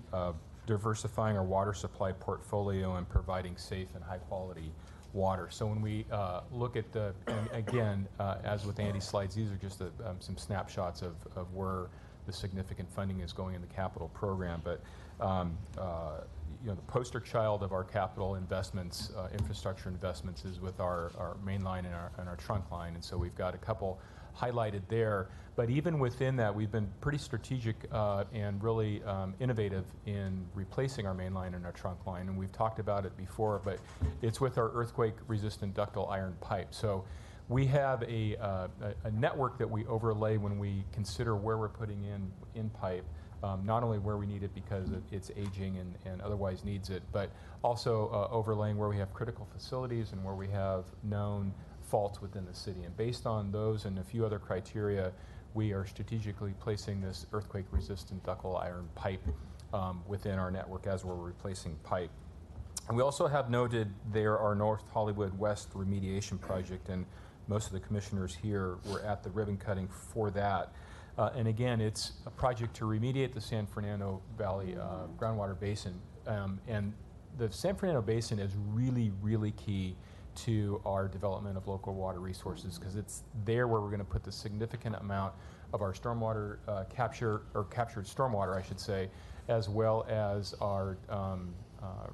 diversifying our water supply portfolio, and providing safe and high quality water. So when we look at the, and again, as with Andy's slides, these are just some snapshots of where the significant funding is going in the capital program. But you know, the poster child of our capital investments, infrastructure investments, is with our main line and our trunk line. And so we've got a couple highlighted there. But even within that, we've been pretty strategic and really innovative in replacing our main line and our trunk line. And we've talked about it before, but it's with our earthquake-resistant ductile iron pipe. So we have a network that we overlay when we consider where we're putting in pipe, not only where we need it because it's aging and otherwise needs it, but also overlaying where we have critical facilities and where we have known faults within the city. And based on those and a few other criteria, we are strategically placing this earthquake-resistant ductile iron pipe within our network as we're replacing pipe. And we also have noted there our North Hollywood West remediation project, and most of the commissioners here were at the ribbon cutting for that. And again, it's a project to remediate the San Fernando Valley groundwater basin. And the San Fernando Basin is really, really key to our development of local water resources, because it's there where we're going to put the significant amount of our stormwater captured stormwater, I should say, as well as our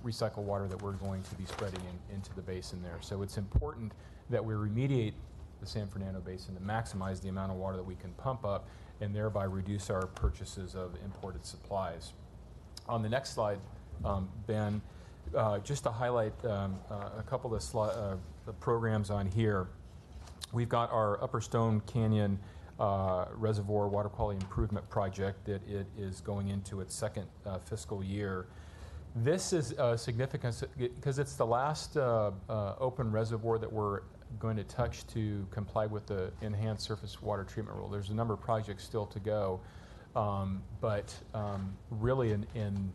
recycled water that we're going to be spreading into the basin there. So it's important that we remediate the San Fernando Basin to maximize the amount of water that we can pump up and thereby reduce our purchases of imported supplies. On the next slide, Ben, just to highlight a couple of the programs on here. We've got our Upper Stone Canyon Reservoir Water Quality Improvement Project that it is going into its 2nd fiscal year. This is significant because it's the last open reservoir that we're going to touch to comply with the Enhanced Surface Water Treatment Rule. There's a number of projects still to go, but really in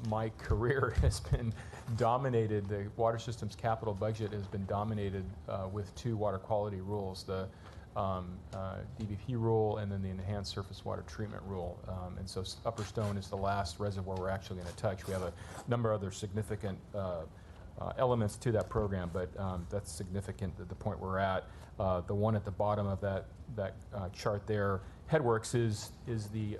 my career has been dominated, the water systems capital budget has been dominated with 2 water quality rules, the DBP rule and then the Enhanced Surface Water Treatment Rule. And so Upper Stone is the last reservoir we're actually going to touch. We have a number of other significant elements to that program, but that's significant at the point we're at. The one at the bottom of that chart there, Headworks, is the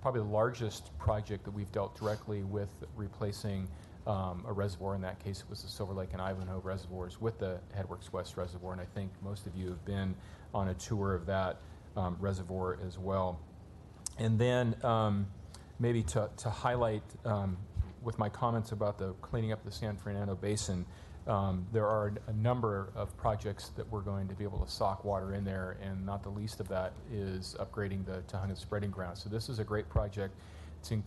probably the largest project that we've dealt directly with replacing a reservoir. In that case, it was the Silver Lake and Ivanhoe reservoirs with the Headworks West reservoir, and I think most of you have been on a tour of that reservoir as well. And then maybe to highlight with my comments about the cleaning up the San Fernando Basin, there are a number of projects that we're going to be able to sock water in there, and not the least of that is upgrading the Tohono spreading ground. So this is a great project. It's in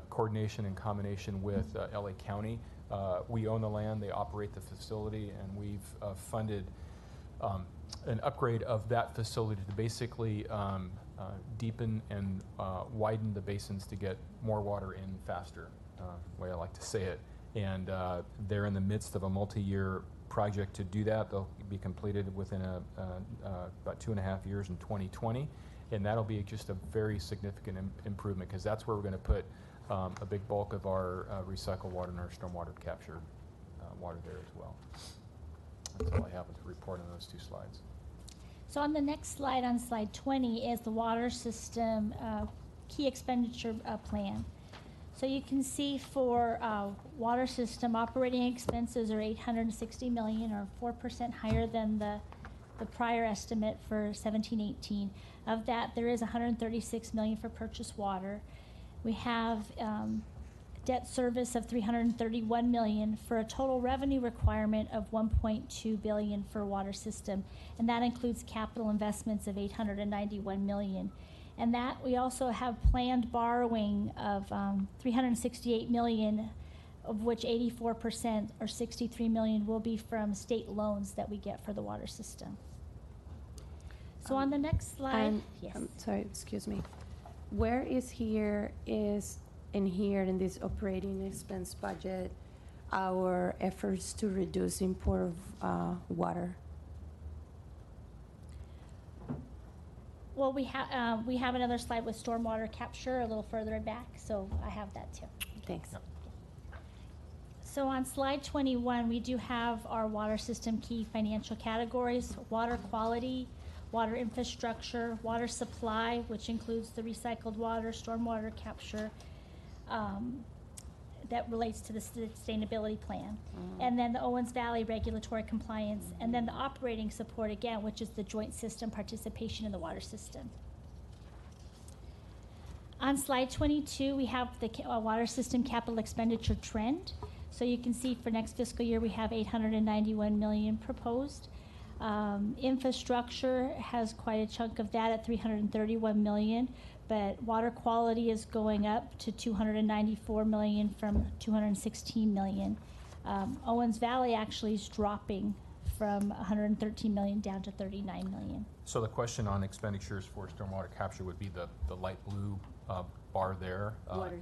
coordination and combination with LA County. We own the land, they operate the facility, and we've funded an upgrade of that facility to basically deepen and widen the basins to get more water in faster, the way I like to say it. And they're in the midst of a multi-year project to do that. They'll be completed within about 2.5 years in 2020. And that'll be just a very significant improvement, because that's where we're going to put a big bulk of our recycled water and our stormwater captured water there as well. That's all I have to report on those 2 slides. So on the next slide, on slide 20, is the water system key expenditure plan. So you can see for water system operating expenses are $860 million, or 4% higher than the prior estimate for 17-18. Of that, there is $136 million for purchased water. We have debt service of $331 million for a total revenue requirement of $1.2 billion for water system, and that includes capital investments of $891 million. And that we also have planned borrowing of $368 million, of which 84%, or $63 million, will be from state loans that we get for the water system. So on the next slide, yes. Sorry, excuse me. Where is here is in here in this operating expense budget our efforts to reduce import of water? Well, we have another slide with stormwater capture a little further back, so I have that too. Thanks. Yep. So on slide 21, we do have our water system key financial categories: water quality, water infrastructure, water supply, which includes the recycled water, stormwater capture, that relates to the sustainability plan. And then the Owens Valley regulatory compliance, and then the operating support again, which is the joint system participation in the water system. On slide 22, we have the water system capital expenditure trend. So you can see for next fiscal year, we have 891 million proposed. Infrastructure has quite a chunk of that at 331 million, but water quality is going up to 294 million from 216 million. Owens Valley actually is dropping from 113 million down to 39 million. So the question on expenditures for stormwater capture would be the light blue bar there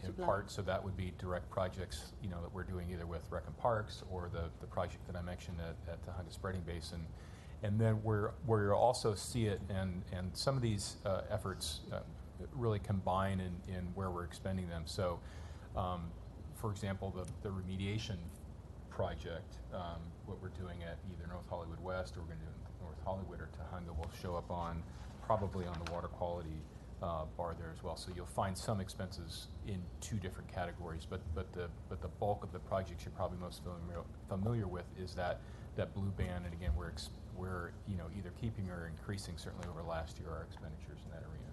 in part. So that would be direct projects, that we're doing either with Rec and Parks or the project that I mentioned at the Hunga Spreading Basin. And then where you'll also see it, and some of these efforts really combine in where we're expending them. So, for example, the remediation project, what we're doing at either North Hollywood West or we're going to do in North Hollywood or Tahunga will show up probably on the water quality bar there as well. So you'll find some expenses in two different categories, but the bulk of the projects you're probably most familiar with is that blue band. And again, we're either keeping or increasing, certainly over last year, our expenditures in that arena.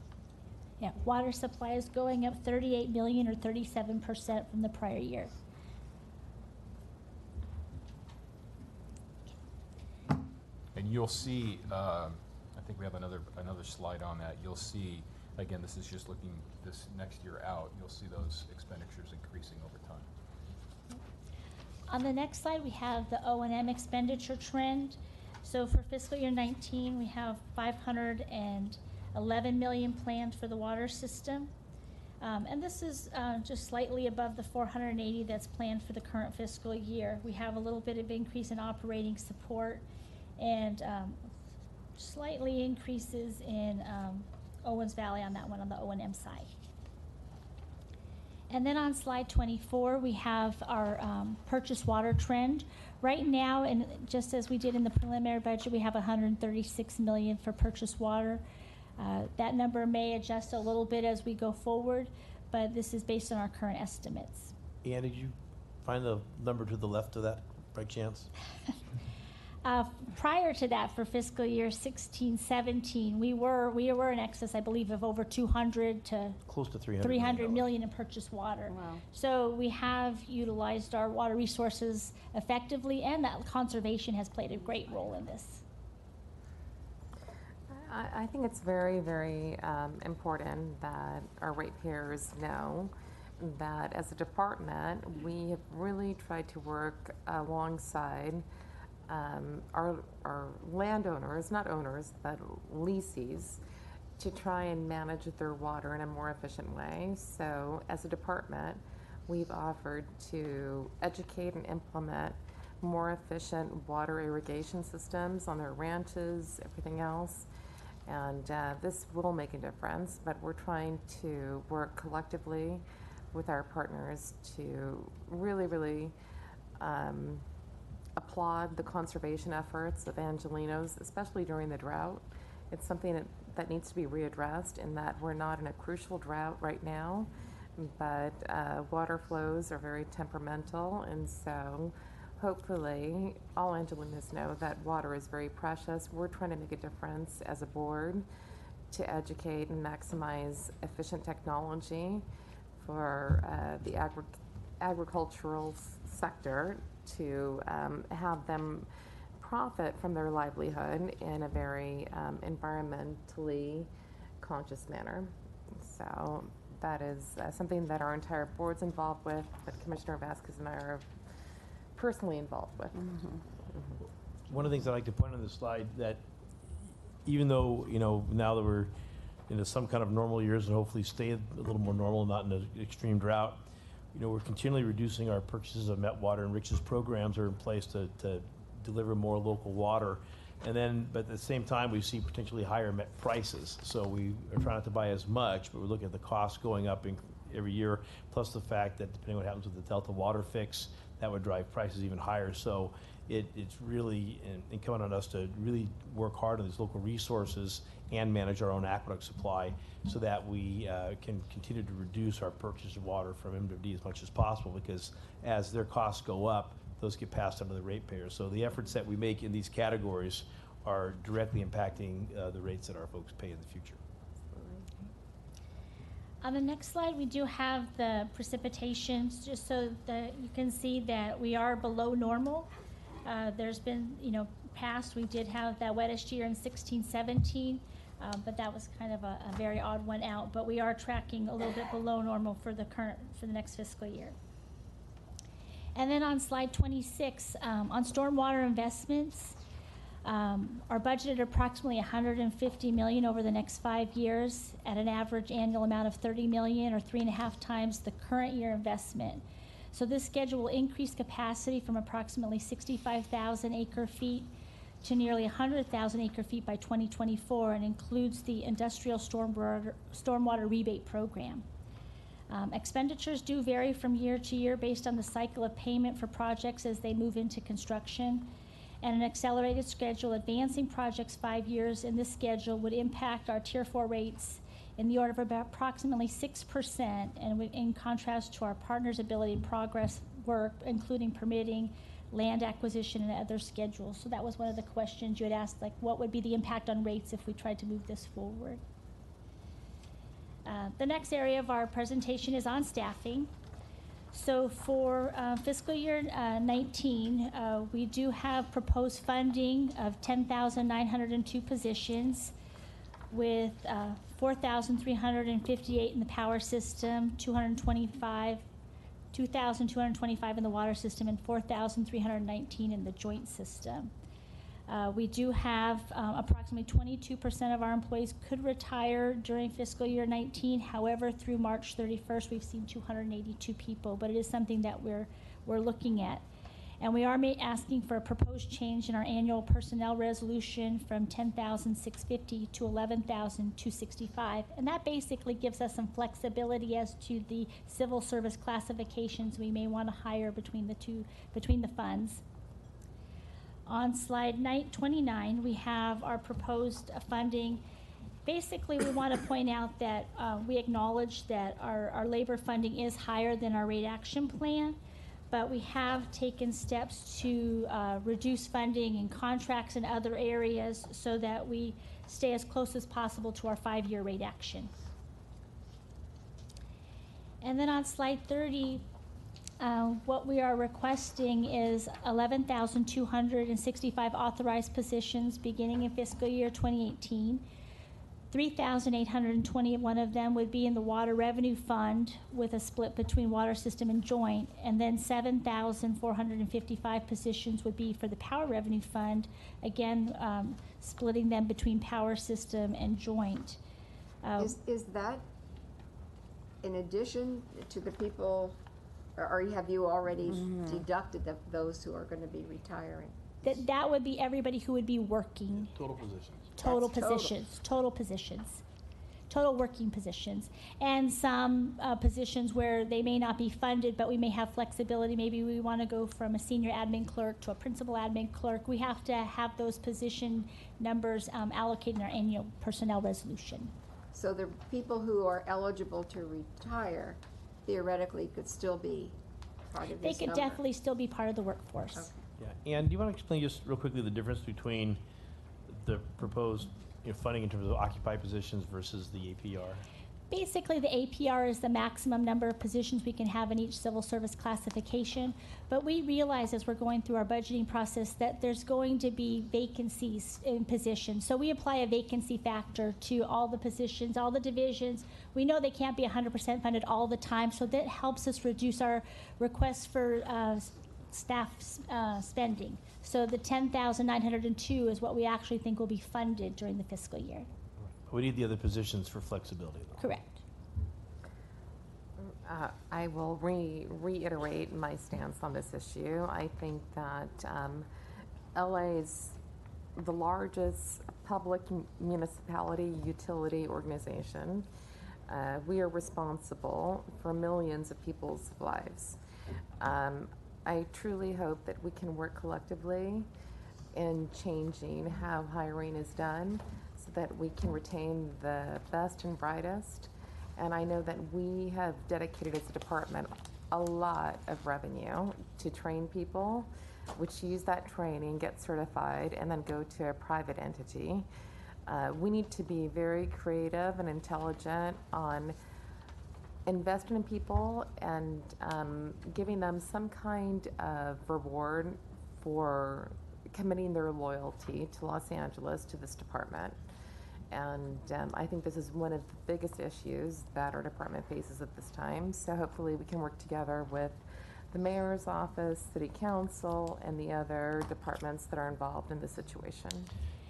Yeah, water supply is going up 38 million or 37% from the prior year. And you'll see, I think we have another slide on that. You'll see, again, this is just looking this next year out, you'll see those expenditures increasing over time. On the next slide, we have the O&M expenditure trend. So for fiscal year 19, we have 511 million planned for the water system. And this is just slightly above the 480 that's planned for the current fiscal year. We have a little bit of increase in operating support and slightly increases in Owens Valley on that one on the O&M side. And then on slide 24, we have our purchase water trend. Right now, and just as we did in the preliminary budget, we have 136 million for purchase water. That number may adjust a little bit as we go forward, but this is based on our current estimates. Ann, did you find the number to the left of that by chance? Prior to that, for fiscal year 16-17, we were in excess, I believe, of over 200 to close to 300 million in purchased water. Wow. So we have utilized our water resources effectively, and that conservation has played a great role in this. I think it's very, very important that our ratepayers know that as a department, we have really tried to work alongside our landowners, not owners, but leasees, to try and manage their water in a more efficient way. So as a department, we've offered to educate and implement more efficient water irrigation systems on their ranches, everything else. And this will make a difference, but we're trying to work collectively with our partners to really, really applaud the conservation efforts of Angelenos, especially during the drought. It's something that needs to be readdressed in that we're not in a crucial drought right now, but water flows are very temperamental, and so hopefully all Angelenos know that water is very precious. We're trying to make a difference as a board to educate and maximize efficient technology for the agricultural sector to have them profit from their livelihood in a very environmentally conscious manner. So that is something that our entire board's involved with, that Commissioner Vasquez and I are personally involved with. Mm-hmm. Mm-hmm. One of the things I'd like to point on this slide, that even though, now that we're into some kind of normal years and hopefully stay a little more normal, not in an extreme drought, we're continually reducing our purchases of met water, and Rich's programs are in place to deliver more local water. But at the same time, we see potentially higher met prices. So we are trying not to buy as much, but we're looking at the costs going up every year, plus the fact that depending on what happens with the Delta water fix, that would drive prices even higher. So it's really incumbent on us to really work hard on these local resources and manage our own aqueduct supply so that we can continue to reduce our purchase of water from MWD as much as possible, because as their costs go up, those get passed on to the ratepayers. So the efforts that we make in these categories are directly impacting the rates that our folks pay in the future. On the next slide, we do have the precipitations, just so that you can see that we are below normal. There's been, past, we did have that wettest year in 16-17, but that was kind of a very odd one out. But we are tracking a little bit below normal for the next fiscal year. And then on slide 26, on stormwater investments, are budgeted approximately $150 million over the next 5 years at an average annual amount of $30 million, or 3.5 times the current year investment. So this schedule will increase capacity from approximately 65,000 acre-feet to nearly 100,000 acre-feet by 2024, and includes the industrial stormwater rebate program. Expenditures do vary from year to year based on the cycle of payment for projects as they move into construction. And an accelerated schedule advancing projects 5 years in this schedule would impact our Tier 4 rates in the order of about approximately 6%, and in contrast to our partners' ability to progress work, including permitting, land acquisition, and other schedules. So that was one of the questions you had asked, like what would be the impact on rates if we tried to move this forward. The next area of our presentation is on staffing. So for fiscal year 19, we do have proposed funding of 10,902 positions, with 4,358 in the power system, 2,225 in the water system, and 4,319 in the joint system. We do have approximately 22% of our employees could retire during fiscal year 19. However, through March 31st, we've seen 282 people, but it is something that we're looking at. And we are asking for a proposed change in our annual personnel resolution from 10,650 to 11,265. And that basically gives us some flexibility as to the civil service classifications we may want to hire between the funds. On slide 29, we have our proposed funding. Basically, we want to point out that we acknowledge that our labor funding is higher than our rate action plan, but we have taken steps to reduce funding in contracts and other areas so that we stay as close as possible to our 5-year rate action. And then on slide 30, what we are requesting is 11,265 authorized positions beginning in fiscal year 2018. 3,821 of them would be in the water revenue fund, with a split between water system and joint, and then 7,455 positions would be for the power revenue fund, again splitting them between power system and joint. Is that in addition to the people, or have you already deducted those who are going to be retiring? That would be everybody who would be working. Total positions. Total positions. Total positions. Total working positions. And some positions where they may not be funded, but we may have flexibility. Maybe we want to go from a senior admin clerk to a principal admin clerk. We have to have those position numbers allocated in our annual personnel resolution. So the people who are eligible to retire theoretically could still be part of this They could number. definitely still be part of the workforce. Okay. Yeah, and do you want to explain just real quickly the difference between the proposed funding in terms of occupied positions versus the APR? Basically, the APR is the maximum number of positions we can have in each civil service classification, but we realize as we're going through our budgeting process that there's going to be vacancies in positions. So we apply a vacancy factor to all the positions, all the divisions. We know they can't be 100% funded all the time, so that helps us reduce our requests for staff spending. So the 10,902 is what we actually think will be funded during the fiscal year. We need the other positions for flexibility, though. Correct. I will reiterate my stance on this issue. I think that LA is the largest public municipality utility organization. We are responsible for millions of people's lives. I truly hope that we can work collectively in changing how hiring is done so that we can retain the best and brightest. And I know that we have dedicated as a department a lot of revenue to train people, which use that training, get certified, and then go to a private entity. We need to be very creative and intelligent on investing in people and giving them some kind of reward for committing their loyalty to Los Angeles, to this department. And I think this is one of the biggest issues that our department faces at this time. So hopefully we can work together with the mayor's office, city council, and the other departments that are involved in this situation.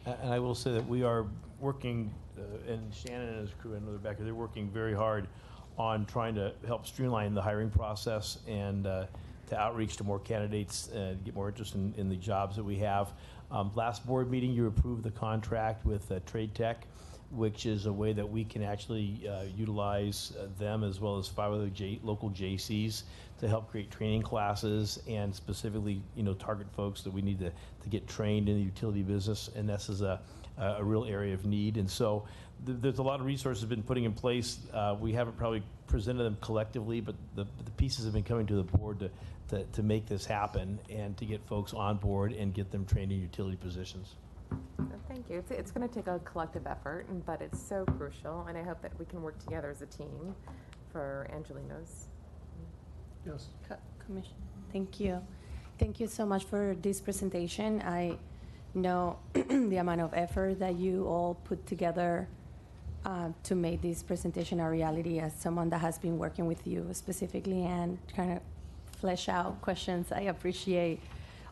And I will say that we are working, and Shannon and his crew and Rebecca, they're working very hard on trying to help streamline the hiring process and to outreach to more candidates and get more interest in the jobs that we have. Last board meeting, you approved the contract with Trade Tech, which is a way that we can actually utilize them as well as 5 other local JCs to help create training classes and specifically, target folks that we need to get trained in the utility business. And this is a real area of need. And so there's a lot of resources been putting in place. We haven't probably presented them collectively, but the pieces have been coming to the board to make this happen and to get folks on board and get them trained in utility positions. Thank you. It's going to take a collective effort, but it's so crucial, and I hope that we can work together as a team for Angelino's. Yes. Commissioner, thank you. Thank you so much for this presentation. I know the amount of effort that you all put together to make this presentation a reality. As someone that has been working with you specifically and kind of flesh out questions, I appreciate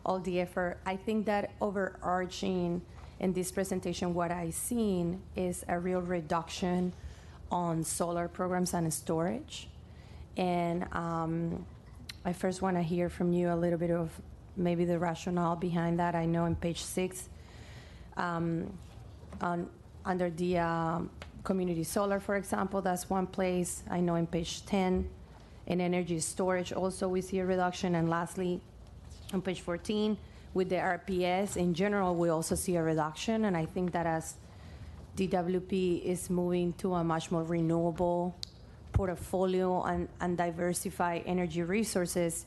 all the effort. I think that overarching in this presentation, what I've seen is a real reduction on solar programs and storage. And I first want to hear from you a little bit of maybe the rationale behind that. I know in page 6, under the community solar, for example, that's one place. I know in page 10, in energy storage also we see a reduction. And lastly, on page 14, with the RPS, in general, we also see a reduction. And I think that as DWP is moving to a much more renewable portfolio and diversify energy resources,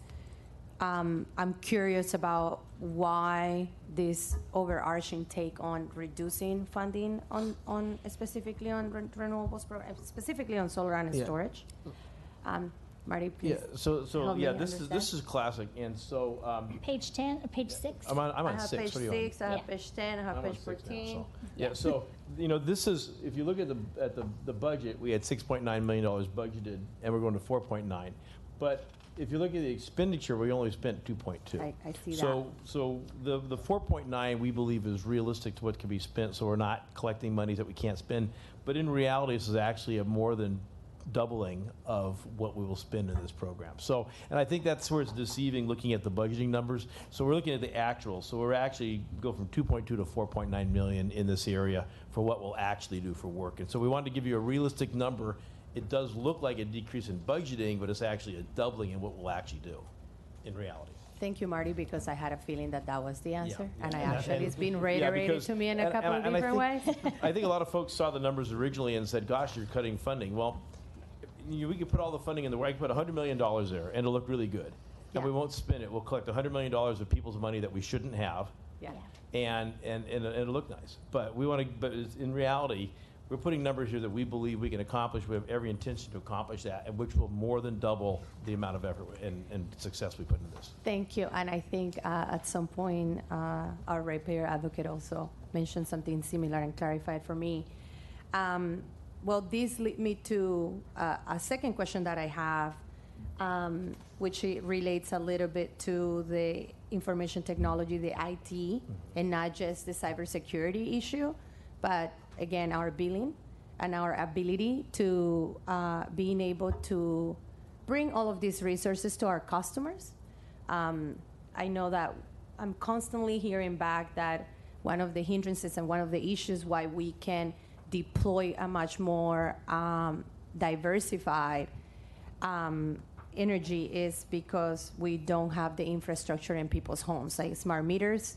I'm curious about why this overarching take on reducing funding on specifically on renewables, specifically on solar and storage. Marty, please. Yeah. So yeah, this is classic, and so page 10, page 6. I'm on 6. Page What are you 6. I have page 10. I have page 14. Yeah. So this is, if you look at the budget, we had $6.9 million budgeted, and we're going to 4.9. But if you look at the expenditure, we only spent 2.2. I see that. So the 4.9 we believe is realistic to what can be spent. So we're not collecting monies that we can't spend. But in reality, this is actually a more than doubling of what we will spend in this program. So, and I think that's where it's deceiving looking at the budgeting numbers. So we're looking at the actual. So we're actually go from 2.2 to 4.9 million in this area for what we'll actually do for work. And so we wanted to give you a realistic number. It does look like a decrease in budgeting, but it's actually a doubling in what we'll actually do in reality. Thank you, Marty, because I had a feeling that that was the answer. Yeah. And I actually, it's been reiterated to me in a couple of different ways. I think a lot of folks saw the numbers originally and said, gosh, you're cutting funding. Well, we could put all the funding in the, I could put $100 million there and it'll look really good. And we won't spend it. We'll collect $100 million of people's money that we shouldn't have. Yeah. And it'll look nice. But we want to, but in reality, we're putting numbers here that we believe we can accomplish. We have every intention to accomplish that, and which will more than double the amount of effort and success we put into this. Thank you. And I think at some point, our ratepayer advocate also mentioned something similar and clarified for me. Well, this leads me to a second question that I have, which relates a little bit to the information technology, the IT, and not just the cybersecurity issue, but again, our billing and our ability to being able to bring all of these resources to our customers. I know that I'm constantly hearing back that one of the hindrances and one of the issues why we can deploy a much more diversified energy is because we don't have the infrastructure in people's homes, like smart meters,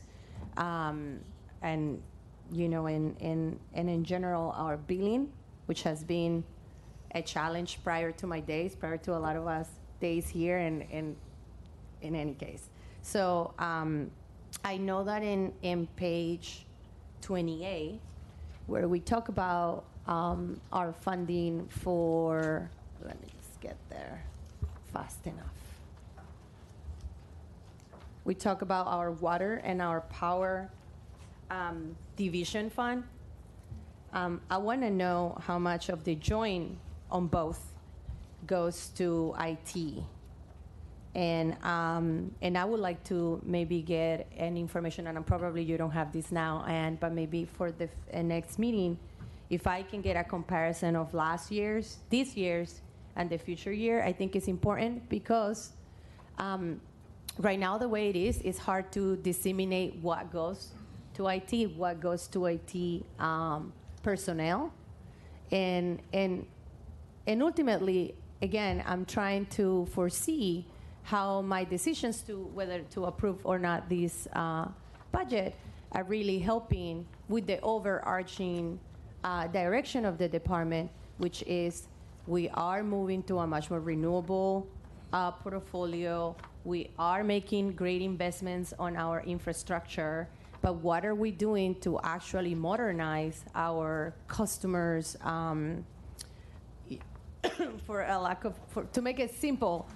and you know, in general, our billing, which has been a challenge prior to my days, prior to a lot of us days here, and in any case. So I know that in page 28, where we talk about our funding for, let me just get there fast enough. We talk about our water and our power division fund. I want to know how much of the joint on both goes to IT. And I would like to maybe get any information, and probably you don't have this now, but maybe for the next meeting, if I can get a comparison of last year's, this year's, and the future year, I think it's important because right now the way it is, it's hard to disseminate what goes to IT, what goes to IT personnel, and ultimately, again, I'm trying to foresee how my decisions to whether to approve or not this budget are really helping with the overarching direction of the department, which is we are moving to a much more renewable portfolio. We are making great investments on our infrastructure, but what are we doing to actually modernize our customers? To make it simple,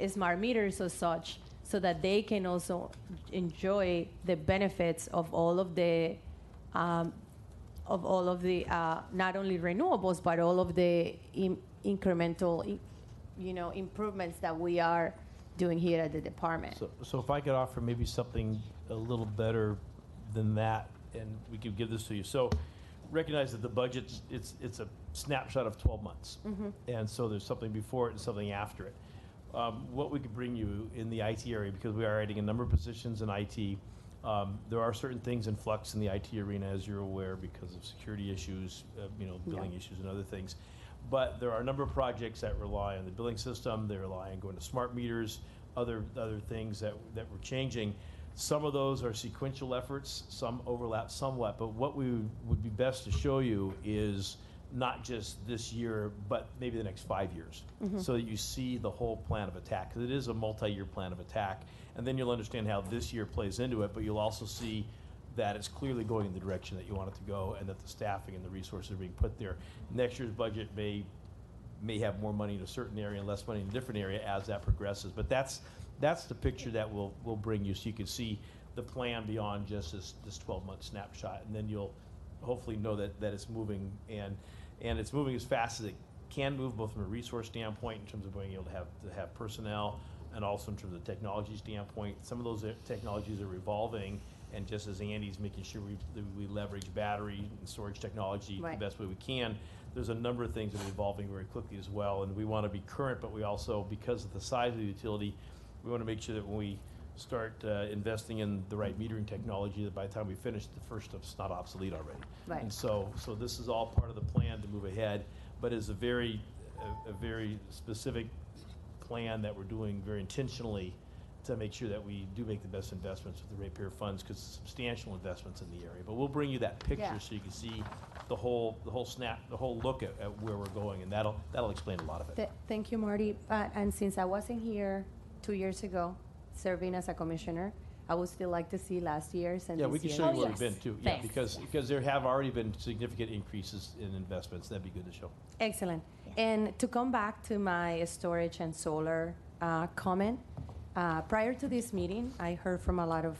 smart meters or such, so that they can also enjoy the benefits of all of the not only renewables, but all of the incremental, improvements that we are doing here at the department. So if I could offer maybe something a little better than that, and we could give this to you. So recognize that the budget, it's a snapshot of 12 months. Mm-hmm. And so there's something before it and something after it. What we could bring you in the IT area, because we are adding a number of positions in IT, there are certain things in flux in the IT arena, as you're aware, because of security issues, billing issues and other things. But there are a number of projects that rely on the billing system. They rely on going to smart meters, other things that we're changing. Some of those are sequential efforts. Some overlap somewhat. But what we would be best to show you is not just this year, but maybe the next 5 years, so that you see the whole plan of attack. Because it is a multi-year plan of attack. And then you'll understand how this year plays into it, but you'll also see that it's clearly going in the direction that you want it to go, and that the staffing and the resources are being put there. Next year's budget may have more money in a certain area and less money in a different area as that progresses. But that's the picture that we'll bring you, so you can see the plan beyond just this 12-month snapshot. And then you'll hopefully know that it's moving, and it's moving as fast as it can move, both from a resource standpoint in terms of being able to have personnel, and also in terms of the technology standpoint. Some of those technologies are evolving, and just as Andy's making sure we leverage battery and storage technology the best way we can, there's a number of things that are evolving very quickly as well. And we want to be current, but we also, because of the size of the utility, we want to make sure that when we start investing in the right metering technology, that by the time we finish, the first stuff's not obsolete already. Right. And so this is all part of the plan to move ahead, but is a very specific plan that we're doing very intentionally to make sure that we do make the best investments with the ratepayer funds, because substantial investments in the area. But we'll bring you that picture so you can see the whole look at where we're going, and that'll explain a lot of it. Thank you, Marty. And since I wasn't here 2 years ago, serving as a commissioner, I would still like to see last year's and yeah, this we can year's. show you where we've been too. Thanks. Yeah, because there have already been significant increases in investments. That'd be good to show. Excellent. And to come back to my storage and solar comment, prior to this meeting, I heard from a lot of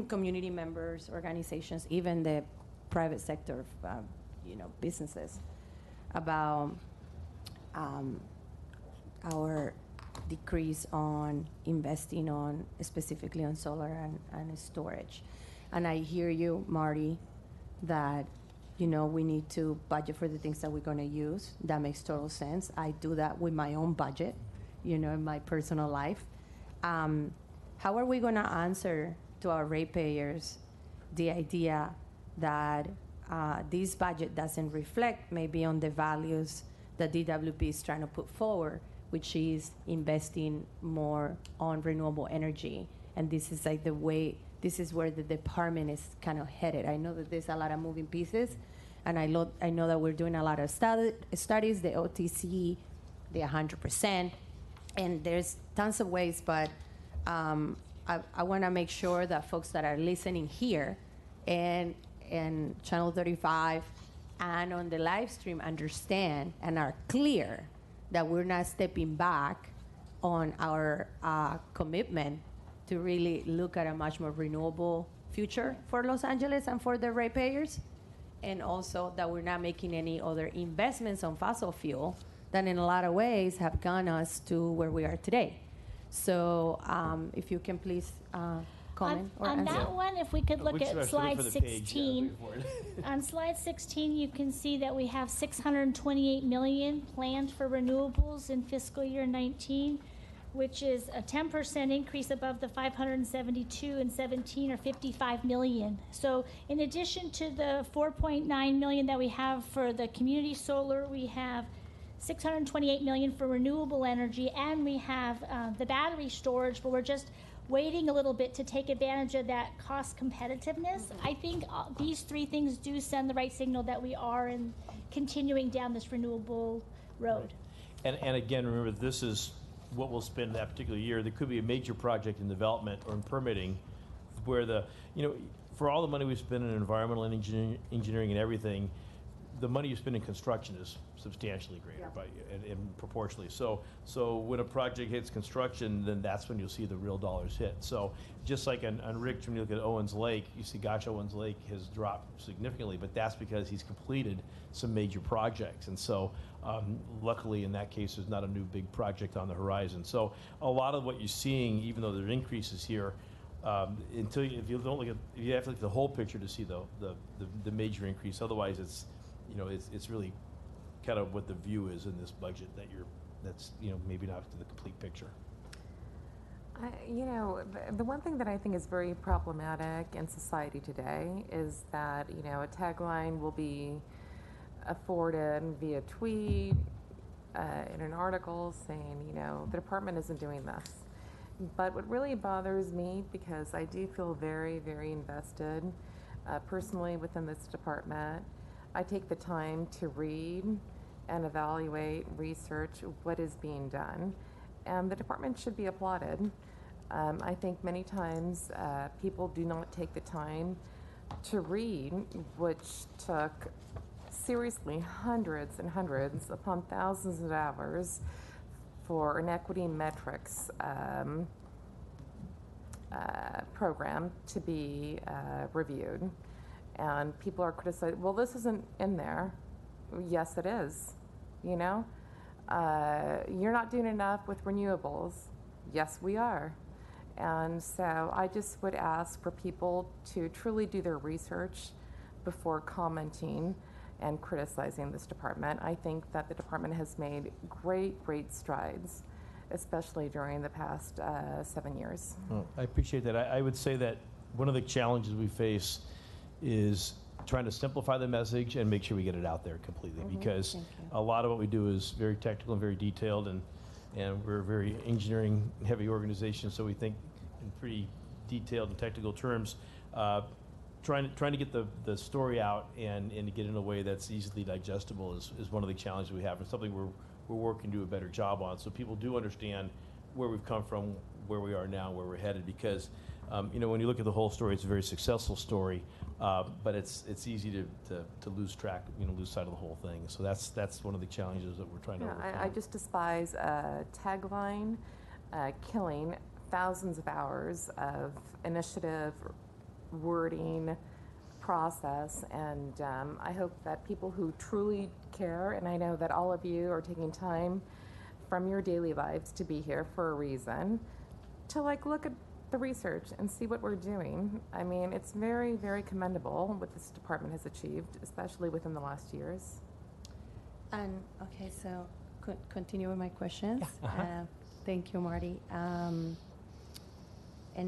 community members, organizations, even the private sector, businesses, about our decrease on investing on specifically on solar and storage. And I hear you, Marty, that we need to budget for the things that we're going to use. That makes total sense. I do that with my own budget, in my personal life. How are we going to answer to our ratepayers the idea that this budget doesn't reflect maybe on the values that DWP is trying to put forward, which is investing more on renewable energy? And this is like this is where the department is kind of headed. I know that there's a lot of moving pieces, and I know that we're doing a lot of studies, the OTC, the 100%, and there's tons of ways, but I want to make sure that folks that are listening here and Channel 35 and on the live stream understand and are clear that we're not stepping back on our commitment to really look at a much more renewable future for Los Angeles and for the ratepayers, and also that we're not making any other investments on fossil fuel that in a lot of ways have gotten us to where we are today. So if you can please comment or on answer. that one, if we could look at slide 16. On slide 16, you can see that we have $628 million planned for renewables in fiscal year 19, which is a 10% increase above the 572 in 17, or 55 million. So in addition to the 4.9 million that we have for the community solar, we have 628 million for renewable energy, and we have the battery storage, but we're just waiting a little bit to take advantage of that cost competitiveness. I think these three things do send the right signal that we are continuing down this renewable road. And again, remember, this is what we'll spend that particular year. There could be a major project in development or in permitting where for all the money we spend in environmental engineering and everything, the money you spend in construction is substantially greater and proportionally. So when a project hits construction, then that's when you'll see the real dollars hit. So just like on Rick, when you look at Owens Lake, you see gosh, Owens Lake has dropped significantly, but that's because he's completed some major projects. And so luckily in that case, there's not a new big project on the horizon. So a lot of what you're seeing, even though there are increases here, if you have to look at the whole picture to see the major increase. Otherwise, it's really kind of what the view is in this budget that's maybe not the complete picture. The one thing that I think is very problematic in society today is that, a tagline will be afforded via tweet, in an article saying, the department isn't doing this. But what really bothers me, because I do feel very, very invested personally within this department, I take the time to read and evaluate, research what is being done, and the department should be applauded. I think many times people do not take the time to read, which took seriously hundreds and hundreds upon thousands of hours for an equity metrics program to be reviewed. And people are criticizing, well, this isn't in there. Yes, it is. You're not doing enough with renewables. Yes, we are. And so I just would ask for people to truly do their research before commenting and criticizing this department. I think that the department has made great, great strides, especially during the past 7 years. Well, I appreciate that. I would say that one of the challenges we face is trying to simplify the message and make sure we get it out there completely, because a lot of what we do is very technical and very detailed, and we're a very engineering heavy organization, so we think in pretty detailed and technical terms. Trying to get the story out and to get in a way that's easily digestible is one of the challenges we have, and something we're working to do a better job on, so people do understand where we've come from, where we are now, where we're headed. Because when you look at the whole story, it's a very successful story, but it's easy to lose track, lose sight of the whole thing. So that's one of the challenges that we're trying to overcome. I just despise a tagline killing thousands of hours of initiative, wording, process, and I hope that people who truly care, and I know that all of you are taking time from your daily lives to be here for a reason, to look at the research and see what we're doing. I mean, it's very, very commendable what this department has achieved, especially within the last years. And, okay, so continue with my questions. Thank you, Marty. And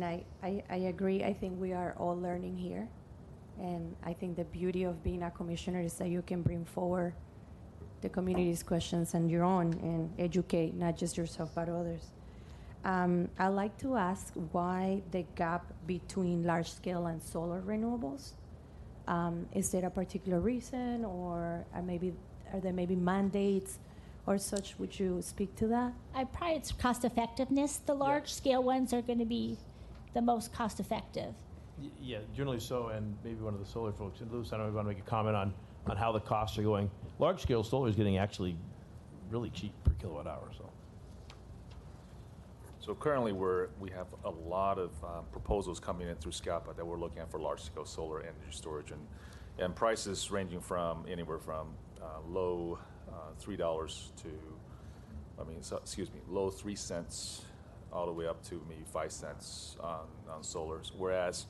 I agree. I think we are all learning here. And I think the beauty of being a commissioner is that you can bring forward the community's questions and your own and educate not just yourself but others. I'd like to ask why the gap between large scale and solar renewables. Is there a particular reason, or are there maybe mandates or such? Would you speak to that? Probably it's cost effectiveness. The large scale ones are going to be the most cost effective. Yeah, generally so, and maybe one of the solar folks, and Luce, I don't know if you want to make a comment on how the costs are going. Large-scale solar is getting actually really cheap per kilowatt hour, so. So currently we have a lot of proposals coming in through SCAPA that we're looking at for large-scale solar energy storage, and prices ranging from anywhere from low $3 to, low 3 cents all the way up to maybe 5 cents on solars. Whereas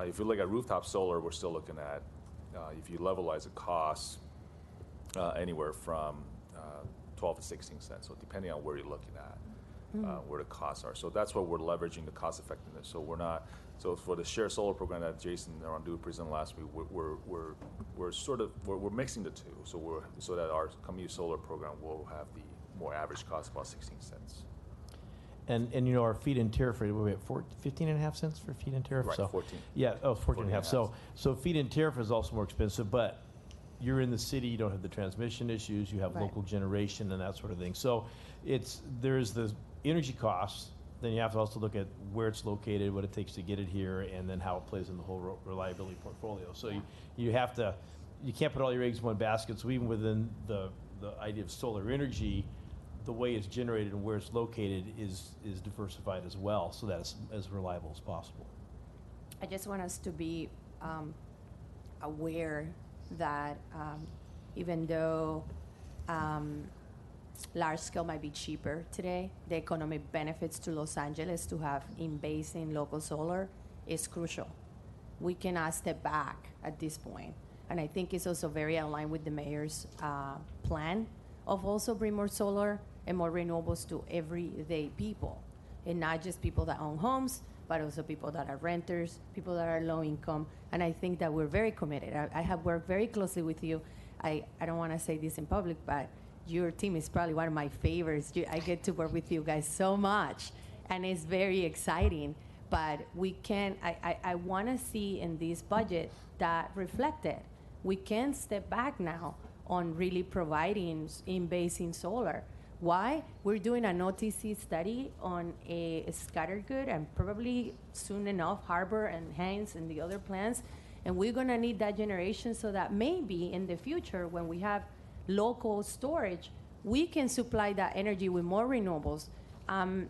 if you look at rooftop solar, we're still looking at, if you levelize the cost, anywhere from 12 to 16 cents. So depending on where you're looking at, where the costs are. So that's what we're leveraging, the cost effectiveness. So we're not, so for the shared solar program that Jason Arandu presented last week, we're mixing the two. So that our community solar program will have the more average cost, about 16 cents. And you know, our feed-in tariff rate, we're at 15.5 cents for feed-in tariff? Right, So, 14. Yeah, 14.5. So feed-in tariff is also more expensive, but you're in the city, you don't have the transmission issues, you have local generation and that sort of thing. So there's the energy costs, then you have to also look at where it's located, what it takes to get it here, and then how it plays in the whole reliability portfolio. So you can't put all your eggs in one basket. So even within the idea of solar energy, the way it's generated and where it's located is diversified as well, so that it's as reliable as possible. I just want us to be aware that even though large scale might be cheaper today, the economic benefits to Los Angeles to have in-basin local solar is crucial. We cannot step back at this point. And I think it's also very aligned with the mayor's plan of also bring more solar and more renewables to everyday people, and not just people that own homes, but also people that are renters, people that are low income. And I think that we're very committed. I have worked very closely with you. I don't want to say this in public, but your team is probably one of my favorites. I get to work with you guys so much, and it's very exciting. But I want to see in this budget that reflected. We can step back now on really providing in-basin solar. Why? We're doing an OTC study on a Scattergood and probably soon enough Harbor and Haynes and the other plants. And we're going to need that generation so that maybe in the future when we have local storage, we can supply that energy with more renewables. And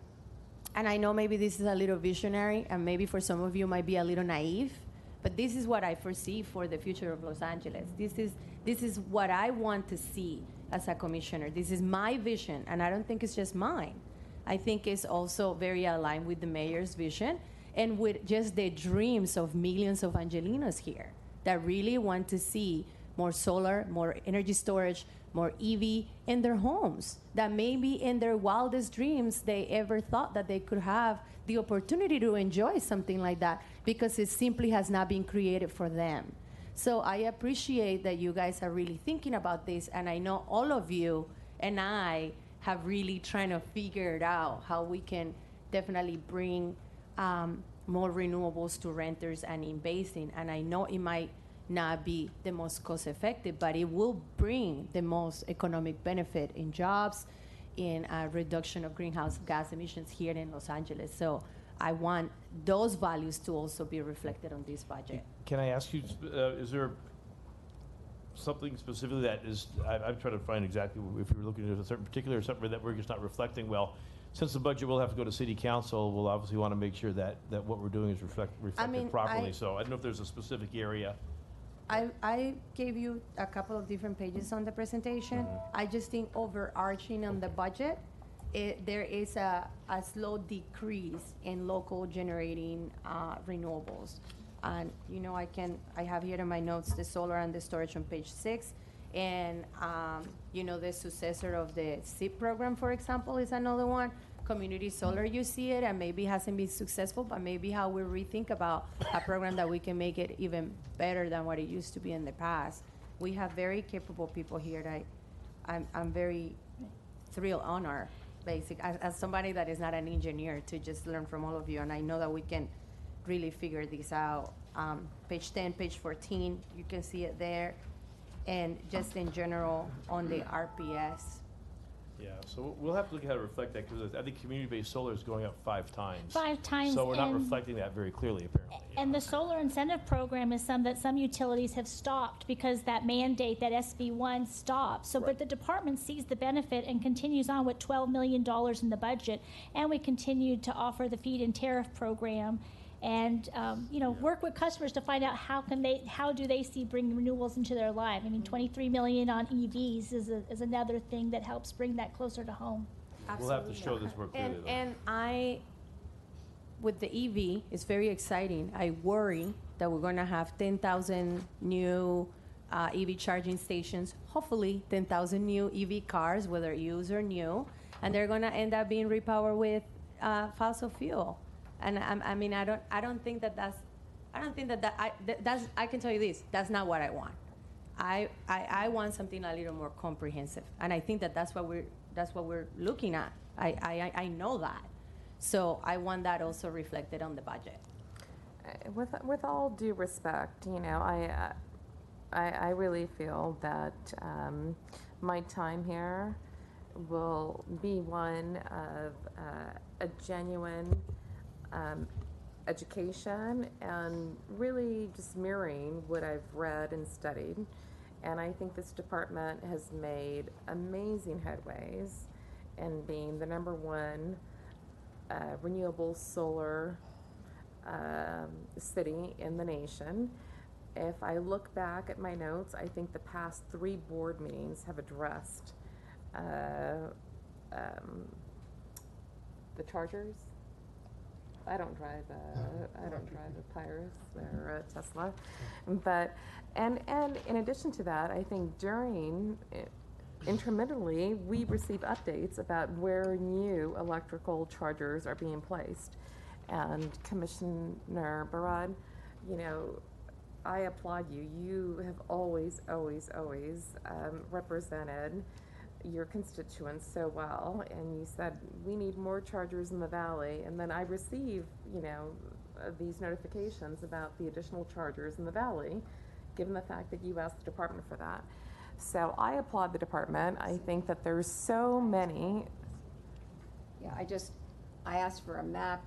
I know maybe this is a little visionary and maybe for some of you might be a little naive, but this is what I foresee for the future of Los Angeles. This is what I want to see as a commissioner. This is my vision, and I don't think it's just mine. I think it's also very aligned with the mayor's vision and with just the dreams of millions of Angelinos here that really want to see more solar, more energy storage, more EV in their homes, that maybe in their wildest dreams they ever thought that they could have the opportunity to enjoy something like that because it simply has not been created for them. So I appreciate that you guys are really thinking about this, and I know all of you and I have really trying to figure it out how we can definitely bring more renewables to renters and in basin. And I know it might not be the most cost effective, but it will bring the most economic benefit in jobs, in reduction of greenhouse gas emissions here in Los Angeles. So I want those values to also be reflected on this budget. Can I ask you, is there something specifically that is, I'm trying to find exactly if we were looking at a certain particular or something that we're just not reflecting well. Since the budget will have to go to city council, we'll obviously want to make sure that what we're doing is reflected properly. So I don't know if there's a specific area. I gave you a couple of different pages on the presentation. I just think overarching on the budget there is a slow decrease in local generating renewables. And, you know, I have here in my notes the solar and the storage on page 6. And, you know, the successor of the SIP program, for example, is another one. Community solar, you see it, and maybe hasn't been successful, but maybe how we rethink about a program that we can make it even better than what it used to be in the past. We have very capable people here that I'm very thrilled, honored, as somebody that is not an engineer, to just learn from all of you. And I know that we can really figure this out. Page 10, page 14, you can see it there. And just in general on the RPS. Yeah, so we'll have to look at how to reflect that, because I think community-based solar is going up 5 times. 5 times. So we're not reflecting that very clearly, apparently. And the solar incentive program is that some utilities have stopped because that mandate, that SB1 stopped. So, but the department sees the benefit and continues on with $12 million in the budget. And we continue to offer the feed-in tariff program, and you know, work with customers to find out how do they see bringing renewals into their life. I mean, 23 million on EVs is another thing that helps bring that closer to home. We'll have to show this more clearly. And with the EV, it's very exciting. I worry that we're going to have 10,000 new EV charging stations, hopefully 10,000 new EV cars, whether used or new, and they're going to end up being repowered with fossil fuel. And I mean, I don't think that's I can tell you this, that's not what I want. I want something a little more comprehensive, and I think that's what we're looking at. I know that, so I want that also reflected on the budget. With all due respect, you know, I really feel that my time here will be one of a genuine education and really just mirroring what I've read and studied. And I think this department has made amazing headways in being the #1 renewable solar city in the nation. If I look back at my notes, I think the past 3 board meetings have addressed the chargers. I don't drive a Pyrus or a Tesla, but and in addition to that, I think intermittently we receive updates about where new electrical chargers are being placed. And Commissioner Barad, you know, I applaud you. You have always represented your constituents so well, and you said we need more chargers in the valley, and then I receive, you know, these notifications about the additional chargers in the valley, given the fact that you asked the department for that. So I applaud the department. I think that there's so many. Yeah, I asked for a map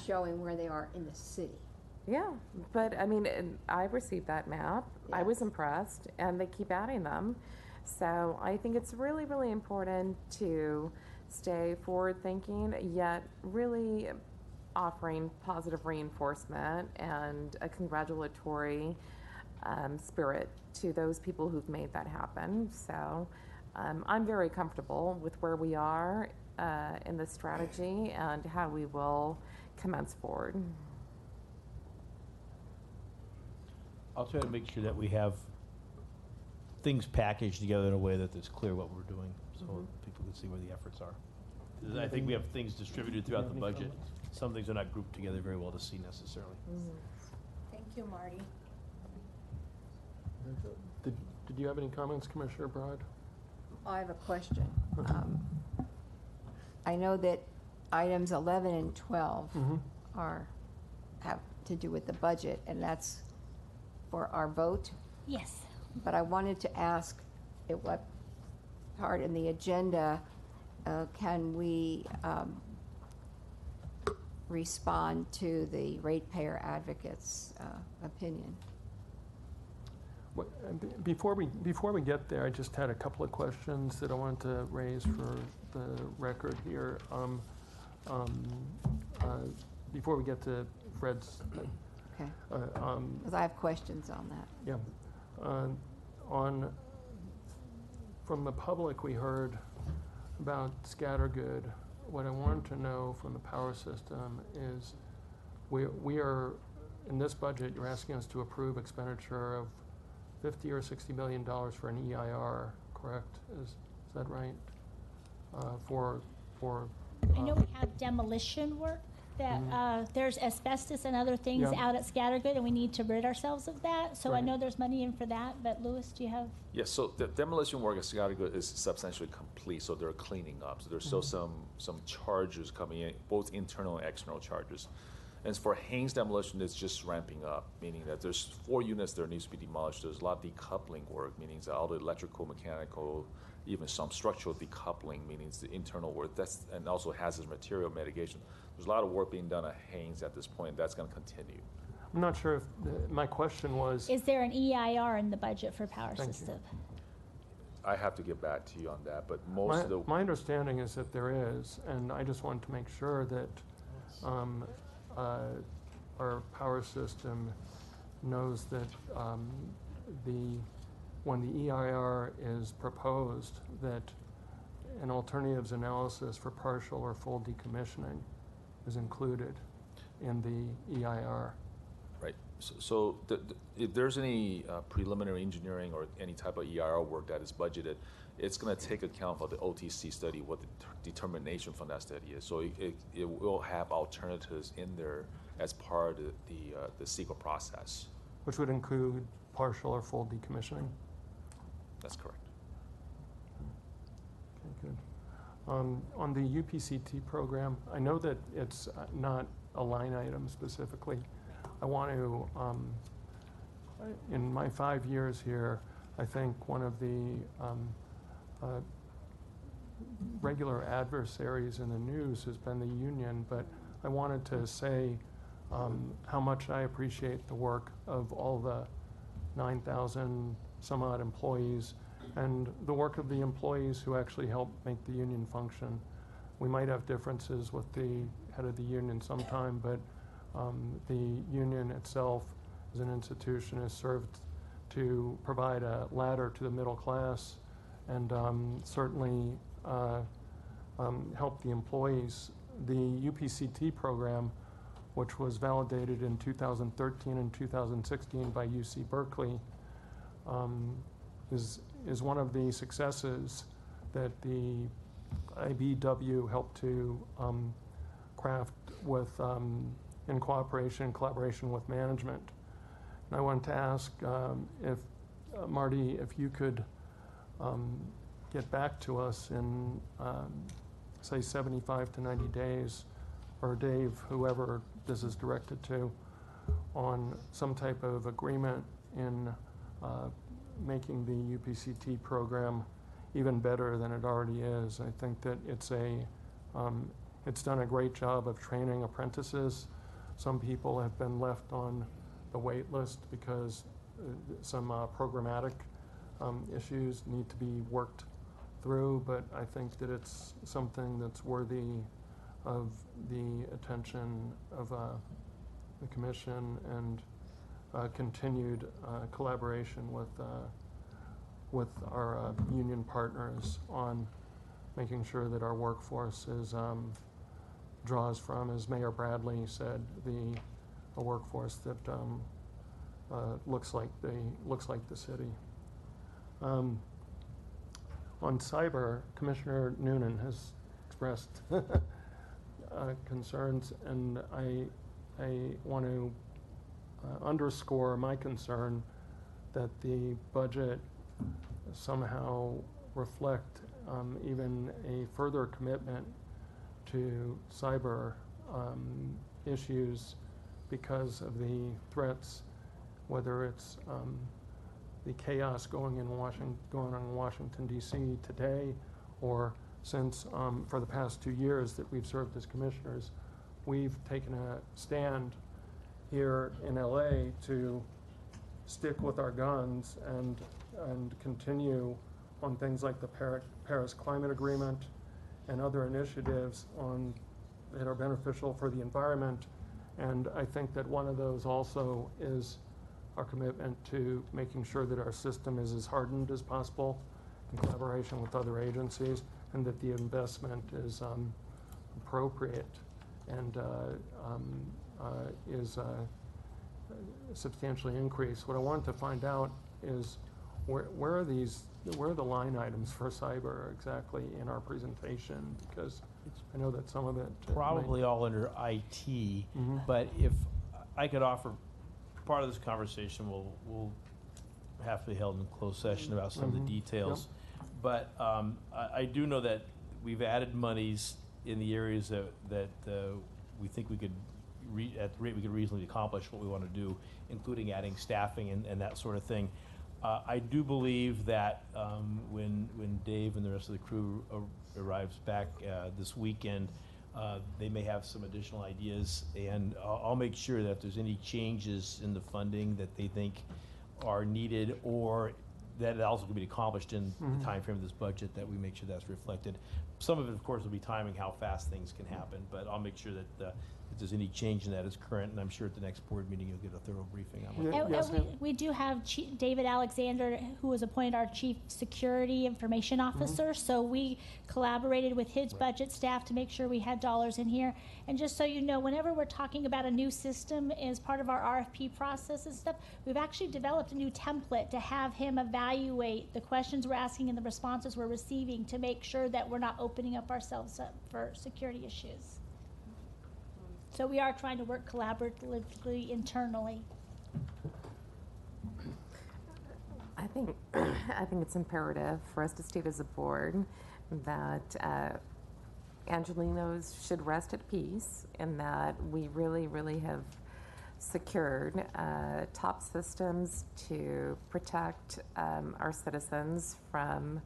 showing where they are in the city. Yeah, but I mean, I received that map. Yes. I was impressed, and they keep adding them. So I think it's really, really important to stay forward-thinking, yet really offering positive reinforcement and a congratulatory spirit to those people who've made that happen. So I'm very comfortable with where we are in the strategy and how we will commence forward. I'll try to make sure that we have things packaged together in a way that it's clear what we're doing, so people can see where the efforts are. I think we have things distributed throughout the budget. Some things are not grouped together very well to see necessarily. Thank you, Marty. Did you have any comments, Commissioner Broad? I have a question. I know that items 11 and 12 have to do with the budget, and that's for our vote. Yes. But I wanted to ask at what part in the agenda can we respond to the ratepayer advocate's opinion? Before we get there, I just had a couple of questions that I wanted to raise for the record here. Before we get to Fred's. Okay. Because I have questions on that. Yeah. From the public, we heard about Scattergood. What I wanted to know from the power system is we are, in this budget, you're asking us to approve expenditure of $50 or $60 million for an EIR, correct? Is that right? I know we have demolition work that there's asbestos and other things Yeah. out at Scattergood, and we need to rid ourselves of that. So I Right. know there's money in for that. But Louis, do you have? Yes, so the demolition work at Scottsdale is substantially complete, so they're cleaning up. So there's still some charges coming in, both internal and external charges. And for Haynes demolition, it's just ramping up, meaning that there's 4 units that needs to be demolished. There's a lot of decoupling work, meaning that all the electrical, mechanical, even some structural decoupling, meaning the internal work. And also hazardous material mitigation. There's a lot of work being done at Haynes at this point. That's going to continue. I'm not sure if, my question was. Is there an EIR in the budget for power Thank you. system? I have to get back to you on that, but most of the... My understanding is that there is, and I just wanted to make sure that our power system knows that when the EIR is proposed, that an alternatives analysis for partial or full decommissioning is included in the EIR. Right. So if there's any preliminary engineering or any type of EIR work that is budgeted, it's going to take account for the OTC study, what the determination from that study is. So it will have alternatives in there as part of the CEQA process. Which would include partial or full decommissioning? That's correct. Okay, good. On the UPCT program, I know that it's not a line item specifically. I want to, in my 5 years here, I think one of the regular adversaries in the news has been the union, but I wanted to say how much I appreciate the work of all the 9,000 some odd employees and the work of the employees who actually help make the union function. We might have differences with the head of the union sometime, but the union itself as an institution has served to provide a ladder to the middle class and certainly help the employees. The UPCT program, which was validated in 2013 and 2016 by UC Berkeley, is one of the successes that the IBW helped to craft with in cooperation and collaboration with management. And I wanted to ask if Marty, if you could get back to us in say 75 to 90 days, or Dave, whoever this is directed to, on some type of agreement in making the UPCT program even better than it already is. I think that it's done a great job of training apprentices. Some people have been left on the wait list because some programmatic issues need to be worked through, but I think that it's something that's worthy of the attention of the commission and continued collaboration with our union partners on making sure that our workforce draws from, as Mayor Bradley said, a workforce that looks like the city. On cyber, Commissioner Noonan has expressed concerns, and I want to underscore my concern that the budget somehow reflect even a further commitment to cyber issues because of the threats, whether it's the chaos going on in Washington, D.C. today, or since for the past 2 years that we've served as commissioners, we've taken a stand here in LA to stick with our guns and continue on things like the Paris Climate Agreement and other initiatives that are beneficial for the environment. And I think that one of those also is our commitment to making sure that our system is as hardened as possible in collaboration with other agencies. and that the investment is appropriate and is substantially increased. What I wanted to find out is where are the line items for cyber exactly in our presentation? Because I know that some of it Probably all under IT, but if I could offer, part of this conversation will have to be held in closed session about some of the details. But I do know that we've added monies in the areas that we think we could, at the rate we could reasonably accomplish what we want to do, including adding staffing and that sort of thing. I do believe that when Dave and the rest of the crew arrives back this weekend, they may have some additional ideas, and I'll make sure that if there's any changes in the funding that they think are needed or that also can be accomplished in the time frame of this budget, that we make sure that's reflected. Some of it, of course, will be timing, how fast things can happen, but I'll make sure that if there's any change in that is current, and I'm sure at the next board meeting you'll get a thorough briefing on that. And we do have David Alexander, who was appointed our Chief Security Information Officer, so we collaborated with his budget staff to make sure we had dollars in here. And just so you know, whenever we're talking about a new system as part of our RFP process and stuff, we've actually developed a new template to have him evaluate the questions we're asking and the responses we're receiving to make sure that we're not opening up ourselves up for security issues. So we are trying to work collaboratively internally. I think it's imperative for us to state as a board that Angelinos should rest at peace, and that we really, really have secured top systems to protect our citizens from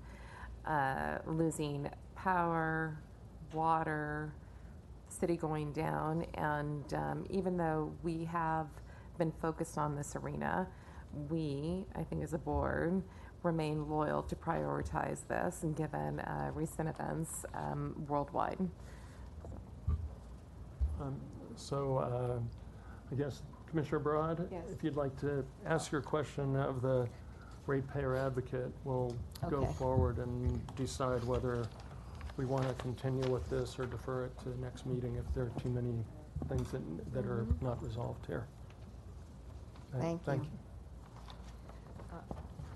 losing power, water, city going down. And even though we have been focused on this arena, we, I think as a board, remain loyal to prioritize this, and given recent events worldwide. I guess Commissioner Broad, if you'd like to ask your question of the ratepayer advocate, we'll go forward and decide whether we want to continue with this or defer it to the next meeting if there are too many things that are not resolved here. Thank you.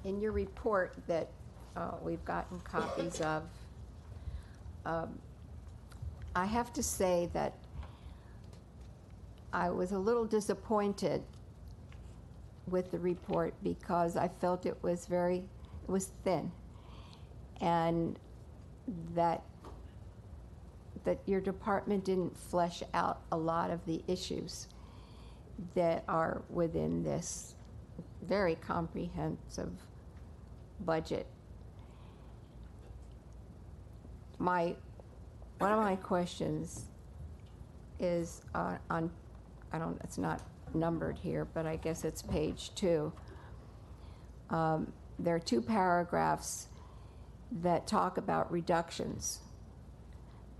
In your report that we've gotten copies of, I have to say that I was a little disappointed with the report because I felt it was thin, and that your department didn't flesh out a lot of the issues that are within this very comprehensive budget. One of my questions is it's not numbered here, but I guess it's page 2. There are 2 paragraphs that talk about reductions.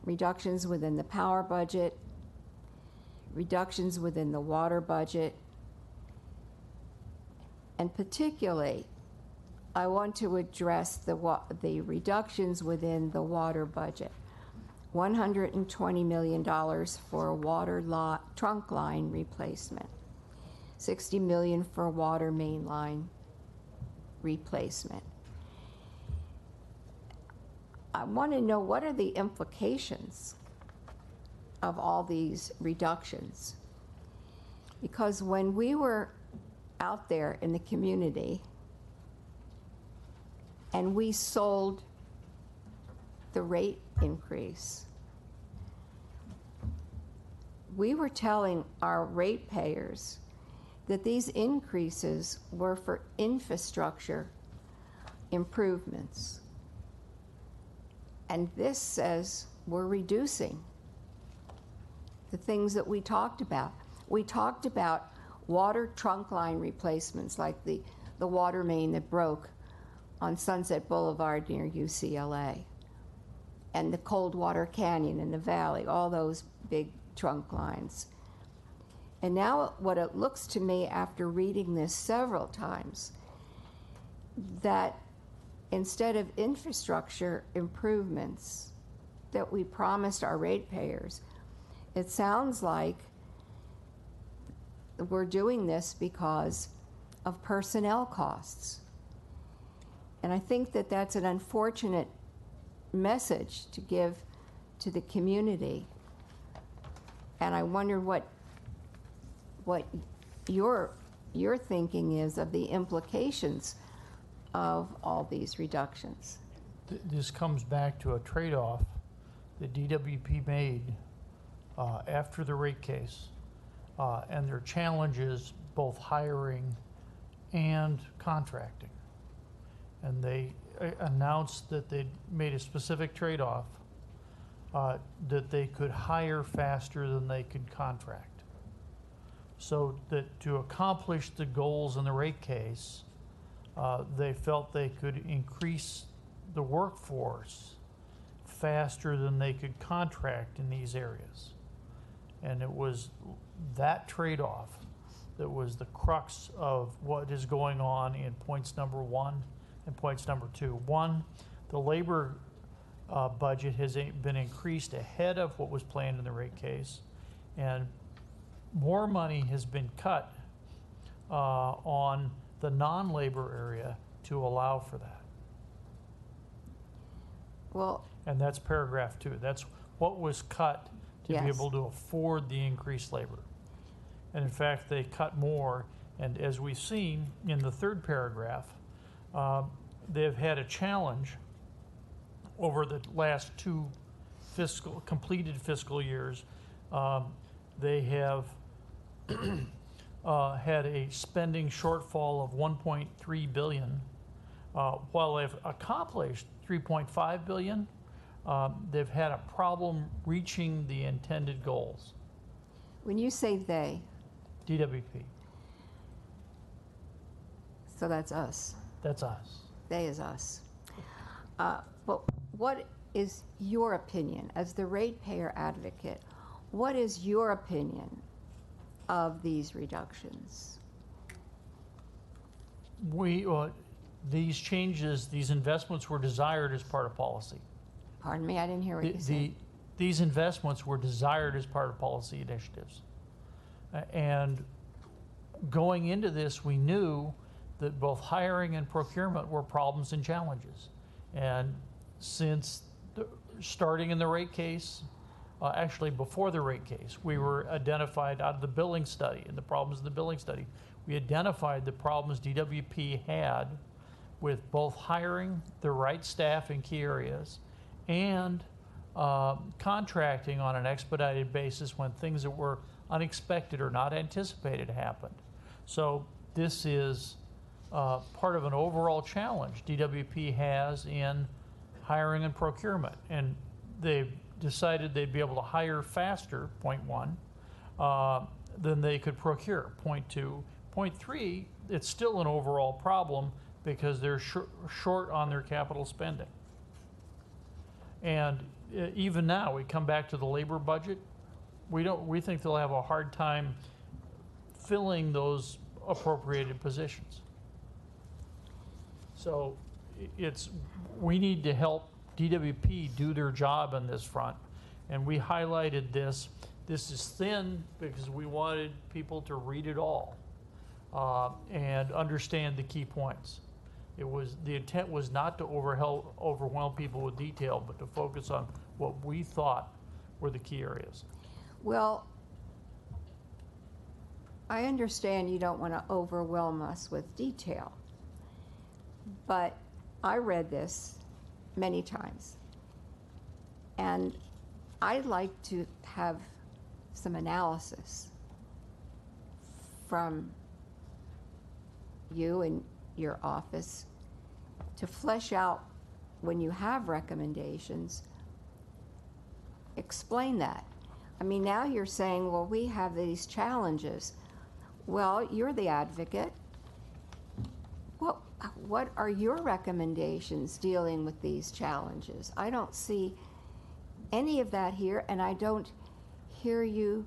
Reductions within the power budget, reductions within the water budget, and particularly, I want to address the reductions within the water budget. $120 million for water trunk line replacement, $60 million for water main line replacement. I want to know, what are the implications of all these reductions? Because when we were out there in the community and we sold the rate increase, we were telling our ratepayers that these increases were for infrastructure improvements. And this says we're reducing the things that we talked about. We talked about water trunk line replacements, like the water main that broke on Sunset Boulevard near UCLA, and the Coldwater Canyon in the valley, all those big trunk lines. And now what it looks to me after reading this several times, that instead of infrastructure improvements that we promised our ratepayers, it sounds like we're doing this because of personnel costs. And I think that that's an unfortunate message to give to the community. And I wonder what your thinking is of the implications of all these reductions. This comes back to a trade-off that DWP made after the rate case, and their challenges both hiring and contracting. And they announced that they made a specific trade-off that they could hire faster than they could contract. So that to accomplish the goals in the rate case, they felt they could increase the workforce faster than they could contract in these areas. And it was that trade-off that was the crux of what is going on in points number 1 and points number 2. 1, the labor budget has been increased ahead of what was planned in the rate case, and more money has been cut on the non-labor area to allow for that. Well, and that's paragraph 2. That's what was cut to yes. be able to afford the increased labor. And in fact, they cut more. And as we've seen in the 3rd paragraph, they've had a challenge over the last 2 completed fiscal years. They have had a spending shortfall of $1.3 billion. While they've accomplished $3.5 billion, they've had a problem reaching the intended goals. When you say they, DWP. So that's us. That's us. They is us. But what is your opinion as the ratepayer advocate? What is your opinion of these reductions? These changes, these investments were desired as part of policy. Pardon me, I didn't hear what you said. These investments were desired as part of policy initiatives. And going into this, we knew that both hiring and procurement were problems and challenges. And since starting in the rate case, actually before the rate case, we were identified out of the billing study and the problems of the billing study. We identified the problems DWP had with both hiring the right staff in key areas and contracting on an expedited basis when things that were unexpected or not anticipated happened. So this is part of an overall challenge DWP has in hiring and procurement. And they've decided they'd be able to hire faster, point 1, than they could procure, point 2. Point 3, it's still an overall problem because they're short on their capital spending. And even now, we come back to the labor budget. We think they'll have a hard time filling those appropriated positions. So we need to help DWP do their job on this front. And we highlighted this. This is thin because we wanted people to read it all and understand the key points. The intent was not to overwhelm people with detail, but to focus on what we thought were the key areas. Well, I understand you don't want to overwhelm us with detail, but I read this many times, and I'd like to have some analysis from you and your office to flesh out, when you have recommendations, explain that. I mean, now you're saying, well, we have these challenges. Well, you're the advocate. What are your recommendations dealing with these challenges? I don't see any of that here, and I don't hear you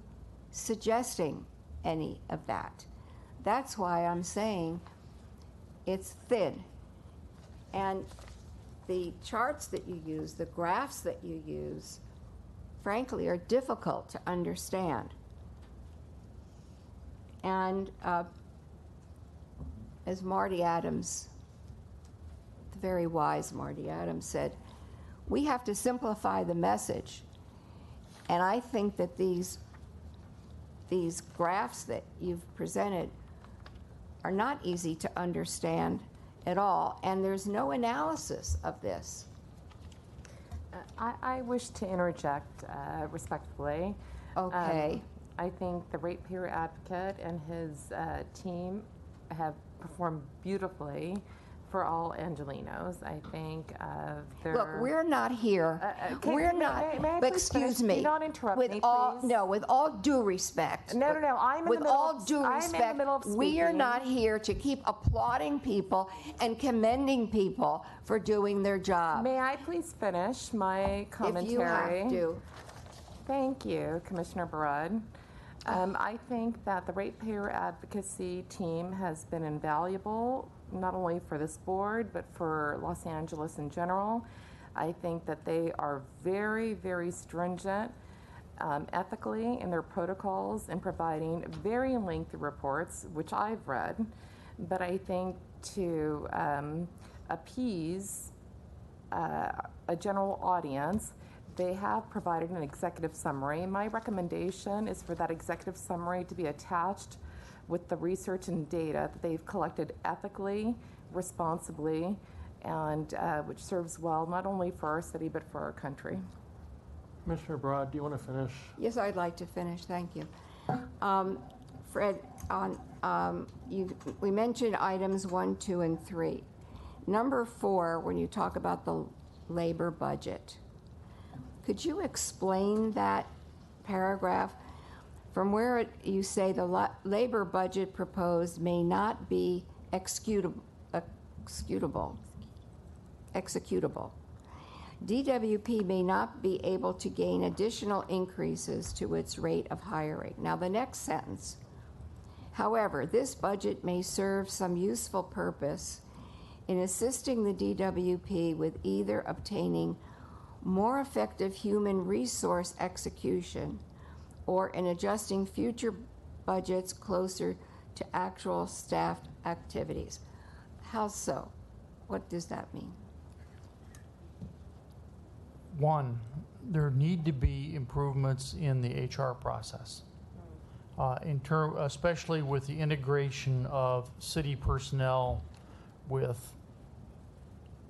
suggesting any of that. That's why I'm saying it's thin. And the charts that you use, the graphs that you use, frankly, are difficult to understand. And as Marty Adams, the very wise Marty Adams said, we have to simplify the message. And I think that these graphs that you've presented are not easy to understand at all, and there's no analysis of this. I wish to interject respectfully. Okay. I think the ratepayer advocate and his team have performed beautifully for all Angelenos. I think their... Look, we're not here. We're not. May I but please excuse finish? me. Do not interrupt with me, all, please. No, with all due respect. No. I'm in with the middle. all due I'm in the respect, middle of we are speaking. not here to keep applauding people and commending people for doing their job. May I please finish my commentary? If you have to. Thank you, Commissioner Barad. I think that the ratepayer advocacy team has been invaluable, not only for this board, but for Los Angeles in general. I think that they are very, very stringent ethically in their protocols in providing very lengthy reports, which I've read. But I think to appease a general audience, they have provided an executive summary. My recommendation is for that executive summary to be attached with the research and data that they've collected ethically, responsibly, and which serves well not only for our city but for our country. Commissioner Broad, do you want to finish? Yes, I'd like to finish. Thank you. Fred, we mentioned items 1, 2, and 3. Number 4, when you talk about the labor budget, could you explain that paragraph from where you say the labor budget proposed may not be executable? DWP may not be able to gain additional increases to its rate of hiring. Now, the next sentence. However, this budget may serve some useful purpose in assisting the DWP with either obtaining more effective human resource execution or in adjusting future budgets closer to actual staff activities. How so? What does that mean? One, there need to be improvements in the HR process, especially with the integration of city personnel with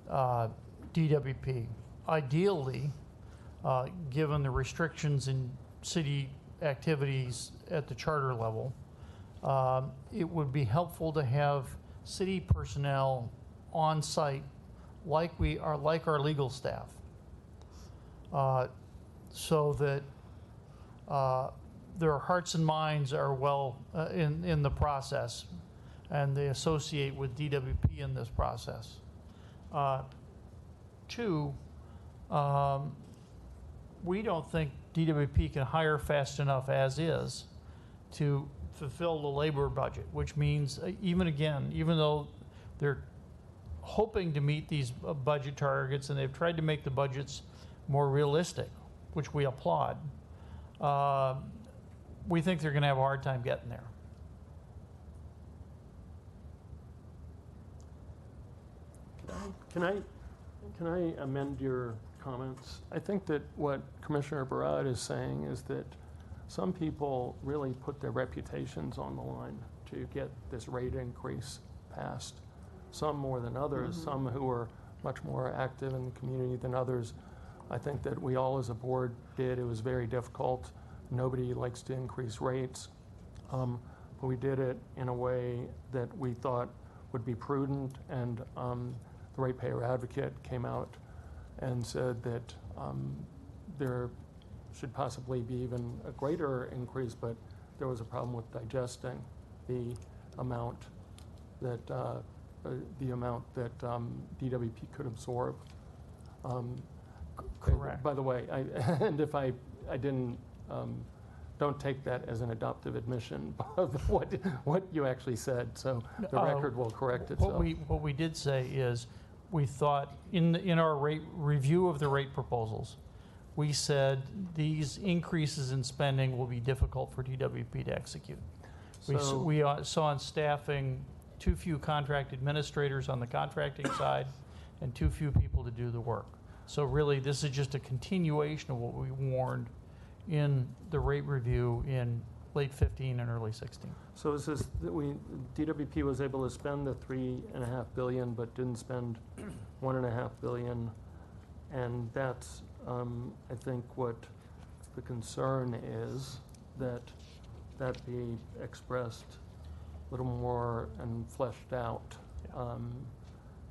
DWP. Ideally, given the restrictions in city activities at the charter level, it would be helpful to have city personnel on site like our legal staff, so that their hearts and minds are well in the process, and they associate with DWP in this process. 2, we don't think DWP can hire fast enough as is to fulfill the labor budget, which means even though they're hoping to meet these budget targets and they've tried to make the budgets more realistic, which we applaud, we think they're going to have a hard time getting there. Can I amend your comments? I think that what Commissioner Barad is saying is that some people really put their reputations on the line to get this rate increase passed. Some more than others, some who are much more active in the community than others. I think that we all as a board did. It was very difficult. Nobody likes to increase rates. But we did it in a way that we thought would be prudent, and the ratepayer advocate came out and said that there should possibly be even a greater increase, but there was a problem with digesting the amount that DWP could absorb. Correct. By the way, and if I didn't, don't take that as an adoptive admission of what you actually said. So the record will correct itself. What we did say is we thought in our rate review of the rate proposals, we said these increases in spending will be difficult for DWP to execute. We saw in staffing too few contract administrators on the contracting side and too few people to do the work. So really, this is just a continuation of what we warned in the rate review in late 15 and early 16. So is this, DWP was able to spend the $3.5 billion, but didn't spend $1.5 billion, and that's, I think, what the concern is, that be expressed a little more and fleshed out.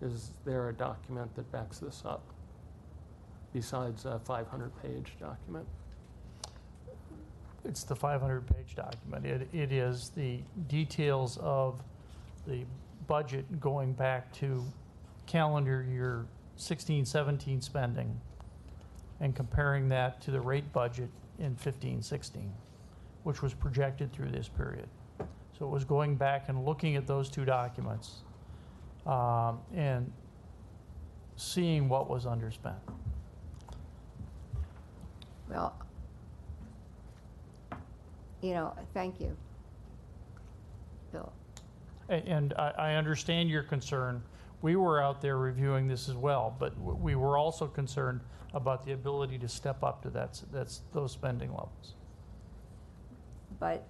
Is there a document that backs this up, besides a 500-page document? It's the 500-page document. It is the details of the budget going back to calendar year 16-17 spending and comparing that to the rate budget in 15-16, which was projected through this period. So it was going back and looking at those two documents and seeing what was underspent. Well, you know, thank you, Bill. And I understand your concern. We were out there reviewing this as well, but we were also concerned about the ability to step up to those spending levels. But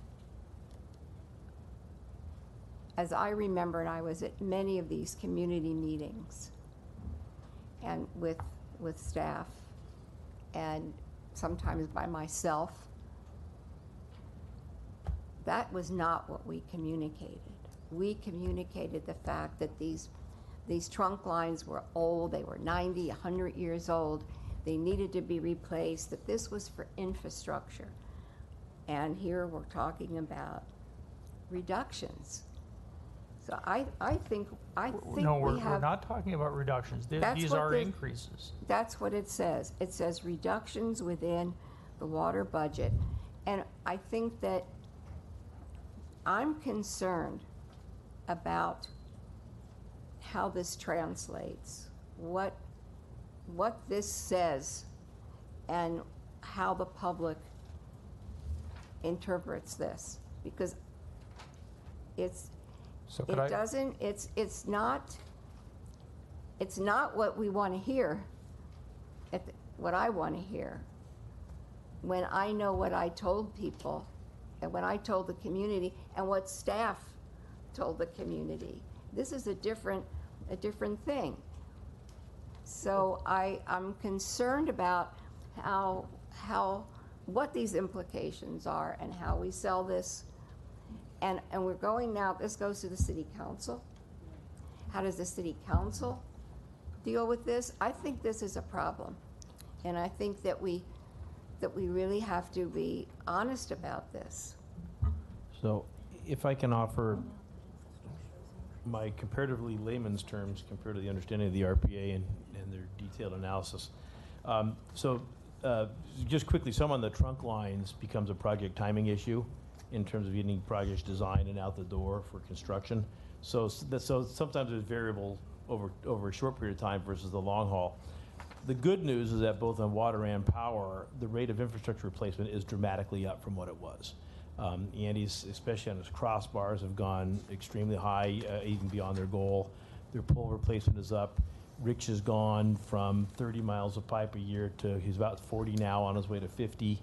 as I remember, and I was at many of these community meetings and with staff and sometimes by myself, that was not what we communicated. We communicated the fact that these trunk lines were old, they were 90, 100 years old, they needed to be replaced, that this was for infrastructure. And here we're talking about reductions. So I think no, we're not talking about reductions. These are increases. That's what it says. It says reductions within the water budget. And I think that I'm concerned about how this translates, what this says, and how the public interprets this, because it's not what we want to hear, what I want to hear, when I know what I told people and when I told the community and what staff told the community. This is a different thing. So I'm concerned about what these implications are and how we sell this. And we're going now, this goes to the city council. How does the city council deal with this? I think this is a problem. And I think that we really have to be honest about this. So if I can offer my comparatively layman's terms compared to the understanding of the RPA and their detailed analysis. Just quickly, some on the trunk lines becomes a project timing issue in terms of getting projects designed and out the door for construction. So sometimes it's variable over a short period of time versus the long haul. The good news is that both on water and power, the rate of infrastructure replacement is dramatically up from what it was. Andy's, especially on his crossbars, have gone extremely high, even beyond their goal. Their pole replacement is up. Rich has gone from 30 miles of pipe a year to, he's about 40 now, on his way to 50.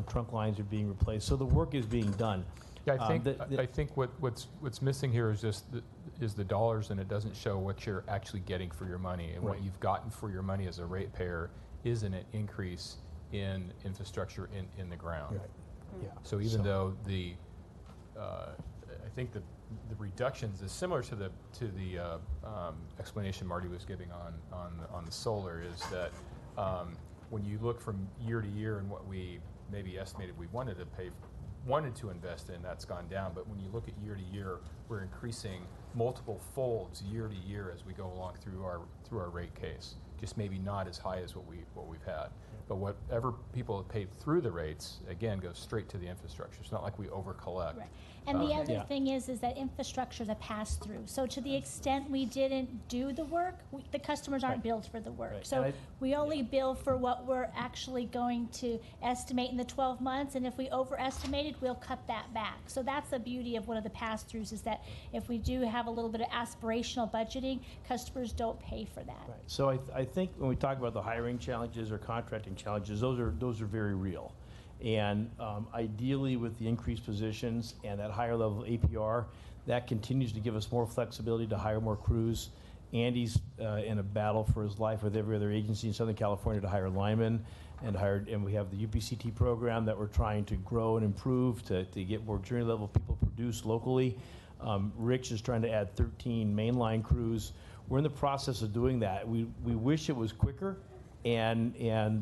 Trunk lines are being replaced, so the work is being done. Yeah, I think what's missing here is just the dollars, and it doesn't show what you're actually getting for your money. And what you've gotten for your money as a ratepayer is an increase in infrastructure in the ground. Right. Yeah. So even though I think the reductions is similar to the explanation Marty was giving on the solar, is that when you look from year to year and what we maybe estimated we wanted to invest in, that's gone down. But when you look at year to year, we're increasing multiple folds year to year as we go along through our rate case, just maybe not as high as what we've had. But whatever people have paid through the rates, again, goes straight to the infrastructure. It's not like we over-collect. Right. And the other thing is that infrastructure is a pass-through. So to the extent we didn't do the work, the customers aren't billed for the work. Right. So we only bill for what we're actually going to estimate in the 12 months, and if we overestimated, we'll cut that back. So that's the beauty of one of the pass-throughs, is that if we do have a little bit of aspirational budgeting, customers don't pay for that. Right. So I think when we talk about the hiring challenges or contracting challenges, those are very real. And ideally, with the increased positions and that higher level of APR, that continues to give us more flexibility to hire more crews. Andy's in a battle for his life with every other agency in Southern California to hire linemen, and we have the UPCT program that we're trying to grow and improve to get more journey level people produced locally. Rich is trying to add 13 mainline crews. We're in the process of doing that. We wish it was quicker, and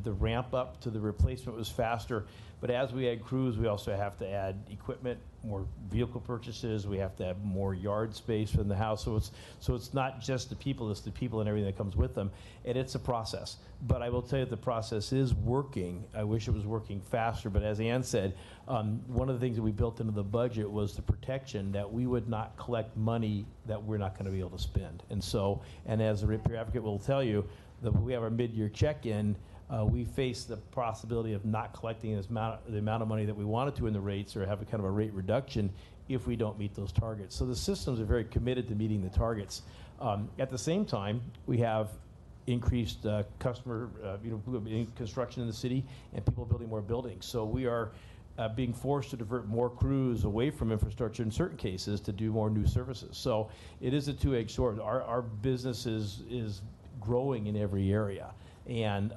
the ramp up to the replacement was faster. But as we add crews, we also have to add equipment, more vehicle purchases. We have to have more yard space in the house. So it's not just the people; it's the people and everything that comes with them. And it's a process. But I will tell you, the process is working. I wish it was working faster. But as Ann said, one of the things that we built into the budget was the protection that we would not collect money that we're not going to be able to spend. And as the ratepayer advocate will tell you, that when we have our mid-year check-in, we face the possibility of not collecting the amount of money that we wanted to in the rates, or have a kind of a rate reduction if we don't meet those targets. So the systems are very committed to meeting the targets. At the same time, we have increased customer construction in the city and people building more buildings. So we are being forced to divert more crews away from infrastructure in certain cases to do more new services. So it is a two-edged sword. Our business is growing in every area. And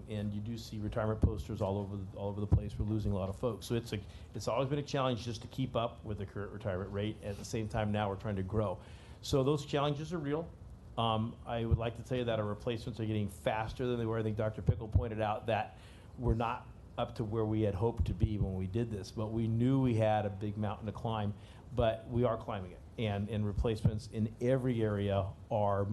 you do see retirement posters all over the place. We're losing a lot of folks. So it's always been a challenge just to keep up with the current retirement rate. At the same time, now we're trying to grow. So those challenges are real. I would like to tell you that our replacements are getting faster than they were. I think Dr. Pickle pointed out that we're not up to where we had hoped to be when we did this, but we knew we had a big mountain to climb, but we are climbing it. And replacements in every area are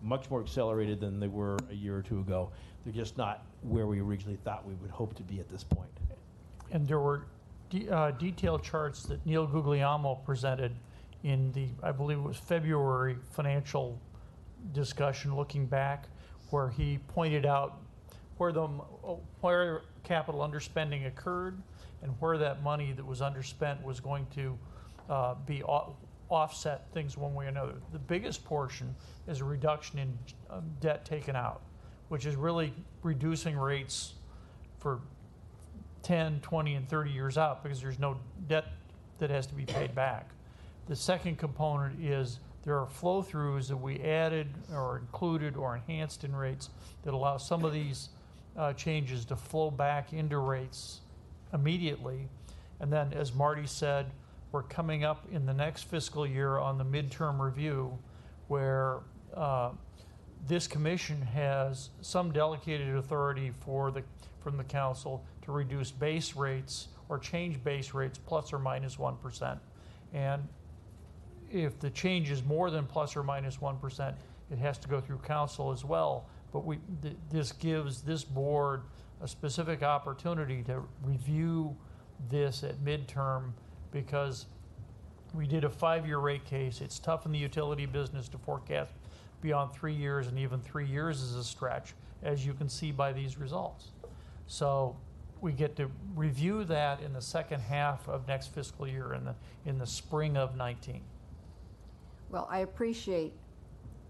much more accelerated than they were a year or two ago. They're just not where we originally thought we would hope to be at this point. And there were detailed charts that Neil Guglielmo presented in the, I believe it was February financial discussion, looking back, where he pointed out where capital underspending occurred and where that money that was underspent was going to be offset things one way or another. The biggest portion is a reduction in debt taken out, which is really reducing rates for 10, 20, and 30 years out, because there's no debt that has to be paid back. The second component is there are flow-throughs that we added or included or enhanced in rates that allow some of these changes to flow back into rates immediately. And then, as Marty said, we're coming up in the next fiscal year on the midterm review, where this commission has some delegated authority from the council to reduce base rates or change base rates plus or minus 1%. And if the change is more than plus or minus 1%, it has to go through council as well. But this gives this board a specific opportunity to review this at midterm, because we did a 5-year rate case. It's tough in the utility business to forecast beyond 3 years, and even 3 years is a stretch, as you can see by these results. So we get to review that in the second half of next fiscal year, in the spring of 19. Well, I appreciate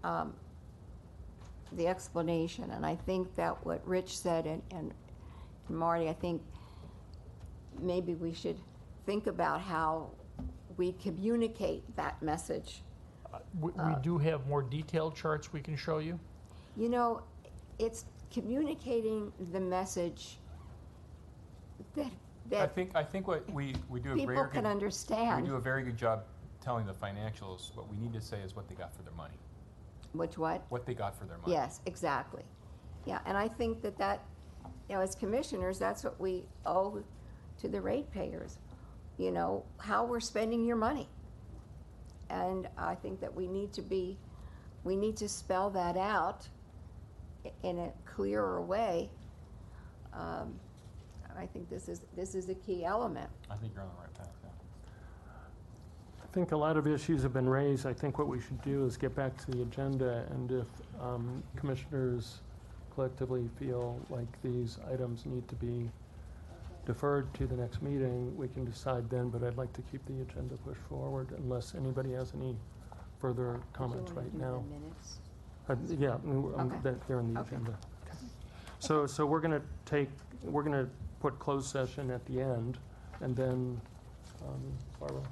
the explanation, and I think that what Rich said and Marty, I think maybe we should think about how we communicate that message. We do have more detailed charts we can show you. You know, it's communicating the message that I think what we do people can understand. We do a very good job telling the financials. What we need to say is what they got for their money. Which what? What they got for their money. Yes, exactly. Yeah, and I think that as commissioners, that's what we owe to the ratepayers. How we're spending your money. And I think that we need to spell that out in a clearer way, I think this is a key element. I think you're on the right path, yeah. I think a lot of issues have been raised. I think what we should do is get back to the agenda, and if commissioners collectively feel like these items need to be deferred to the next meeting, we can decide then, but I'd like to keep the agenda pushed forward unless anybody has any further comments right now. Yeah, they're in the Okay. agenda. So we're gonna put closed session at the end, and then, Barbara,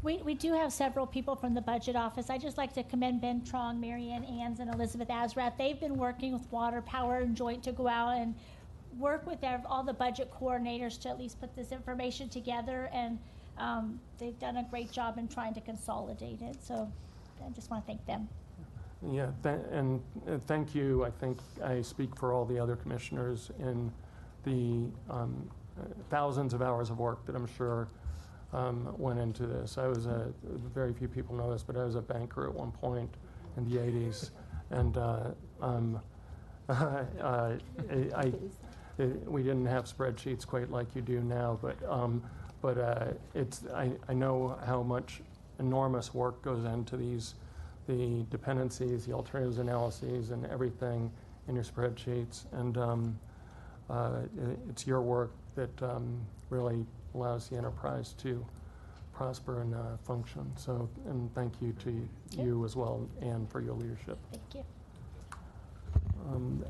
We do have several people from the budget office. I'd just like to commend Ben Trong, Marianne Ans, and Elizabeth Azrath. They've been working with Water, Power, and Joint to go out and work with all the budget coordinators to at least put this information together, and they've done a great job in trying to consolidate it. So I just want to thank them. yeah, and thank you. I think I speak for all the other commissioners in the thousands of hours of work that I'm sure went into this. I was very few people know this, but I was a banker at one point in the 80s, and we didn't have spreadsheets quite like you do now, but I know how much enormous work goes into the dependencies, the alternatives analyses, and everything in your spreadsheets, and it's your work that really allows the enterprise to prosper and function. So, and thank you to you as well, Anne, for your leadership. Thank you.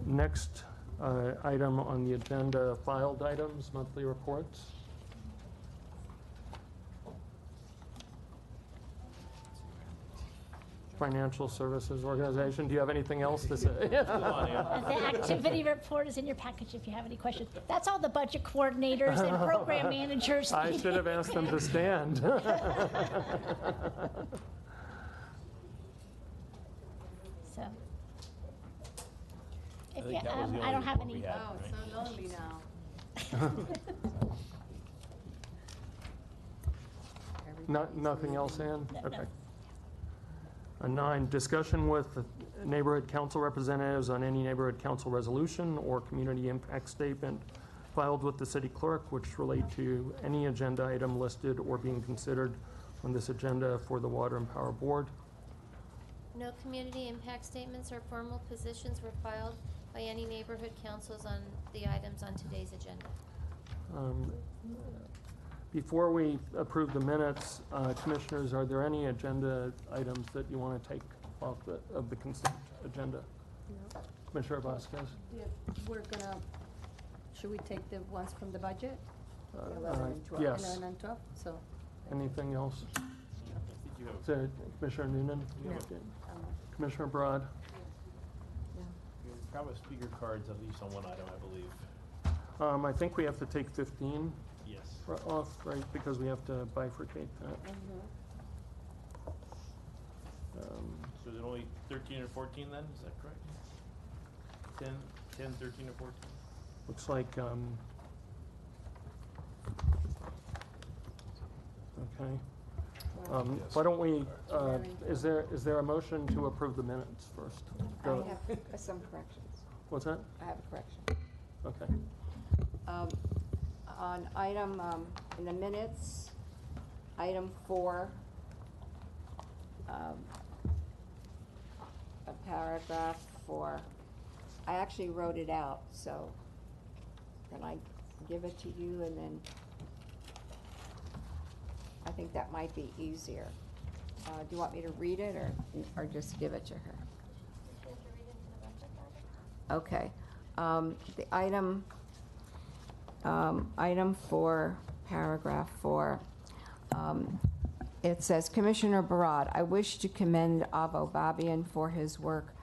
Next item on the agenda, filed items, monthly reports. Financial Services Organization. Do you have anything else to say? The activity report is in your package if you have any questions. That's all the budget coordinators and program managers. I should have asked them to stand. So, if you, I don't have any. Oh, it's so lonely now. Nothing else, Ann? No, Okay. no. 9, discussion with neighborhood council representatives on any neighborhood council resolution or community impact statement filed with the city clerk which relate to any agenda item listed or being considered on this agenda for the Water and Power Board. No community impact statements or formal positions were filed by any neighborhood councils on the items on today's agenda. Before we approve the minutes, commissioners, are there any agenda items that you want to take off of the consent agenda? No. Commissioner Vasquez? Yeah, we're gonna, should we take the ones from the budget? 11 and 12. Yes. 11 and 12, so. Anything else? Is there Commissioner Noonan? No. Commissioner Broad? Yeah. You probably have speaker cards, at least on one item, I believe. I think we have to take 15 Yes. off, right, because we have to bifurcate that. So is it only 13 or 14 then? Is that correct? 10, 13, or 14? Looks like, okay. Why don't we, is there a motion to approve the minutes first? I have some corrections. What's that? I have a correction. Okay. On item, in the minutes, item 4, a paragraph 4, I actually wrote it out, so can I give it to you and then, I think that might be easier. Do you want me to read it or just give it to her? Okay. The item 4, paragraph 4, it says, Commissioner Barad, I wish to commend Avo Babian for his work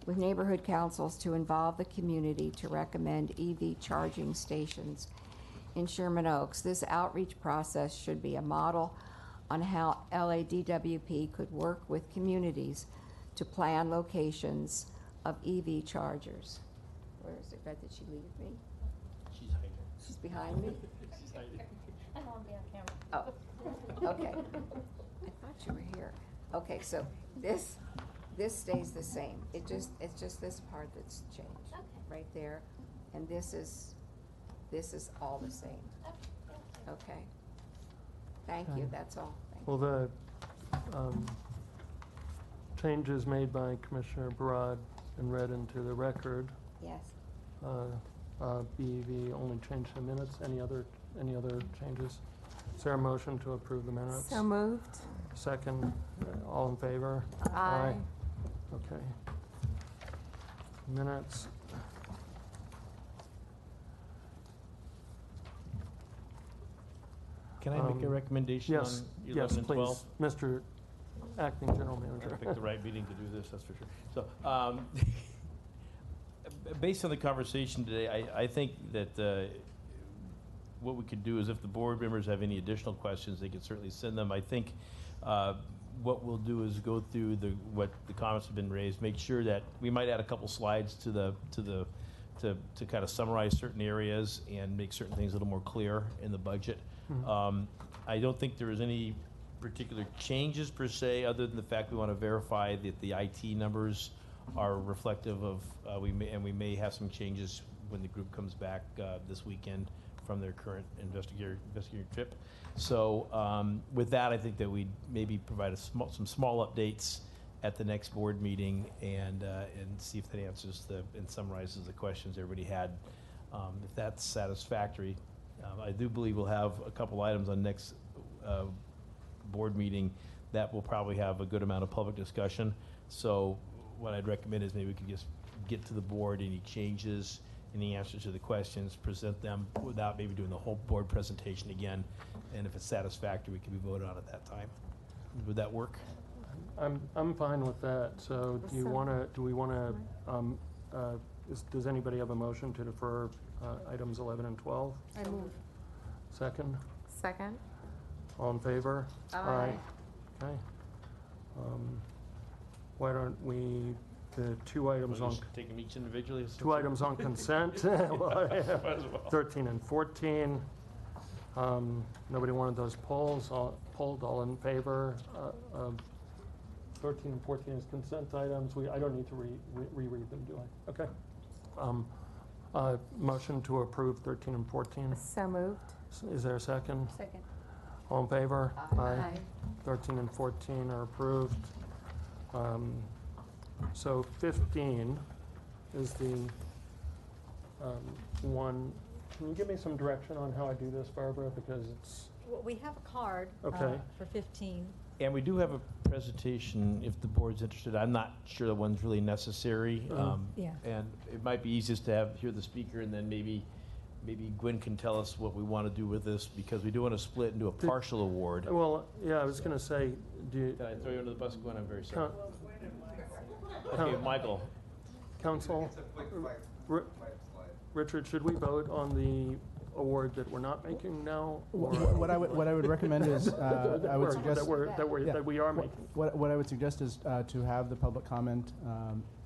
with neighborhood councils to involve the community to recommend EV charging stations in Sherman Oaks. This outreach process should be a model on how LADWP could work with communities to plan locations of EV chargers. Where is it? Did she leave me? She's hiding. She's behind me? She's hiding. I don't want to be on camera. Oh, okay. I thought you were here. Okay, so this This stays the same. It's just this part that's changed. Okay. Right there. And this is all the same. Okay. Thank you, Okay. that's all. Thank Will the changes made by Commissioner Barad and read into the record you. Yes. be the only change to the minutes? Any other changes? Is there a motion to approve the minutes? So moved. Second, all in favor? Aye. Okay. Minutes. Can I make a recommendation Yes, on 11 and 12? yes, please, Mr. Acting General Manager. I picked the right meeting to do this, that's for sure. So, based on the conversation today, I think that what we could do is if the board members have any additional questions, they can certainly send them. I think what we'll do is go through what the comments have been raised, make sure that we might add a couple slides to kind of summarize certain areas and make certain things a little more clear in the budget. I don't think there is any particular changes per se, other than the fact we want to verify that the IT numbers are reflective of, we may have some changes when the group comes back this weekend from their current investigator trip. So with that, I think that we maybe provide some small updates at the next board meeting and see if that answers and summarizes the questions everybody had. If that's satisfactory, I do believe we'll have a couple items on next board meeting that will probably have a good amount of public discussion. So what I'd recommend is maybe we could just get to the board, any changes, any answers to the questions, present them without maybe doing the whole board presentation again. And if it's satisfactory, we can be voted on at that time. Would that work? I'm fine with that. So does anybody have a motion to defer items 11 and 12? I move. Second? Second. All in favor? Aye. Okay. Why don't we, the two items on, Take them each individually? two items on consent, 13 and 14. Nobody wanted those pulled, all in favor of 13 and 14 as consent items. I don't need to reread them, do I? Okay. Motion to approve 13 and 14. So moved. Is there a second? Second. All in favor? Aye. 13 and 14 are approved. So 15 is the one. Can you give me some direction on how I do this, Barbara? Because it's, Well, we have a card Okay. for 15. And we do have a presentation, if the board's interested. I'm not sure the one's really necessary. Yeah. And it might be easiest to hear the speaker, and then maybe Gwen can tell us what we want to do with this, because we do want to split and do a partial award. well, yeah, I was going to say, Can I throw you under the bus, Gwen? I'm very sorry. Okay, Michael. Council, Richard, should we vote on the award that we're not making now? or- What I would recommend is, I would suggest. That we are making. What I would suggest is to have the public comment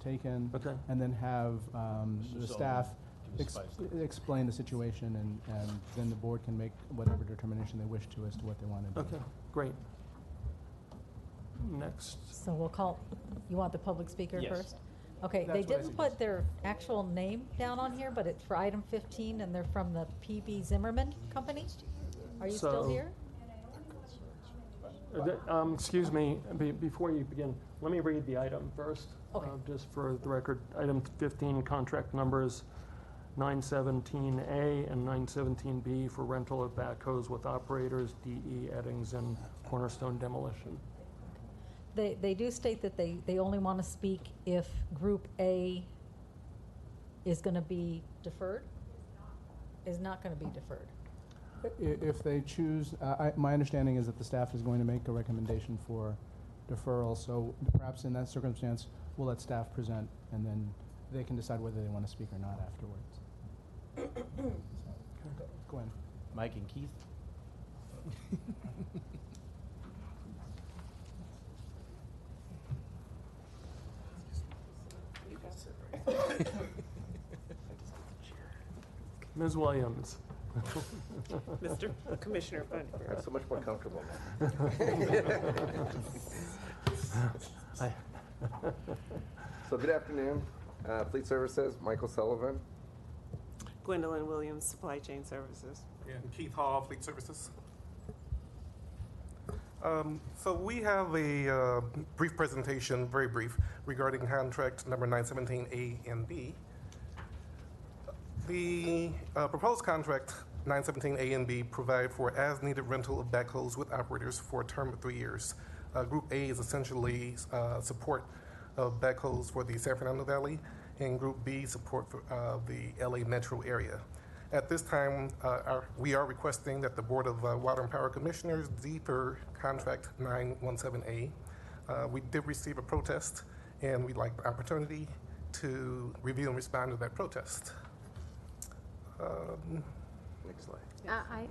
taken. Okay. And then have the Mr. staff Give us 5 seconds. explain the situation, and then the board can make whatever determination they wish to as to what they want to do. Okay, great. Next. So we'll call, you want the public speaker Yes. first? Okay, That's they what I didn't put their actual name down on here, but it's for item 15, and they're from the PB Zimmerman Company. Are you still So- here? Excuse me, before you begin, let me read the item first. Okay. Just for the record, item 15, contract numbers 917A and 917B for rental of backhoes with operators, DE Eddings and Cornerstone Demolition. They do state that they only want to speak if Group A is going to be deferred, is not going to be deferred. If they choose, my understanding is that the staff is going to make a recommendation for deferral, so perhaps in that circumstance, we'll let staff present, and then they can decide whether they want to speak or not afterwards. Gwen. Mike and Keith? Ms. Williams. Mr. Commissioner Funderburk. I'm so much more comfortable So good afternoon. Fleet Services, Michael Sullivan. Gwendolyn Williams, Supply Chain Services. And Keith Hall, Fleet Services. So we have a brief presentation, very brief, regarding contract number 917A and B. The proposed contract 917A and B provide for as-needed rental of backhoes with operators for a term of 3 years. Group A is essentially support of backhoes for the San Fernando Valley, and Group B support for the LA metro area. At this time, we are requesting that the Board of Water and Power Commissioners defer contract 917A. We did receive a protest, and we'd like the opportunity to review and respond to that protest. Next slide.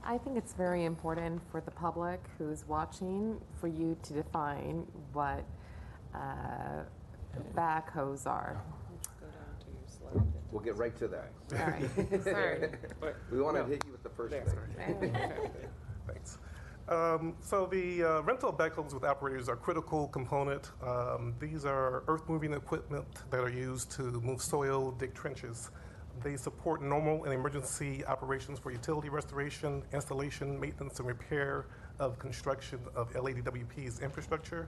I think it's very important for the public who's watching for you to define what backhoes are. We'll get right to that. All right. Sorry. We want to hit you with the first thing. Thanks. So the rental backhoes with operators are a critical component. These are earth-moving equipment that are used to move soil, dig trenches. They support normal and emergency operations for utility restoration, installation, maintenance, and repair of construction of LADWP's infrastructure.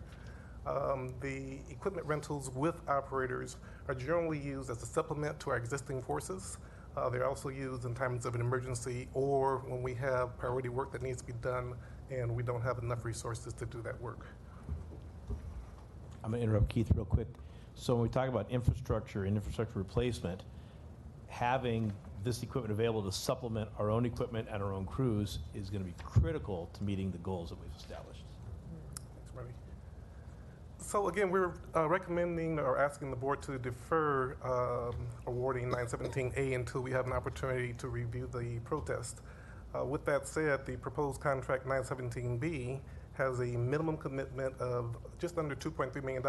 The equipment rentals with operators are generally used as a supplement to our existing forces. They're also used in times of an emergency or when we have priority work that needs to be done and we don't have enough resources to do that work. I'm going to interrupt Keith real quick. So when we talk about infrastructure and infrastructure replacement, having this equipment available to supplement our own equipment and our own crews is going to be critical to meeting the goals that we've established. Thanks, Marty. So again, we're recommending or asking the board to defer awarding 917A until we have an opportunity to review the protest. With that said, the proposed contract 917B has a minimum commitment of just under $2.3 million,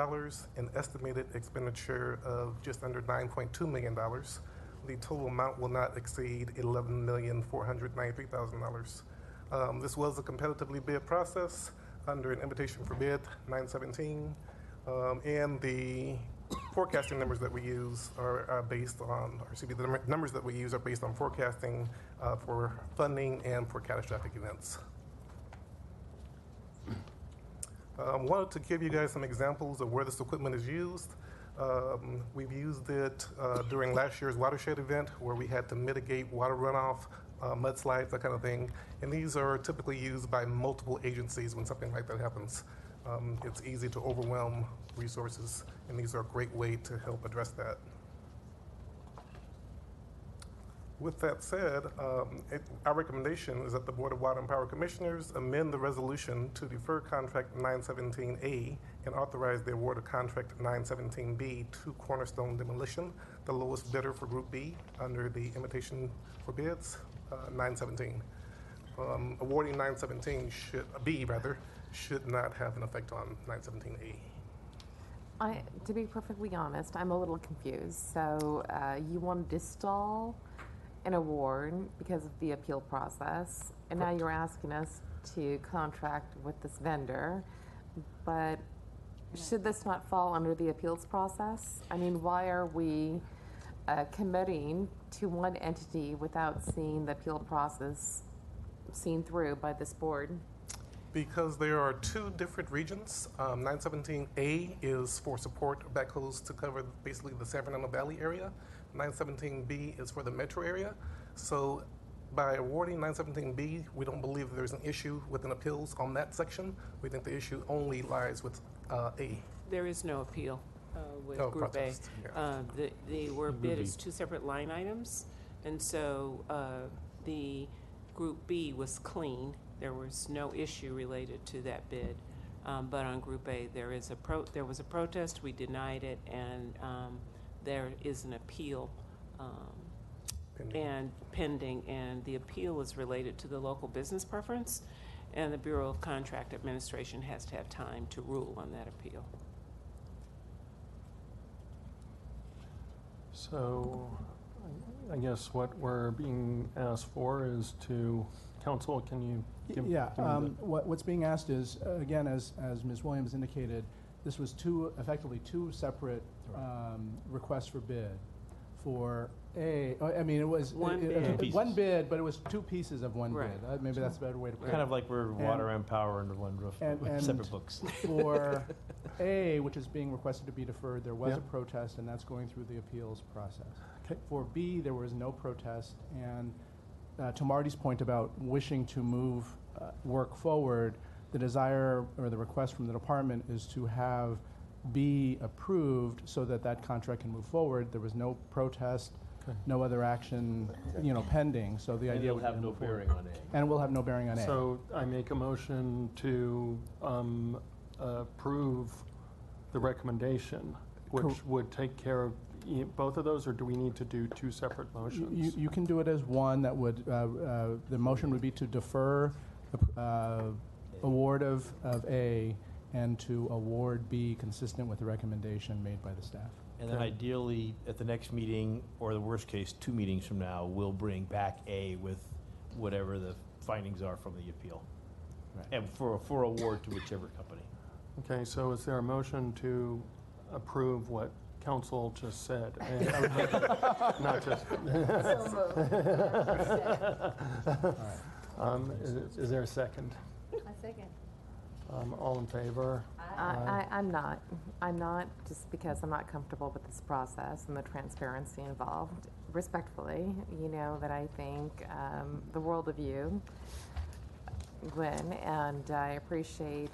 an estimated expenditure of just under $9.2 million. The total amount will not exceed $11,493,000. This was a competitively bid process under an invitation for bid 917, and the forecasting numbers that we use are based on, or excuse me, the numbers that we use are based on forecasting for funding and for catastrophic events. Wanted to give you guys some examples of where this equipment is used. We've used it during last year's watershed event where we had to mitigate water runoff, mudslides, that kind of thing. And these are typically used by multiple agencies when something like that happens. It's easy to overwhelm resources, and these are a great way to help address that. With that said, our recommendation is that the Board of Water and Power Commissioners amend the resolution to defer contract 917A and authorize the award of contract 917B to Cornerstone Demolition, the lowest bidder for Group B under the invitation for bids, 917. Awarding 917B should not have an effect on 917A. To be perfectly honest, I'm a little confused. So you want to stall an award because of the appeal process, and now you're asking us to contract with this vendor, but should this not fall under the appeals process? I mean, why are we committing to one entity without seeing the appeal process seen through by this board? Because there are two different regions. 917A is for support backhoes to cover basically the San Fernando Valley area. 917B is for the metro area. So by awarding 917B, we don't believe there's an issue with an appeals on that section. We think the issue only lies with A. There is no appeal with Group protest, A. They were bid as two separate line items, and so the Group B was clean. There was no issue related to that bid. But on Group A, there was a protest. We denied it, and there is an appeal pending, and the appeal is related to the local business preference, and the Bureau of Contract Administration has to have time to rule on that appeal. So I guess what we're being asked for is to, council, can you give what's being asked is, again, as Ms. Williams indicated, this was effectively two separate requests for bid. For A, I mean, it was One bid. one bid, but it was two pieces of one Right. bid. Maybe that's a better way to put it. Kind of like we're water and power under one roof, with separate books. For A, which is being requested to be deferred, there was Yeah. a protest, and that's going through the appeals process. Okay. For B, there was no protest, and to Marty's point about wishing to move work forward, the desire or the request from the department is to have B approved so that that contract can move forward. There was no protest, Okay. no other action, pending. So the And idea it'll would have be to no move forward. bearing on A. And it will have no bearing on A. So I make a motion to approve the recommendation, which would take care of both of those, or do we need to do two separate motions? You can do it as one. That would the motion would be to defer award of A and to award B consistent with the recommendation made by the staff. And then ideally, at the next meeting, or the worst case, 2 meetings from now, we'll bring back A with whatever the findings are from the appeal. Right. And for award to whichever company. Okay, so is there a motion to approve what council just said? Not just. Is there a second? A second. All in favor? I'm not. I'm not, just because I'm not comfortable with this process and the transparency involved. Respectfully, you know that I think the world of you, Gwen, and I appreciate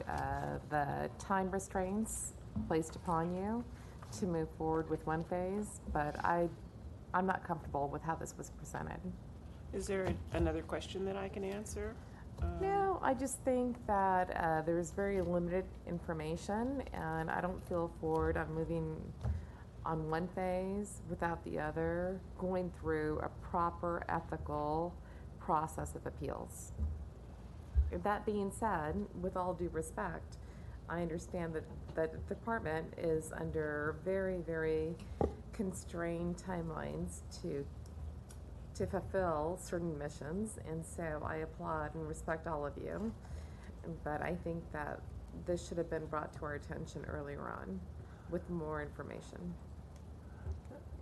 the time restraints placed upon you to move forward with one phase, but I'm not comfortable with how this was presented. Is there another question that I can answer? No, I just think that there's very limited information, and I don't feel forward on moving on one phase without the other, going through a proper ethical process of appeals. That being said, with all due respect, I understand that the department is under very, very constrained timelines to fulfill certain missions, and so I applaud and respect all of you. But I think that this should have been brought to our attention earlier on with more information.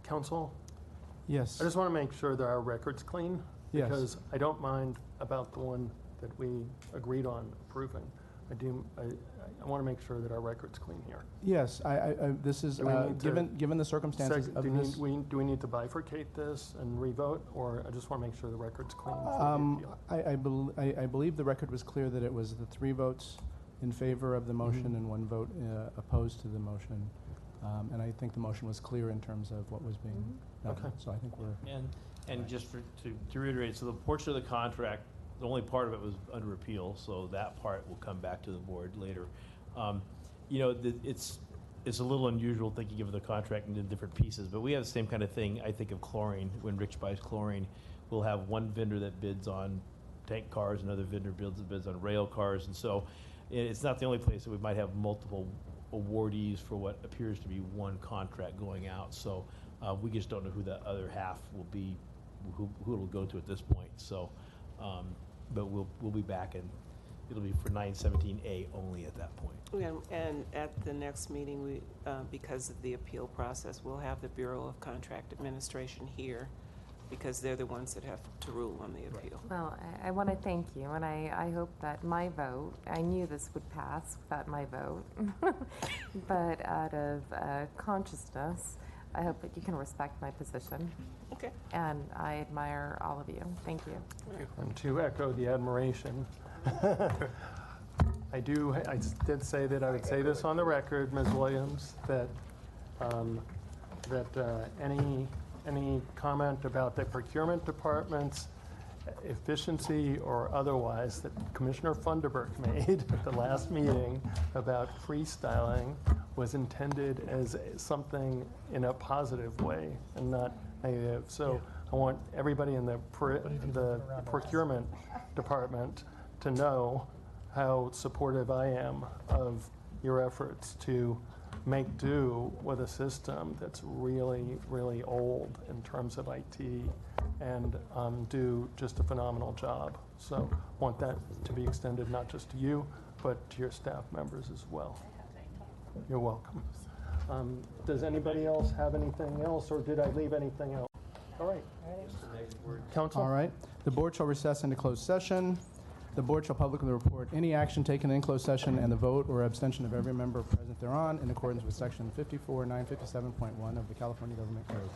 Council? Yes. I just want to make sure that our record's clean. Yes. Because I don't mind about the one that we agreed on approving. I want to make sure that our record's clean here. Yes, this is, Do we need to given the circumstances of this. Do we need to bifurcate this and revote, or I just want to make sure the record's clean for the appeal? I believe the record was clear that it was the 3 votes in favor of the motion and 1 vote opposed to the motion. And I think the motion was clear in terms of what was being done. Okay. So I think we're. And just to reiterate, so the portion of the contract, the only part of it was under appeal, so that part will come back to the board later. It's a little unusual thinking of the contract into different pieces, but we have the same kind of thing. I think of chlorine. When Rich buys chlorine, we'll have one vendor that bids on tank cars, another vendor bids on rail cars, and so it's not the only place that we might have multiple awardees for what appears to be one contract going out. So we just don't know who the other half will be, who it'll go to at this point. So, but we'll be back, and it'll be for 917A only at that point. And at the next meeting, we, because of the appeal process, we'll have the Bureau of Contract Administration here, because they're the ones that have to rule on the appeal. Well, I want to thank you, and I hope that my vote, I knew this would pass without my vote, but out of consciousness, I hope that you can respect my position. Okay. And I admire all of you. Thank you. And to echo the admiration, I did say that I would say this on the record, Ms. Williams, that any comment about the procurement department's efficiency or otherwise that Commissioner Funderburk made at the last meeting about freestyling was intended as something in a positive way and not negative. So I want everybody in the procurement department to know how supportive I am of your efforts to make do with a system that's really, really old in terms of IT and do just a phenomenal job. So I want that to be extended not just to you, but to your staff members as well. You're welcome. Does anybody else have anything else, or did I leave anything else? All right. Council? All right. The board shall recess into closed session. The board shall publicly report any action taken in closed session and the vote or abstention of every member present thereon in accordance with section 54, 957.1 of the California Government Code.